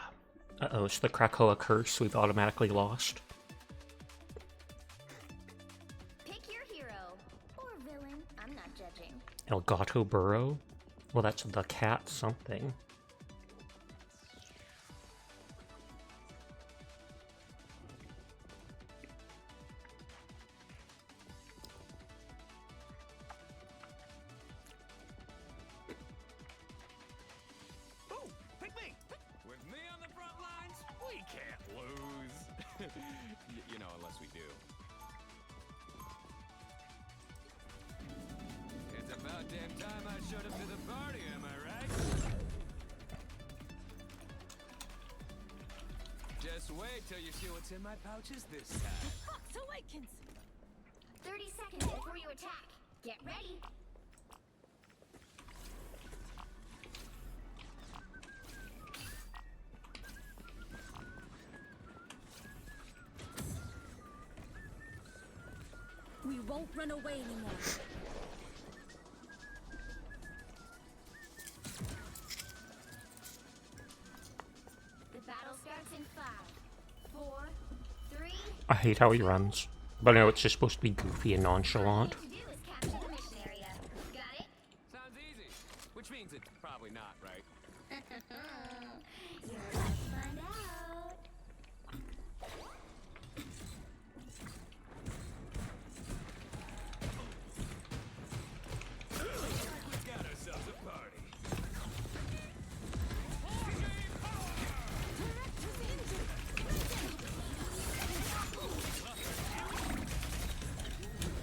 Uh-oh, it's the Krakoa curse. We've automatically lost. Elgato Burrow? Well, that's the cat something. Oh, pick me! With me on the front lines, we can't lose. You know, unless we do. It's about damn time I showed up to the party, am I right? Just wait till you see what's in my pouches this time. Fox awakens! 30 seconds before you attack. Get ready. We won't run away anymore. The battle starts in 5, 4, 3. I hate how he runs. But I know it's just supposed to be goofy and nonchalant. All you need to do is capture the mission area. Got it? Sounds easy. Which means it's probably not, right? You're about to find out. We got ourselves a party.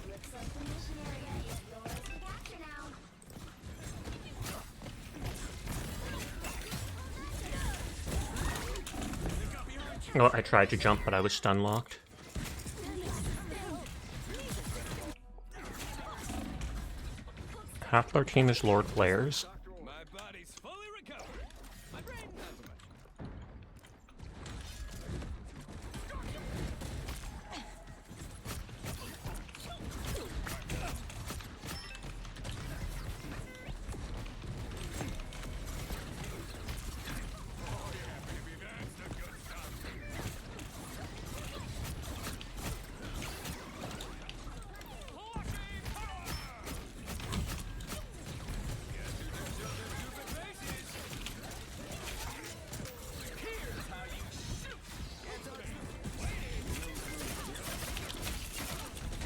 Looks like the mission area is yours to capture now. Oh, I tried to jump, but I was stun locked. Half their team is Lord players. My body's fully recovered. My brain not so much.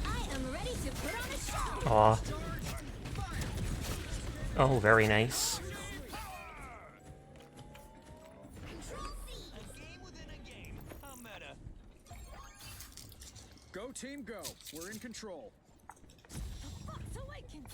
I am ready to put on a show! Aw. Oh, very nice. A game within a game. How meta. Go team go. We're in control. Fox awakens!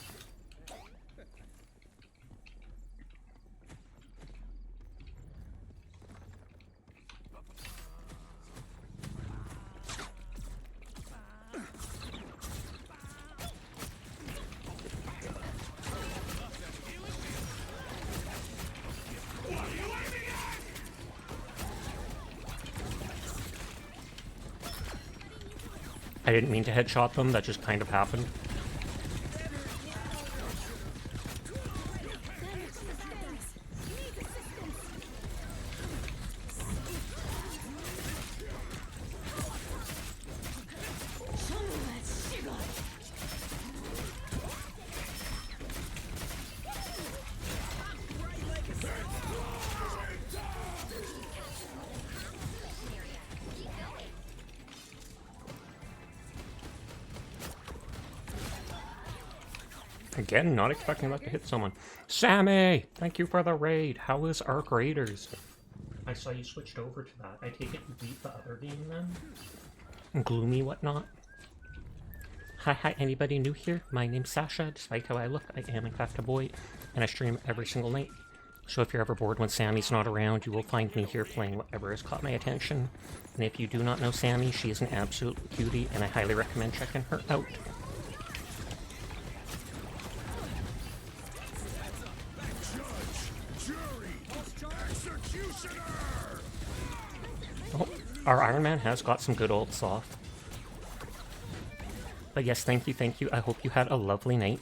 I didn't mean to headshot them, that just kind of happened. Again, not expecting that to hit someone. Sammy! Thank you for the raid. How is Arc Raiders? I saw you switched over to that. I take it you beat the other game then? Gloomy whatnot? Hi, anybody new here? My name's Sasha. Despite how I look, I am in fact a boy, and I stream every single night. So if you're ever bored when Sammy's not around, you will find me here playing whatever has caught my attention. And if you do not know Sammy, she is an absolute cutie, and I highly recommend checking her out. Oh, our Iron Man has got some good old soft. But yes, thank you. I hope you had a lovely night.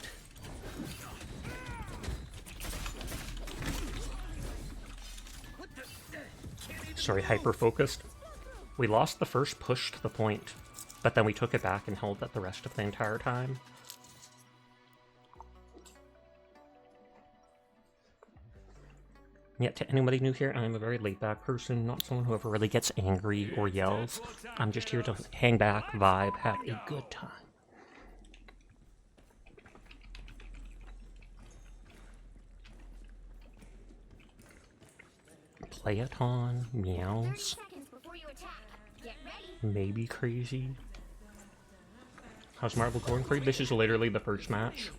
Sorry, hyper-focused. We lost the first push to the point, but then we took it back and held it the rest of the entire time. Yeah, to anybody new here, I'm a very laid-back person, not someone who ever really gets angry or yells. I'm just here to hang back, vibe, have a good time. Play it on, meows. Maybe crazy. How's Marvel going for you? This is literally the first match.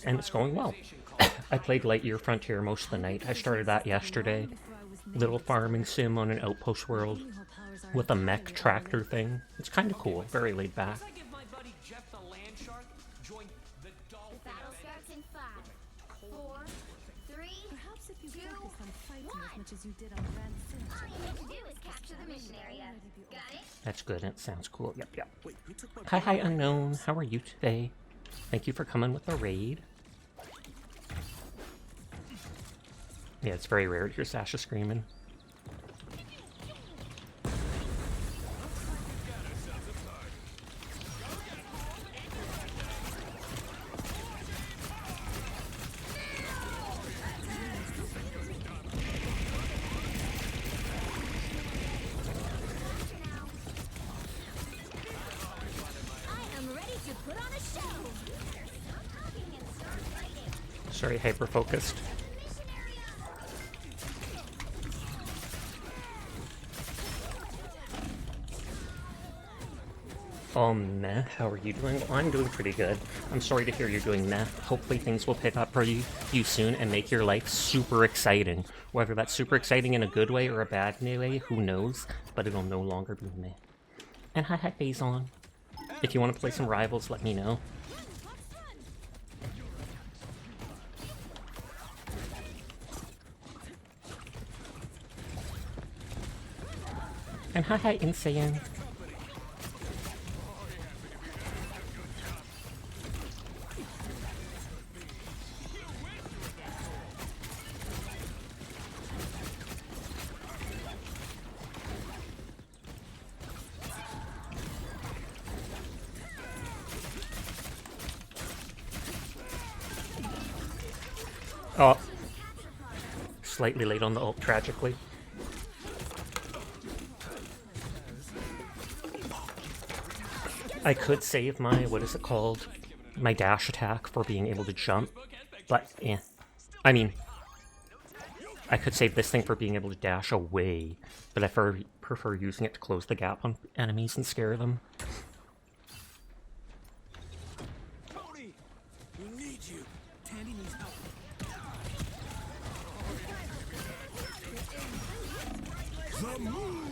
And it's going well. I played Lightyear Frontier most of the night. I started that yesterday. Little farming sim on an outpost world with a mech tractor thing. It's kind of cool, very laid back. That's good, it sounds cool. Yep. Hi, Unknown. How are you today? Thank you for coming with the raid. Yeah, it's very rare to hear Sasha screaming. Sorry, hyper-focused. Meh, how are you doing? Well, I'm doing pretty good. I'm sorry to hear you're doing meh. Hopefully things will pick up for you soon and make your life super exciting. Whether that's super exciting in a good way or a bad way, who knows? But it'll no longer be meh. And hi, Faison. If you want to play some Rivals, let me know. And hi, Insane. Oh. Slightly late on the ult, tragically. I could save my, what is it called? My dash attack for being able to jump, but yeah. I mean, I could save this thing for being able to dash away, but I prefer using it to close the gap on enemies and scare them. Tony, we need you. Tandy needs help. The moon.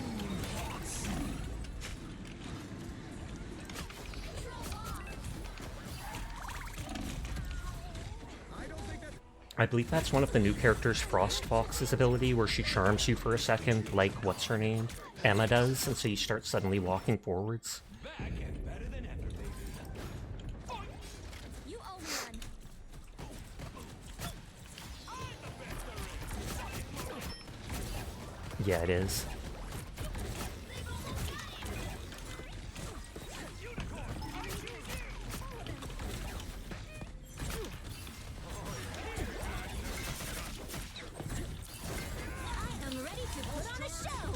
I believe that's one of the new characters, Frostfox's ability, where she charms you for a second, like, what's her name? Emma does, and so you start suddenly walking forwards. Back and better than ever, baby. You owe me one. Yeah, it is. I'm ready to put on a show.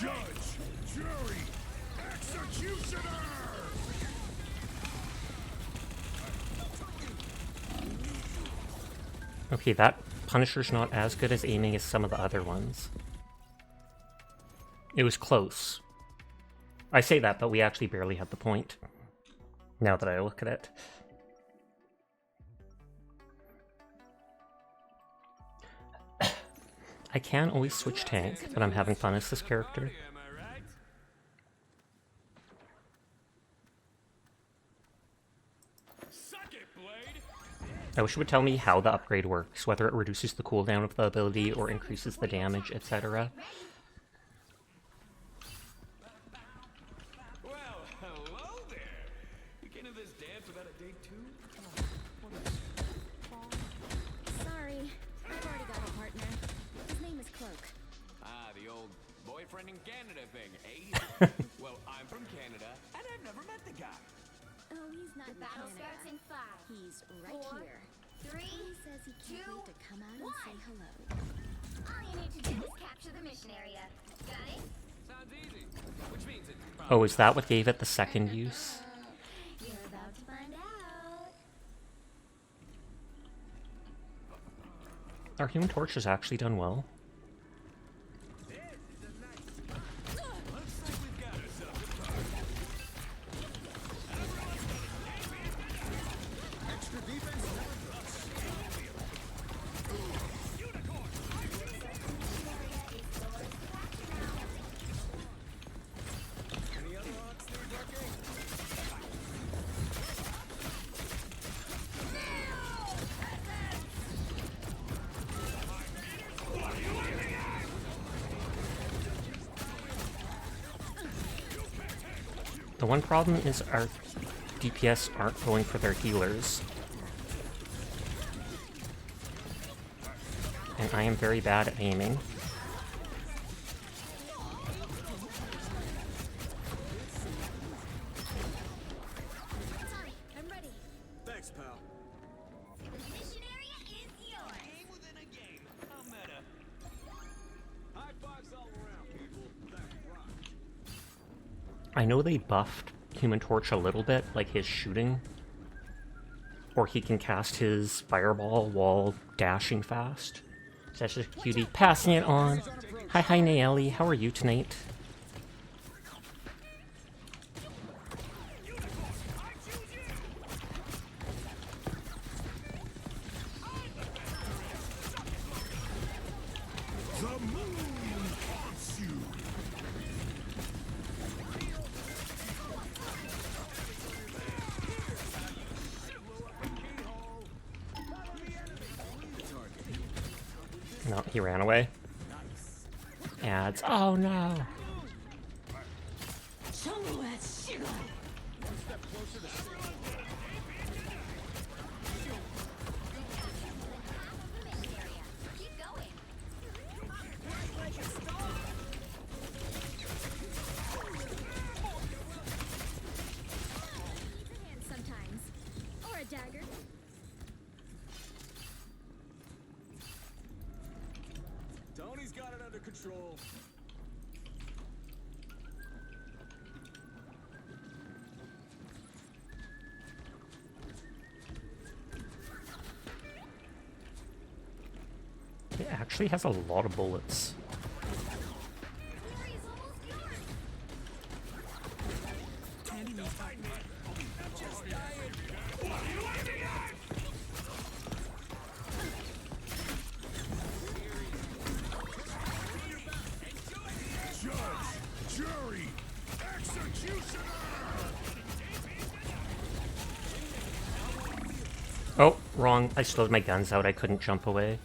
Judge, jury, executioner! Okay, that Punisher's not as good as aiming as some of the other ones. It was close. I say that, but we actually barely had the point. Now that I look at it. I can always switch tank, but I'm having fun as this character. Am I right? Suck it, Blade! I wish it would tell me how the upgrade works, whether it reduces the cooldown of the ability or increases the damage, etc. Well, hello there! You can't do this dance without a date too? Sorry, I've already got a partner. His name is Cloak. Ah, the old boyfriend in Canada thing, eh? Well, I'm from Canada, and I've never met the guy. Oh, he's not The in battle Canada. starts in 5, He's right 4, here. 3. He says he can't two, wait to come out and one. say hello. All you need to do is capture the mission area. Got it? Sounds easy. Which means it's Oh, is that what gave it the second use? You're about to find out. Our Human Torch has actually done well. looks like we've got ourselves a party. Extra defense never hurts. Any other odds there, Ducky? The one problem is our DPS aren't going for their healers. And I am very bad at aiming. Sorry, I'm ready. Thanks, pal. The mission area is yours. Game within a game. How meta. High fives all around, people. That rocked. I know they buffed Human Torch a little bit, like his shooting. Or he can cast his fireball while dashing fast. So that's just a cutie. Passing it on. Hi, Naeli. How are you tonight? The moon haunts you. No, he ran away. Ads. Oh no. Keep going. Needs a hand sometimes. Or a dagger. Tony's got it under control. It actually has a lot of bullets. Glory is almost yours. Judge, jury, executioner! Wrong. I slowed my guns out. I couldn't jump away.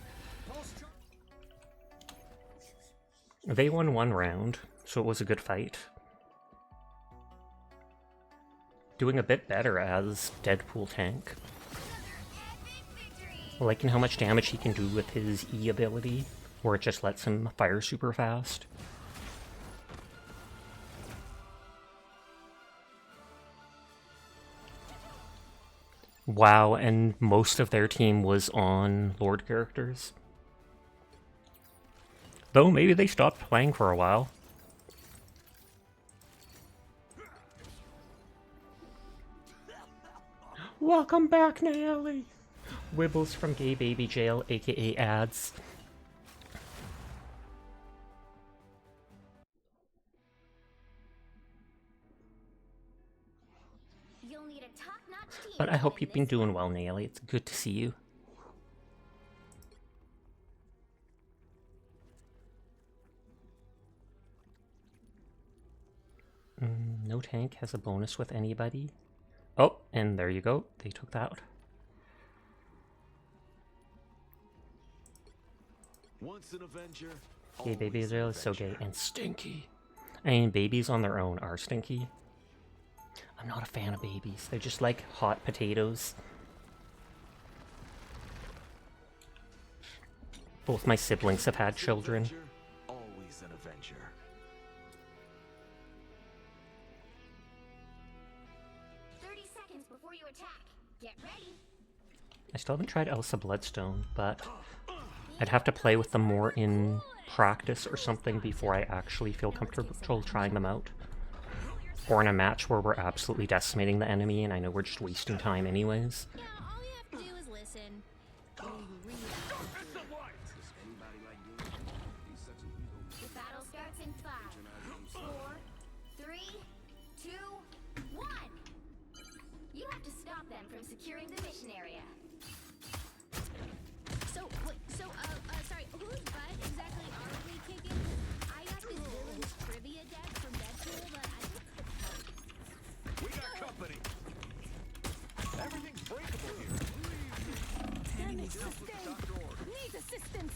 They won one round, so it was a good fight. Doing a bit better as Deadpool tank. Liking how much damage he can do with his E ability, where it just lets him fire super fast. Wow, and most of their team was on Lord characters. Though maybe they stopped playing for a while. Welcome back, Naeli! Wibbles from Gay Baby Jail, aka ads. You'll need a top-notch team. But I hope you've been doing well, Naeli. It's good to see you. No tank has a bonus with anybody. Oh, and there you go. They took that out. Once an Avenger. Gay Baby always an Israel is so Avenger. gay and stinky. I mean, babies on their own are stinky. I'm not a fan of babies. They're just like hot potatoes. Both my siblings have had children. Avenger, always an Avenger. 30 seconds before you attack. Get ready. I still haven't tried Elsa Bloodstone, but I'd have to play with them more in practice or something before I actually feel comfortable trying them out. Or in a match where we're absolutely decimating the enemy and I know we're just wasting time anyways. Yeah, all you have to do is listen. The battle starts in 5, 4, 3, 2, 1. You have to stop them from securing the mission area. Sorry, whose butt exactly are we kicking? I got this villain's trivia deck from Deadpool, but We got company. Everything's breakable here. Damage sustained. Needs assistance.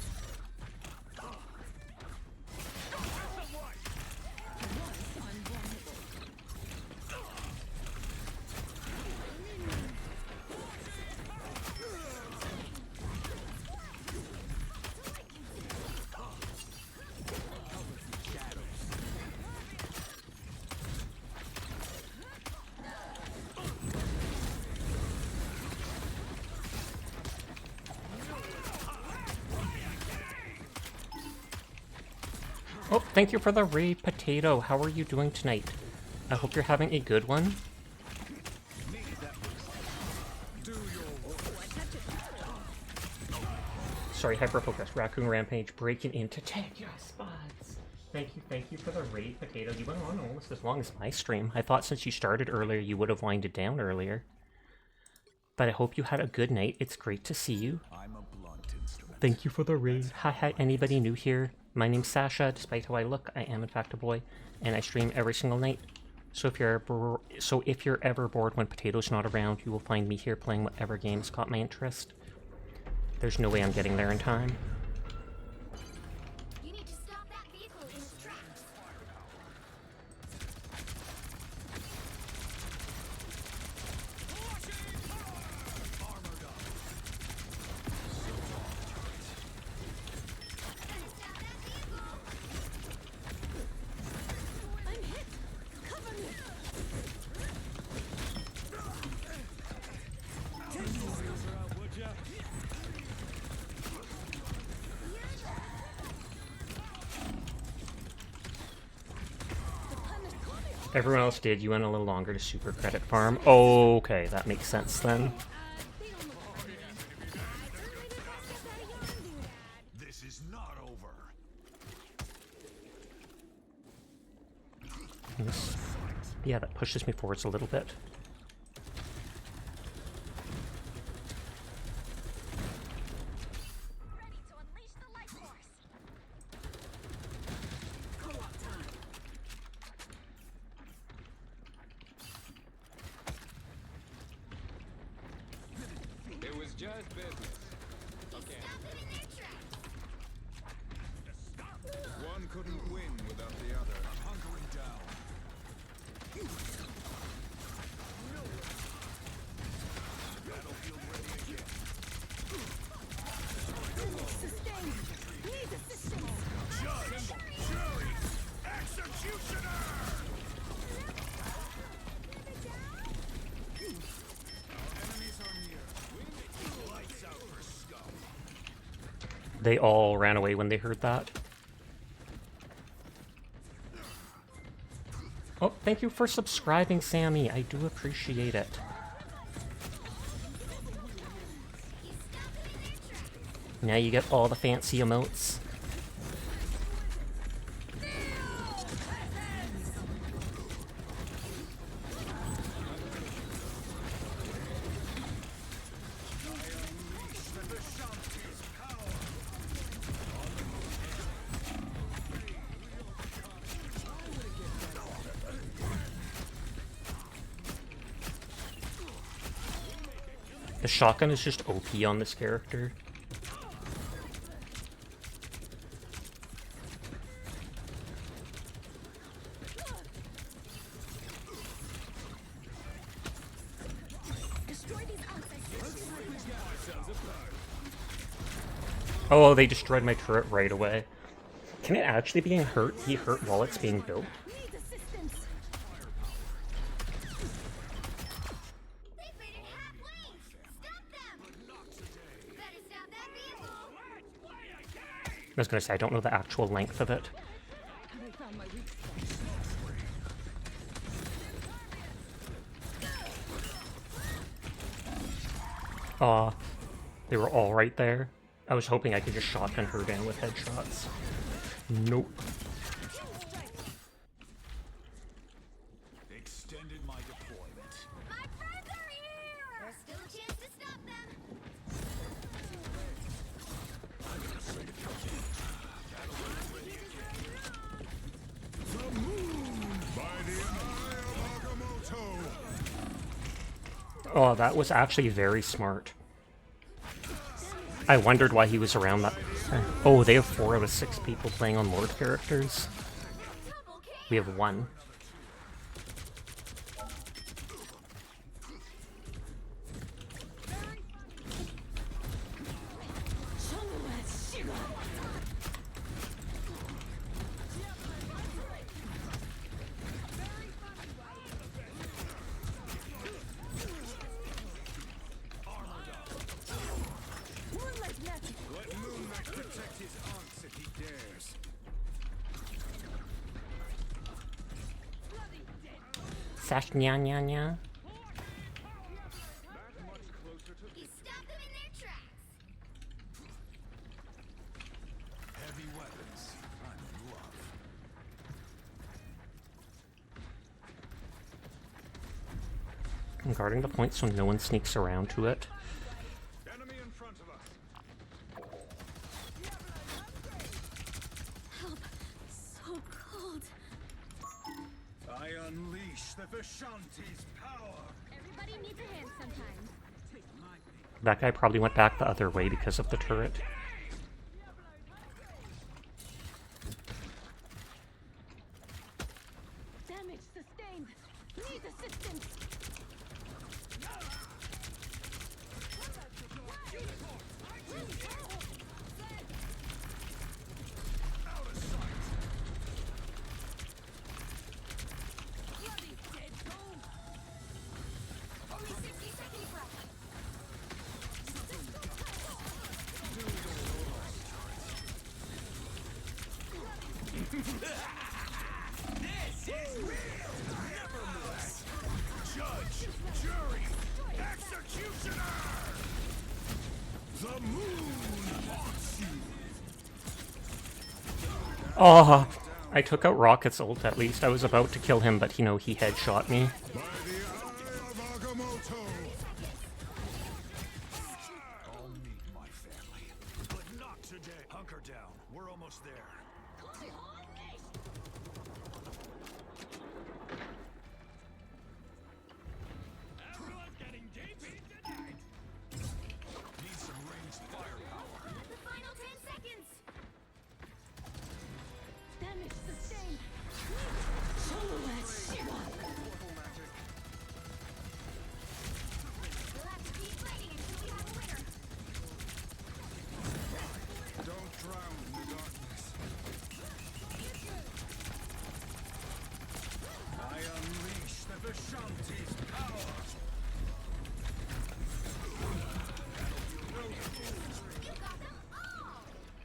Oh, thank you for the raid, Potato. How are you doing tonight? I hope you're having a good one. Sorry, Hyperfocus. Raccoon Rampage breaking in to take your spots. Thank you for the raid, Potato. You went on almost as long as my stream. I thought since you started earlier, you would have winded down earlier. But I hope you had a good night. It's great to see you. I'm a blunt instrument. Thank you for the raid. Hi, anybody new here? My name's Sasha. Despite how I look, I am in fact a boy, and I stream every single night. So if you're ever bored when Potato's not around, you will find me here playing whatever games caught my interest. There's no way I'm getting there in time. You need to stop that vehicle in its tracks. I'm hit. Cover me. Would ya? Everyone else did. You went a little longer to super credit farm. Okay, that makes sense then. This is not over. Yeah, that pushes me forwards a little bit. Ready to unleash the life force. It was Just business. Okay. Stop them in their tracks. One couldn't win without the other. I'm hunkering down. Battlefield ready again. Sustained. Need assistance. Judge! Jury! Executioner! Enemies are near. Lights out for scum. They all ran away when they heard that. Oh, thank you for subscribing, Sammy. I do appreciate it. Now you get all the fancy emotes. The shotgun is just OP on this character. Oh, they destroyed my turret right away. Can it actually be hurt? Be hurt while it's being built? Need assistance. They made it halfway. Stop them. Better stop that vehicle. I was gonna say, I don't know the actual length of it. They found my weak spot. Aw, they were all right there. I was hoping I could just shotgun her down with headshots. Nope. Extended my deployment. My friends are here. There's still a chance to stop them. The moon by the eye of Agamotto. Oh, that was actually very smart. I wondered why he was around that. Oh, they have 4 out of 6 people playing on Lord characters. We have 1. Let Moon Knight protect his aunts if he dares. Sash nya nya nya. That much closer to You stop them in their tracks. heavy weapons. I'm in love. I'm guarding the point so no one sneaks around to it. Enemy in front of us. Help. So cold. I unleash the Vishanti's power. Everybody needs a hand sometimes. That guy probably went back the other way because of the turret. Damage sustained. Need assistance. Only 60 seconds left. This is real. Nevermore. Judge, jury, executioner. The moon haunts you. Oh, I took out Rocket's ult at least. I was about to kill him, but you know, he headshot me. By the eye of Agamotto. I'll meet my family, but not today. Hunker down. We're almost there. Everyone's getting DP tonight.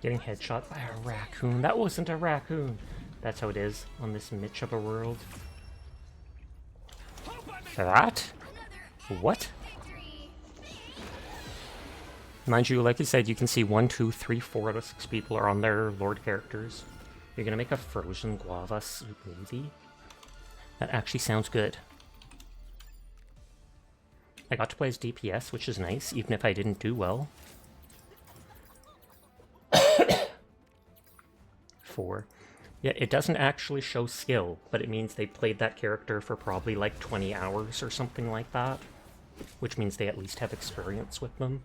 Getting headshot by a raccoon. That wasn't a raccoon. That's how it is on this Mitch of a world. That? What? Mind you, like I said, you can see 1, 2, 3, 4 out of 6 people are on their Lord characters. You're gonna make a frozen guava soup maybe? That actually sounds good. I got to play as DPS, which is nice, even if I didn't do well. 4. Yeah, it doesn't actually show skill, but it means they played that character for probably like 20 hours or something like that. Which means they at least have experience with them.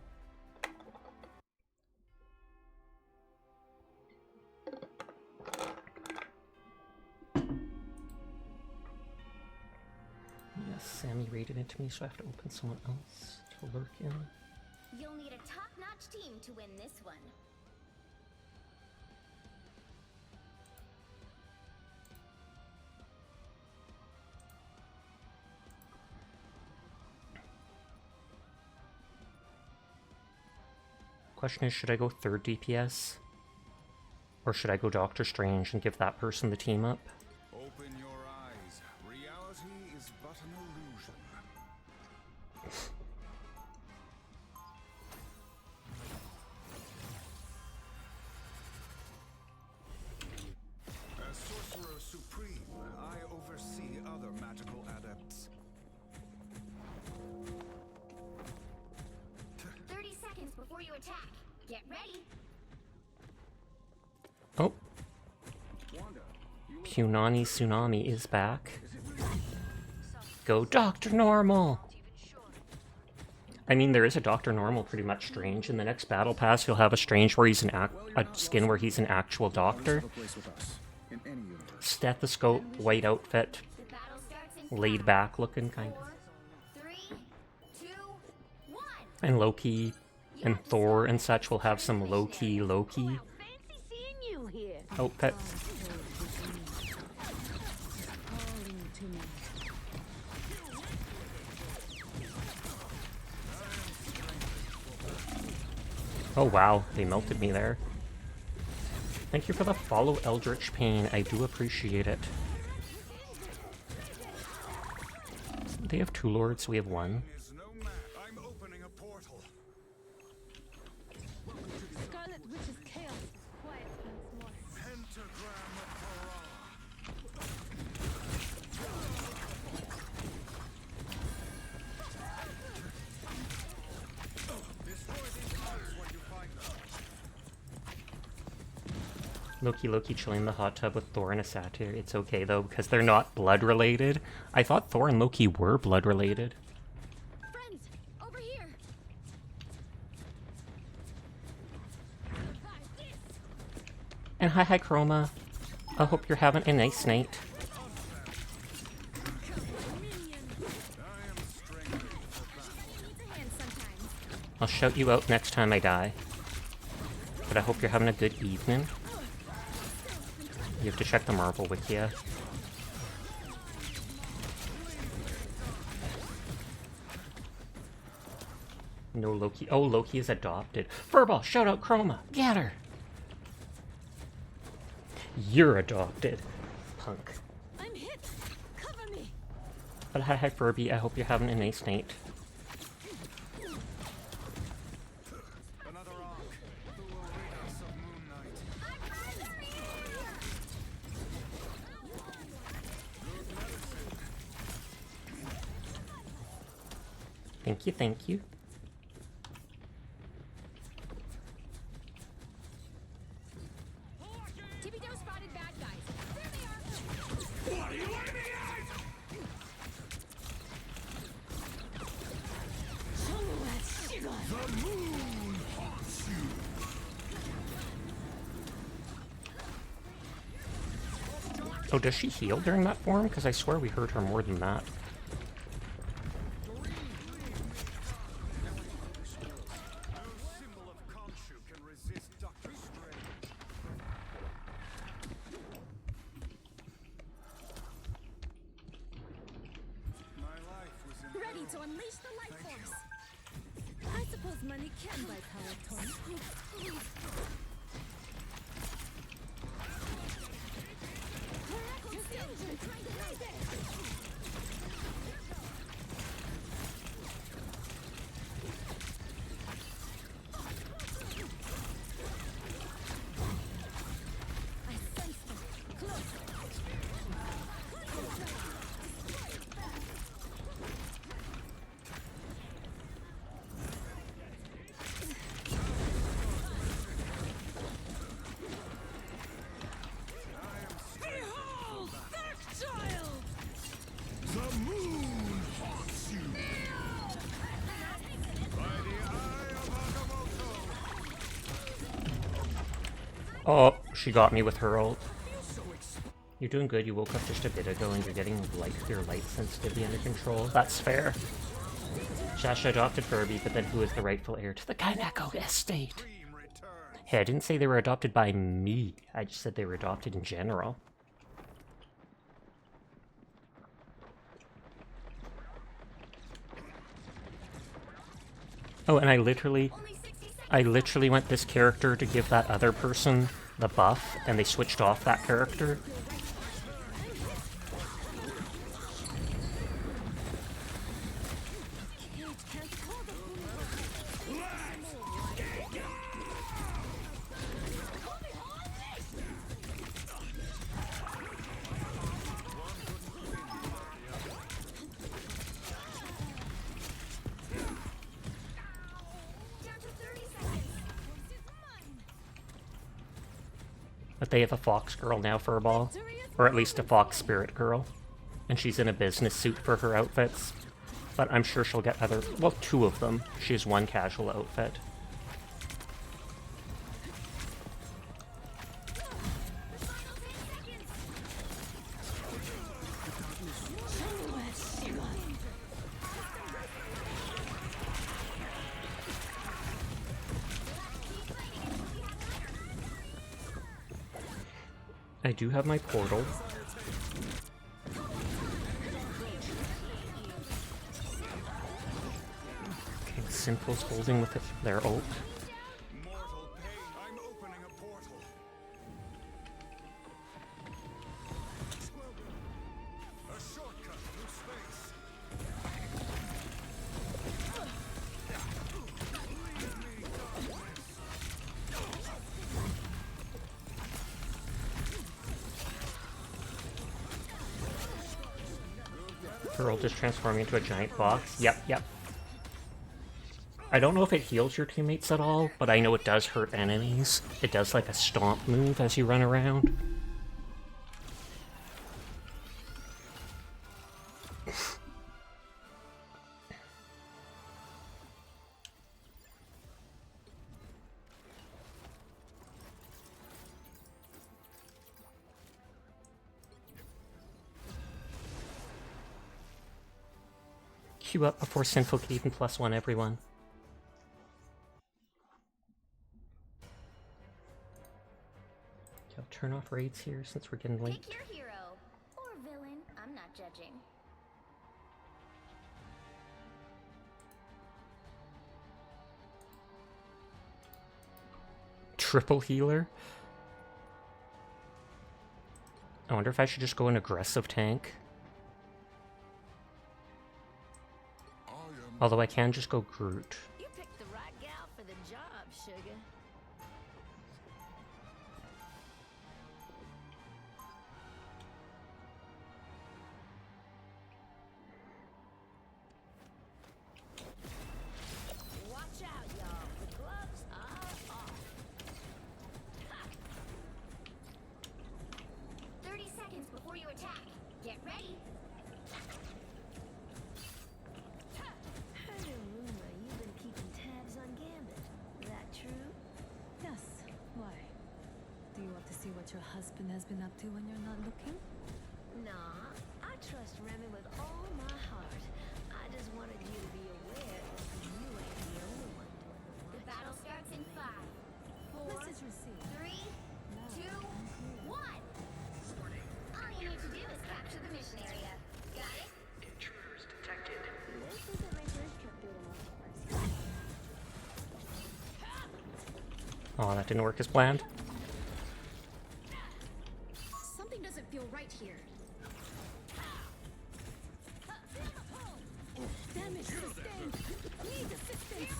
Yes, Sammy raided into me, so I have to open someone else to lurk in. You'll need a top-notch team to win this one. Question is, should I go 3rd DPS? Or should I go Doctor Strange and give that person the team up? Open your eyes. Reality is but an illusion. As Sorcerer Supreme, I oversee other magical adepts. 30 seconds before you attack. Get ready. Oh. Punani Tsunami is back. Go Dr. Normal! I mean, there is a Dr. Normal pretty much Strange. In the next Battle Pass, you'll have a Strange where he's a skin where he's an actual doctor. Stethoscope, white outfit, The battle starts in laid 5, back looking kind 4, of. 3, 2, 1. And Loki and Thor and such will have some low-key Fancy seeing you here. outfit. Calling to me. Oh wow, they melted me there. Thank you for the follow, Eldritch Pain. I do appreciate it. They have 2 lords, we have 1. Is no man. I'm opening a portal. Scarlet Witch's chaos. Quiet once more. Pentagram of Destroy these hearts when you find them. Loki chilling in the hot tub with Thor and a satyr. It's okay though, because they're not blood related. I thought Thor and Loki were blood related. Friends, over here. And hi Chroma. I hope you're having a nice night. I'll shout you out next time I die. But I hope you're having a good evening. You have to check the Marvel Wikia. No Loki. Oh, Loki is adopted. Furball, shout out Chroma. Get her. You're adopted, punk. I'm hit. Cover me. But hi Furby, I hope you're having a nice night. Another arc. Who will rid us of Moon Knight? Thank you, thank you. Tippy Toe spotted bad guys. There they are. What are you aiming at? The moon haunts you. Oh, does she heal during that form? Because I swear we heard her more than that. No symbol of Khonshu can resist Doctor Strange. My life was in Ready to unleash the life force. I suppose money can buy power, Tony. Oh, she got me with her ult. You're doing good. You woke up just a bit ago and you're getting your light sensitivity under control. That's fair. Shasha adopted Furby, but then who is the rightful heir to the Kaneko estate? Hey, I didn't say they were adopted by me. I just said they were adopted in general. Oh, and I literally went this character to give that other person the buff, and they switched off that character. But they have a fox girl now for a ball. Or at least a fox spirit girl. And she's in a business suit for her outfits. But I'm sure she'll get other... well, 2 of them. She has 1 casual outfit. I do have my portal. Okay, Simple's holding with their ult. Mortal pain, I'm opening a portal. A shortcut through space. Her ult is transforming into a giant fox. Yep. I don't know if it heals your teammates at all, but I know it does hurt enemies. It does like a stomp move as you run around. Queue up before Sinful can even +1 everyone. Okay, I'll turn off raids here since we're getting late. Pick your hero or villain. I'm not judging. Triple healer? I wonder if I should just go an aggressive tank. Although I can just go Groot. You picked the right gal for the job, sugar. Watch out, y'all. The gloves are off. 30 seconds before you attack. Get ready. Heard a rumor you've been keeping tabs on Gambit. Is that true? Yes. Why? Do you want to see what your husband has been up to when you're not looking? Nah, I trust Remy with all my heart. I just wanted you to be aware that you ain't the only one doing the watching. The battle starts in 5, 4, This is received. 3, 2, 1. All you need to do is capture the mission area. Got it? Intruders detected. This isn't my first trip through the multiverse. Oh, that didn't work as planned. Something doesn't feel right here. Damage sustained. Need assistance.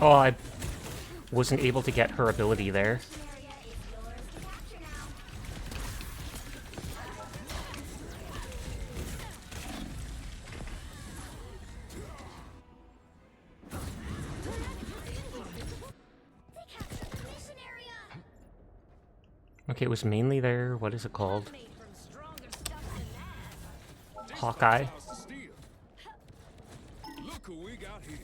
Oh, I wasn't able to get her ability there. Area is yours to capture now. They captured the mission area. Okay, it was mainly there. What is it called? Made from stronger stuff than that. Hawkeye. House of Steel. Look who we got here.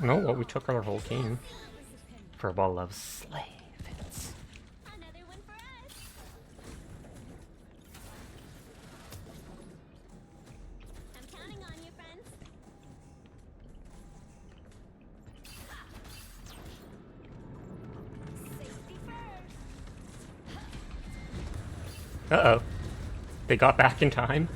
No, well, we took our whole team for a ball of slave. Another one for us. I'm counting on you, friends. Safety first. Uh-oh. They got back in time.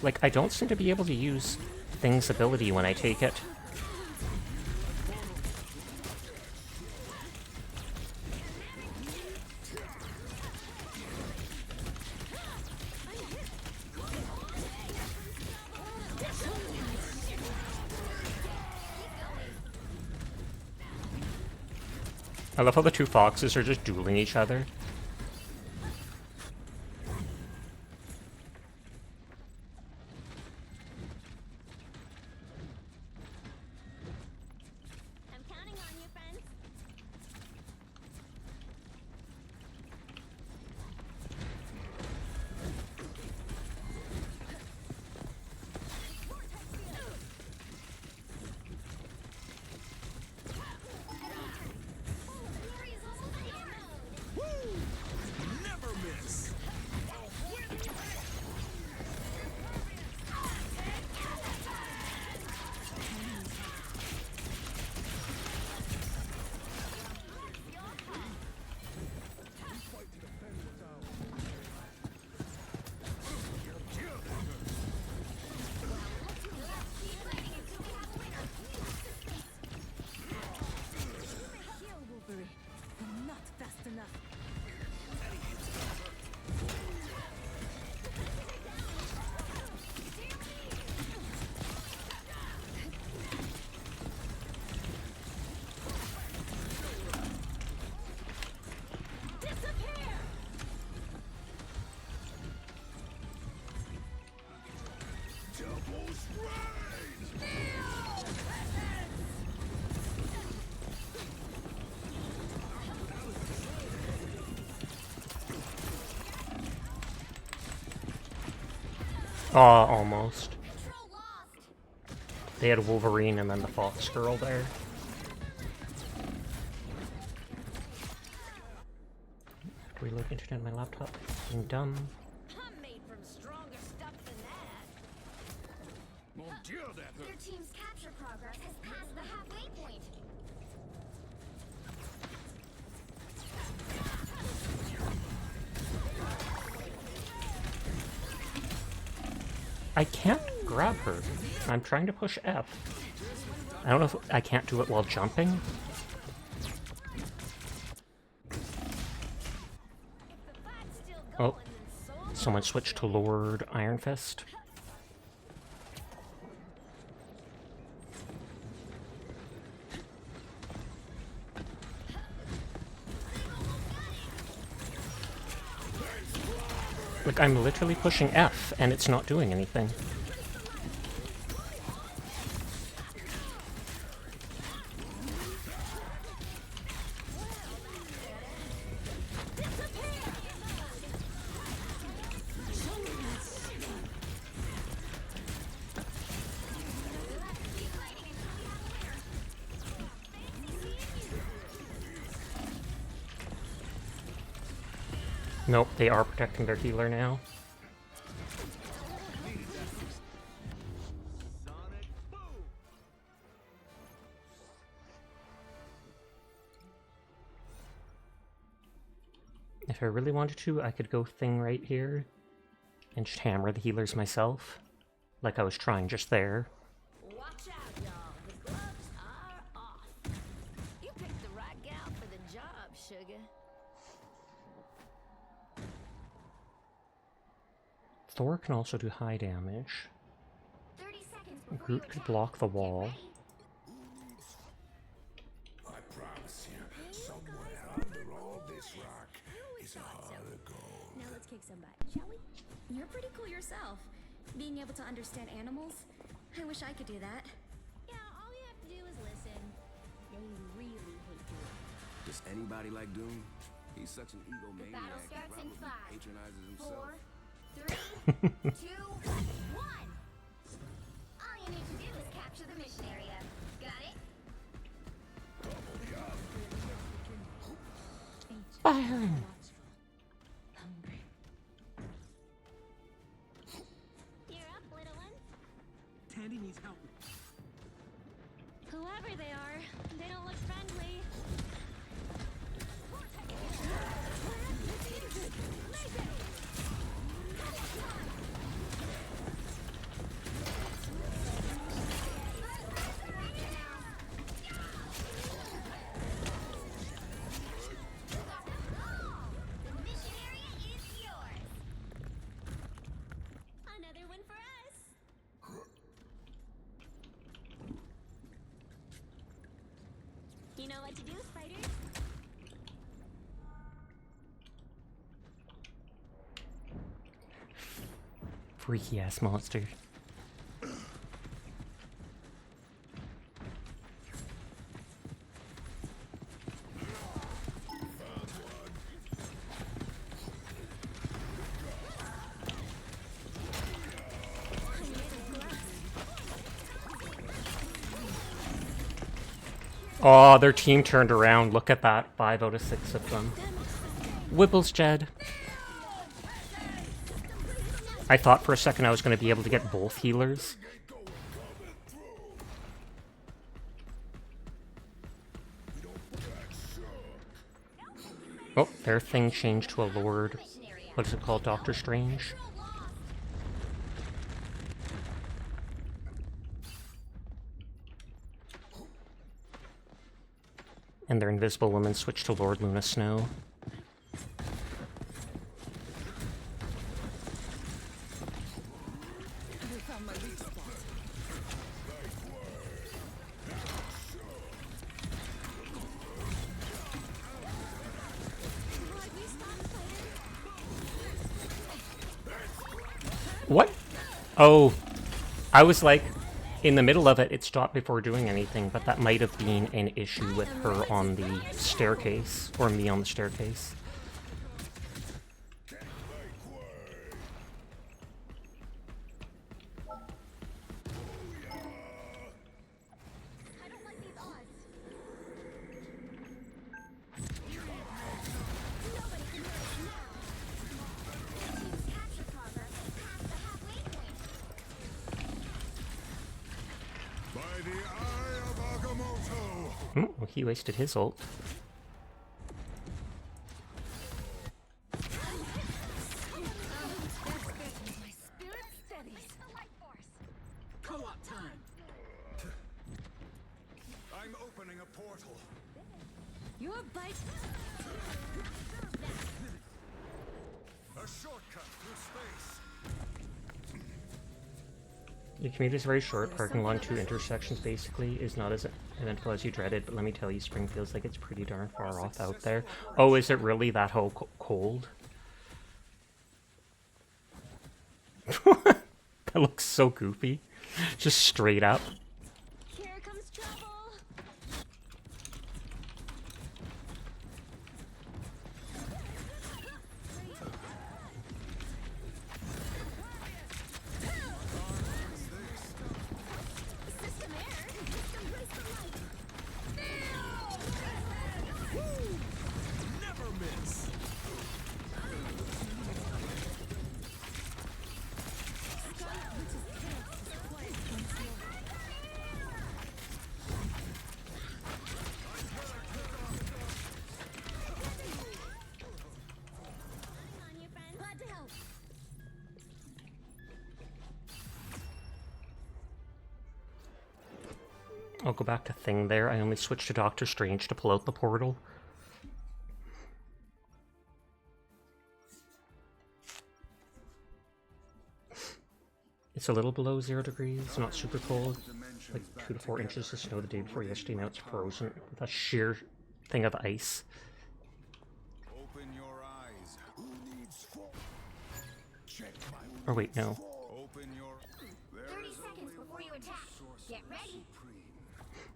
Like, I don't seem to be able to use Thing's ability when I take it. I love how the two foxes are just dueling each other. I'm counting on you, friends. Never miss. Heal, Wolverine. I'm not fast enough. Double strike. Almost. Control lost. They had Wolverine and then the Fox Girl there. Reload internet on my laptop. Being dumb. I'm made from stronger stuff than that. Mon Dieu, that Your hurt. team's capture progress has passed the halfway point. I can't grab her. I'm trying to push F. I don't know if I can't do it while jumping. If the fight's still Oh, going, then so someone switched to Lord Iron Fist. Like, I'm literally pushing F and it's not doing anything. Nope, they are protecting their healer now. Sonic boom. If I really wanted to, I could go Thing right here and just hammer the healers myself, like I was trying just there. watch out, y'all. The gloves are off. You picked the right gal for the job, sugar. Thor can also do high damage. 30 seconds before Groot you could attack. block the wall. I promise you, somewhere under all this rock is a heart of gold. Now let's kick some butt, shall we? You're pretty cool yourself. Being able to understand animals, I wish I could do that. Yeah, all you have to do is listen. They really hate Doom. Does anybody like Doom? He's such an egomaniac. Battle He starts in probably 5, patronizes himself. 4, 3, 2, 1. All you need to do is capture the mission area. Got it? Fire! Hungry. You're up, little one. Tandy needs help. Whoever they are, they don't look friendly. The mission area is yours. Another one for us. You know what to do, Spider. Freaky ass monster. Oh, their team turned around. Look at that. 5 out of 6 of them. Wibbles, Jed. I thought for a second I was going to be able to get both healers. Oh, their thing changed to a Lord. What is it called? Doctor Strange? And their invisible woman switched to Lord Luna Snow. What? Oh, I was like, in the middle of it, it stopped before doing anything, but that might have been an issue with her on the staircase, or me on the staircase. I don't like these odds. Nobody can do it now. Team's capture progress is past the halfway point. By the eye of Agamotto! Well, he wasted his ult. My spirit steadies. The light force. Co-op time. I'm opening a portal. Your bite. A shortcut through space. The commute is very short. Parking along 2 intersections basically is not as eventful as you dreaded, but let me tell you, spring feels like it's pretty darn far off out there. Oh, is it really that whole cold? That looks so goofy. Just straight up. Here comes trouble. System error. System brace for light. Never miss. On you, friend. Glad to help. I'll go back to thing there. I only switched to Doctor Strange to pull out the portal. It's a little below 0 degrees, not super cold. Like 2 to 4 inches of snow the day before yesterday. Now it's frozen with a sheer thing of ice. Open your eyes. Who needs check my Or wait, no. Open your. There 30 is seconds only before you attack. Get ready.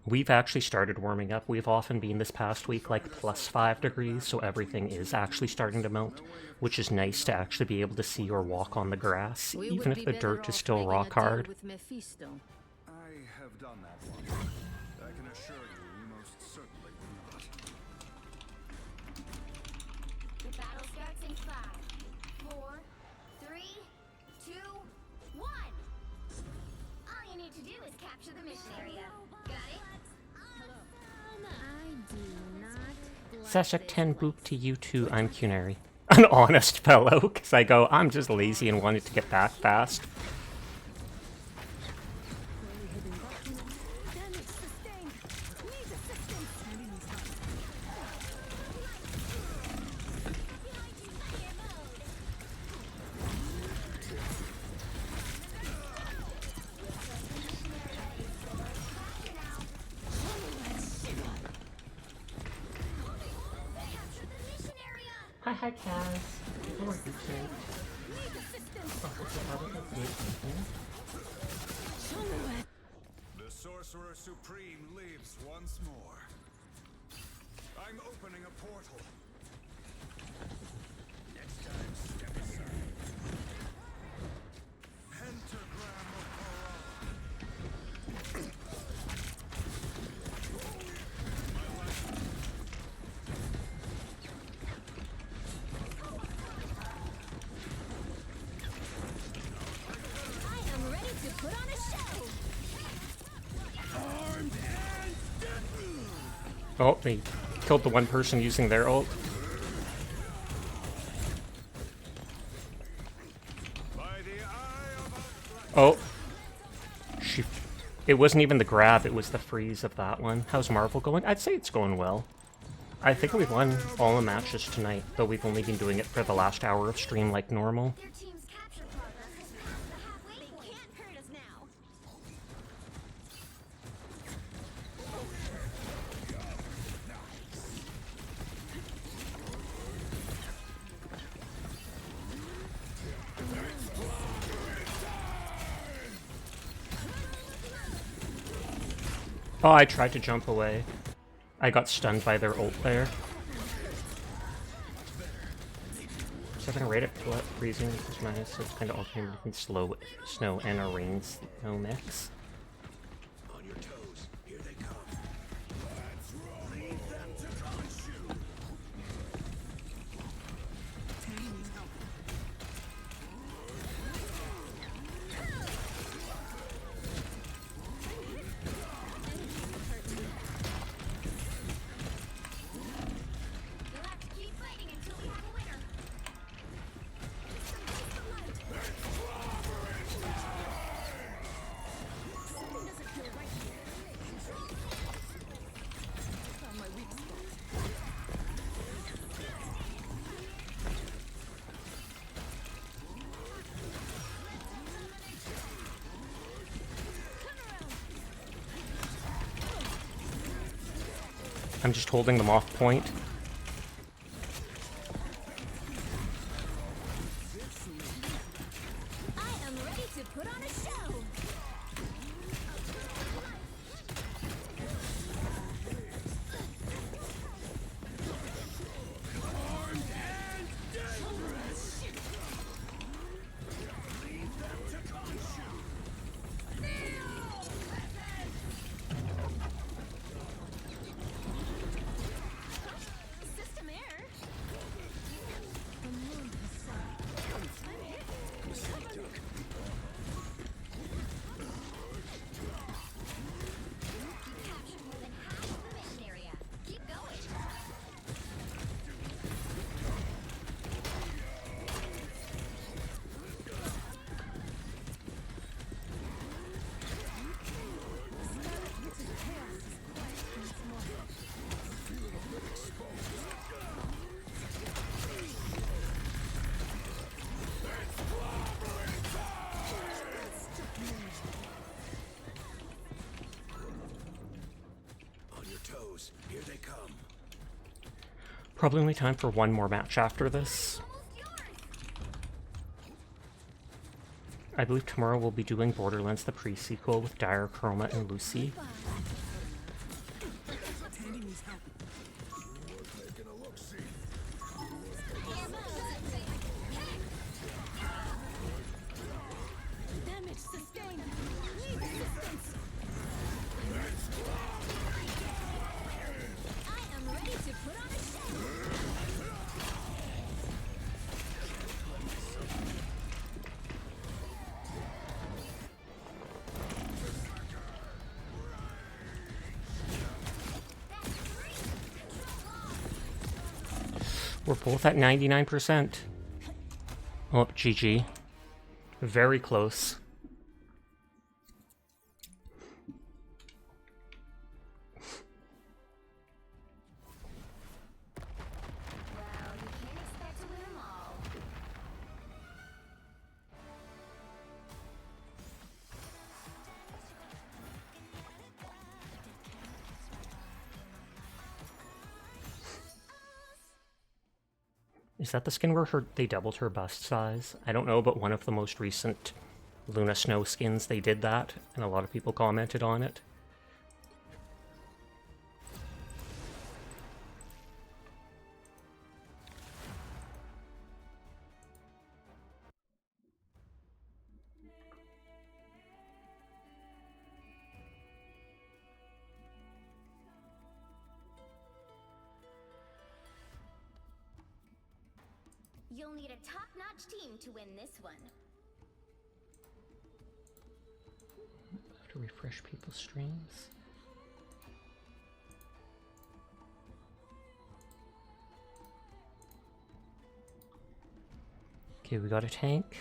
We've actually started warming up. We've often been this past week like +5 degrees, so everything is actually starting to melt, which is nice to actually be able to see or walk on the grass, even if the dirt is still rock hard. I have done that once. I can assure you, most certainly will not. The battle starts in 5, 4, 3, 2, 1. All you need to do is capture the mission area. Got it? I do not. Sesek 10 boop to you too, I'm Cunary. An honest fellow, because I go, I'm just lazy and wanted to get back fast. Hi, Kaz. How are you too? The Sorcerer Supreme lives once more. I'm opening a portal. Next time, step aside. Pentagram of I am ready to put on a show. Oh, they killed the one person using their ult. Oh. It wasn't even the grab, it was the freeze of that one. How's Marvel going? I'd say it's going well. I think we've won all the matches tonight, though we've only been doing it for the last hour of stream like normal. Their team's capture progress has passed the halfway point. They can't hurt us now. Oh, I tried to jump away. I got stunned by their ult there. Something right at freezing is minus, so it's kind of alternating between slow snow and a rain snow mix. On your toes, here they come. Let's roll. Lead them to Khonshu. Tandy needs help. You'll have to keep fighting until we have a winner. Something doesn't feel right here. Found my weak spot. I'm just holding them off point. I am ready to put on a show. System error. Captured more than half of the mission area. Keep going. On your toes, here they come. Probably only time for one more match after this. Almost yours. I believe tomorrow we'll be doing Borderlands the pre-sequel with Dire, Chroma, and Lucy. Tandy needs help. Taking a look-see. Damage sustained. Need assistance. I am ready to put on a show. We're both at 99%. Oh, GG. Very close. Well, you can't expect to win them all. Is that the skin where they doubled her bust size? I don't know, but one of the most recent Luna Snow skins, they did that, and a lot of people commented on it. You'll need a top-notch team to win this one. I have to refresh people's streams. Okay, we got a tank,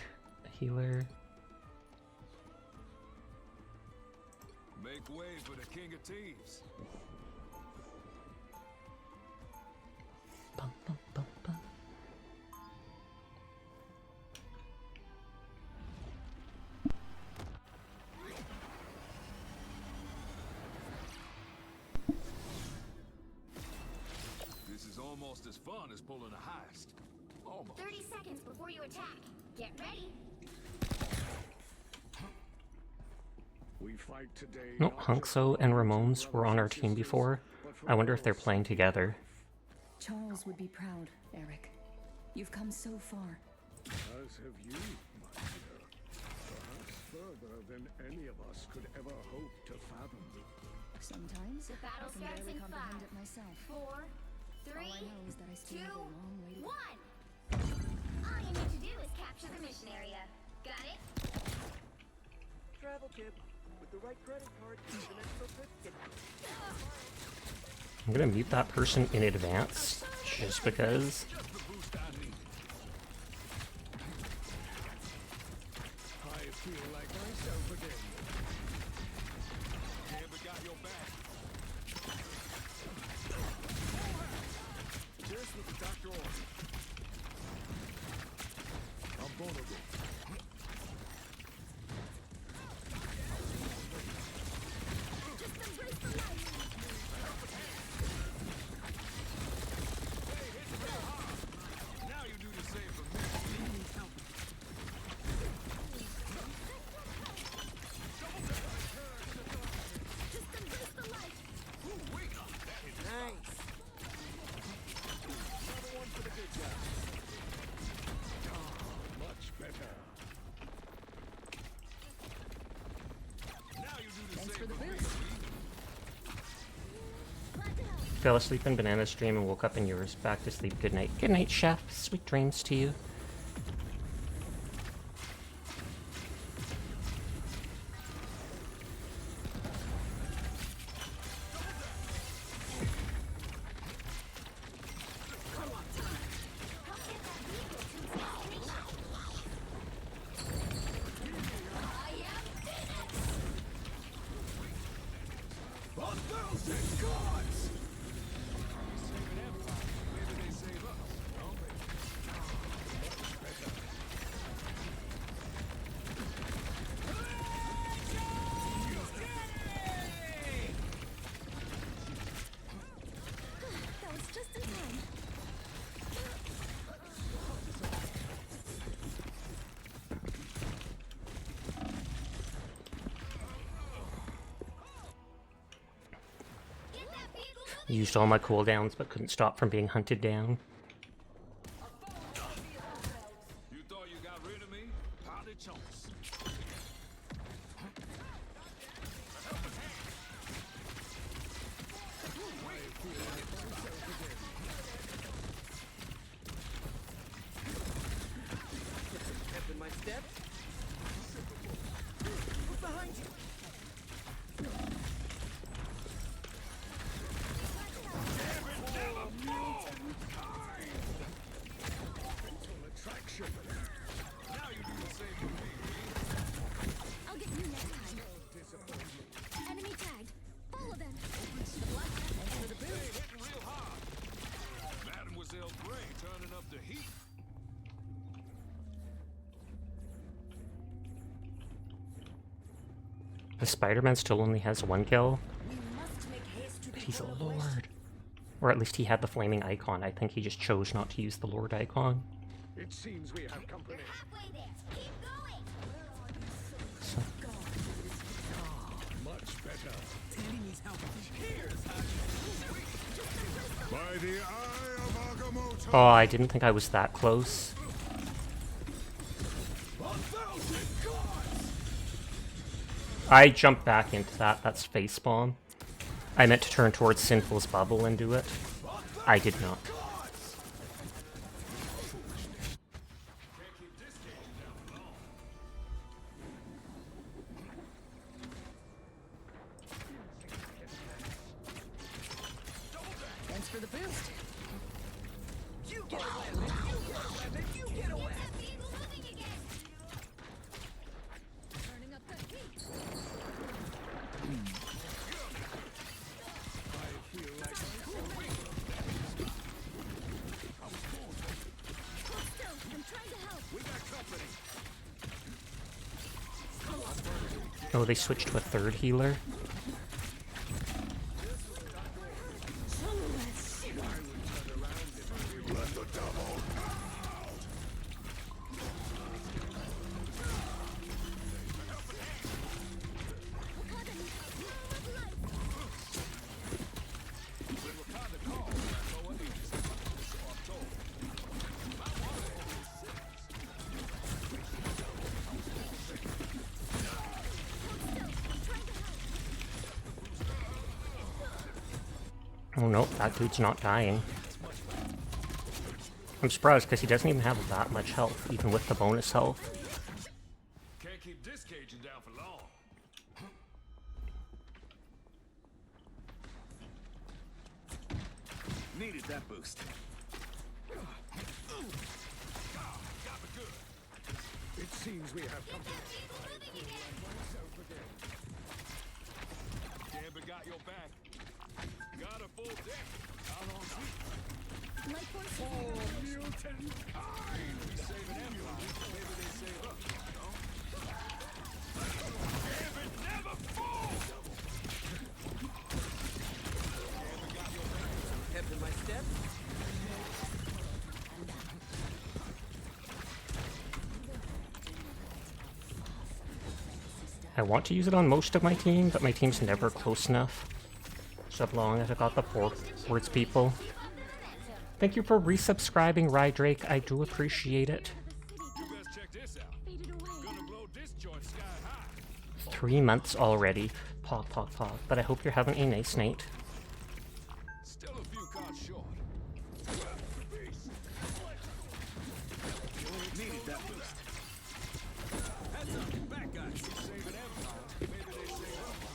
a healer. Make way for the King of Thieves. Bum, bum, bum, bum. This is almost as fun as pulling a heist. Almost. 30 seconds before you attack. Get ready. We fight today. No, Hunkso and Ramones were on our team before. I wonder if they're playing together. Charles would be proud, Eric. You've come so far. As have you, my dear. Perhaps further than any of us could ever hope to fathom. Sometimes The battle I can starts barely in comprehend 5, it myself. 4, All 3, I know is that I still have a 2, long way to 1. go. All you need to do is capture the mission area. Got it? Travel tip. With the right credit card, even extra ticket. I'm gonna mute that person in advance, just because. Just the boost I need. I feel like myself again. Never got your back. Just what the doctor ordered. I'm vulnerable. Just embrace the light. Now you do the same for me. Just embrace the light. Ooh, wait. That is Nice. Another one for the good guys. Much better. now you do the Thanks same for the for me. boost. Fell asleep in Banana's stream and woke up in yours. Back to sleep. Good night. Good night, Chef. Sweet dreams to you. That was just in time. Used all my cooldowns, but couldn't stop from being hunted down. You thought you got rid of me? Party chunks. Step in my step. Who's behind you? I'll get you next time. Enemy tagged. Follow them. Hitting real hard. Mademoiselle Gray turning up the heat. The Spider-Man still only has 1 kill. But he's a lord. Or at least he had the flaming icon. I think he just chose not to use the lord icon. It seems we have company. Halfway there. Keep going. Much better. Tanny needs help. By the eye of Agamotto. Oh, I didn't think I was that close. I jumped back into that. That's facepalm. I meant to turn towards Sinful's bubble and do it. I did not. Thanks for the boost. You get away. You get away. You get away. Vehicle moving again. Turning up the heat. Hold still. I'm trying to help. We got company. Oh, they switched to a 3rd healer. Oh no, that dude's not dying. I'm surprised because he doesn't even have that much health, even with the bonus health. Can't keep this caging down for long. Needed that boost. It seems we have company. Gambit got your back. Got a full deck. Out on sweet. Light force. Oh, mutant kind. We saving Empire. Maybe they save us. Gambit never falls. Gambit got your back. Step in my step. I want to use it on most of my team, but my team's never close enough. So long as I got the words people. Thank you for resubscribing, Rydrake. I do appreciate it. You best check this out. Gonna blow this joint sky high. 3 months already. Pog, pog, pog. But I hope you're having a nice night. Still a few cards short. Needed that boost. Heads up, back guys. We saving Empire. Maybe they save us.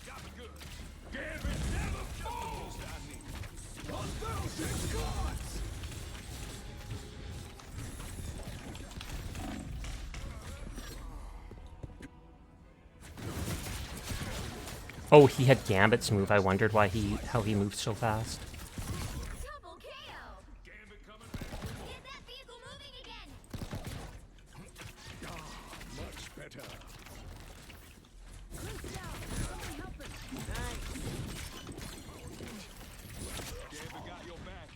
Got me good. Gambit never falls. I need 1,000 cards. Oh, he had Gambit's move. I wondered how he moved so fast. Double KO. Gambit coming back. Get that vehicle moving again. Much better. Gambit got your back.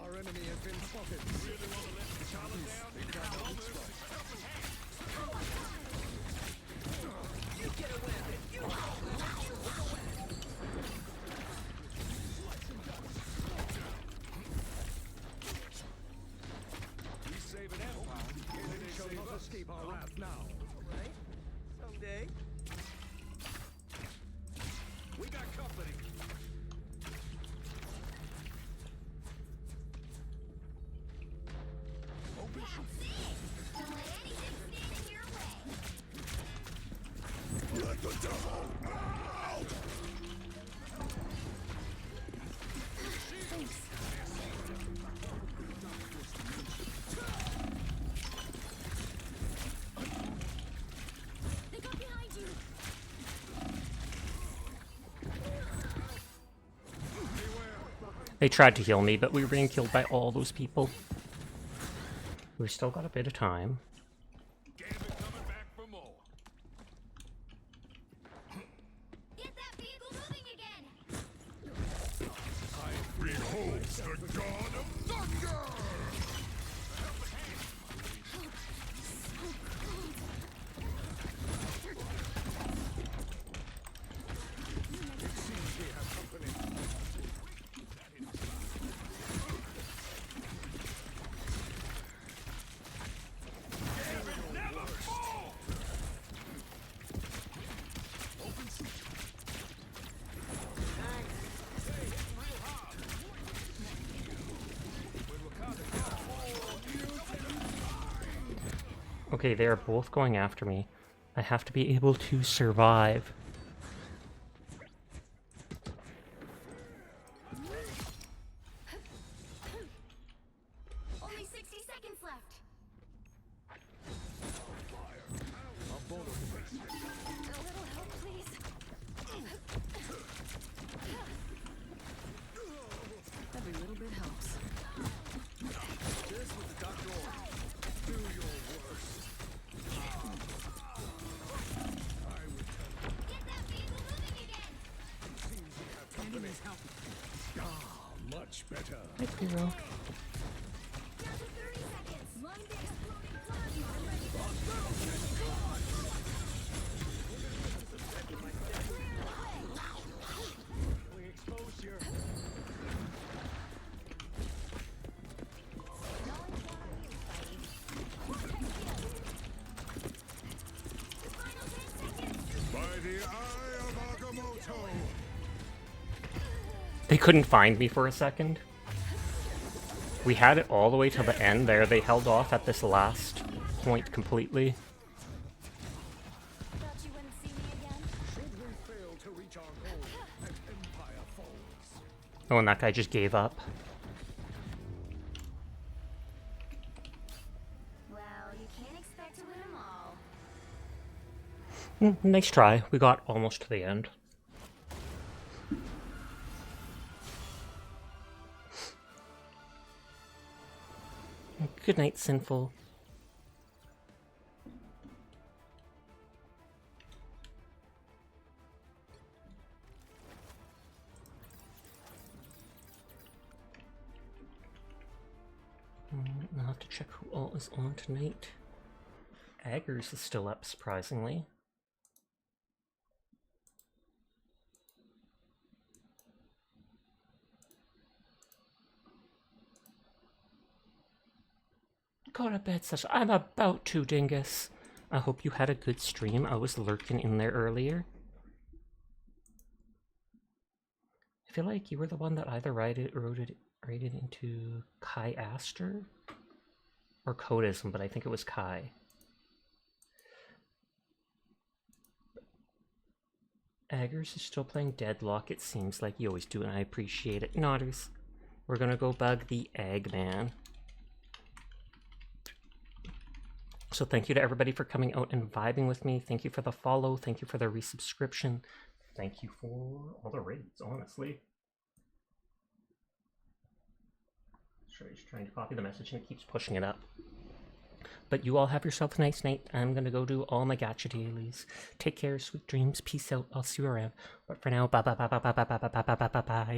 Our enemy has been spotted. Really want to let the collar down? They cannot strike. You get away. You They got behind you. They tried to heal me, but we were being killed by all those people. We've still got a bit of time. Gambit coming back for more. Get that vehicle moving again! Behold the god of thunder! Okay, they are both going after me. I have to be able to survive. Only 60 seconds left. A little help, please. Every little bit helps. This was the doctor order. Do your worst. Get that vehicle moving again! Seems we have company. Enemies helping. Ah, much better. Hi, Hero. Down to 30 seconds. Line the exploding plasma ready. We exposed you. Final 10 seconds. By the eye of Agamotto! They couldn't find me for a second. We had it all the way to the end there. They held off at this last point completely. Thought you wouldn't see me again. Should we fail to reach our goal and Empire falls? Oh, and that guy just gave up. Well, you can't expect to win them all. Nice try. We got almost to the end. Good night, Sinful. I'll have to check who all is on tonight. Aggers is still up, surprisingly. Go to bed, Sasha. I'm about to, Dingus. I hope you had a good stream. I was lurking in there earlier. I feel like you were the one that either raided into Kai Aster or Codism, but I think it was Kai. Aggers is still playing Deadlock, it seems like you always do, and I appreciate it. Nodders. We're gonna go bug the Eggman. So thank you to everybody for coming out and vibing with me. Thank you for the follow. Thank you for the resubscription. Thank you for all the raids, honestly. Sure, he's trying to copy the message and it keeps pushing it up. But you all have yourself a nice night. I'm going to go do all my gacha dailies. Take care, sweet dreams. Peace out. I'll see you around. But for now, bye bye bye bye bye bye bye bye bye bye bye bye.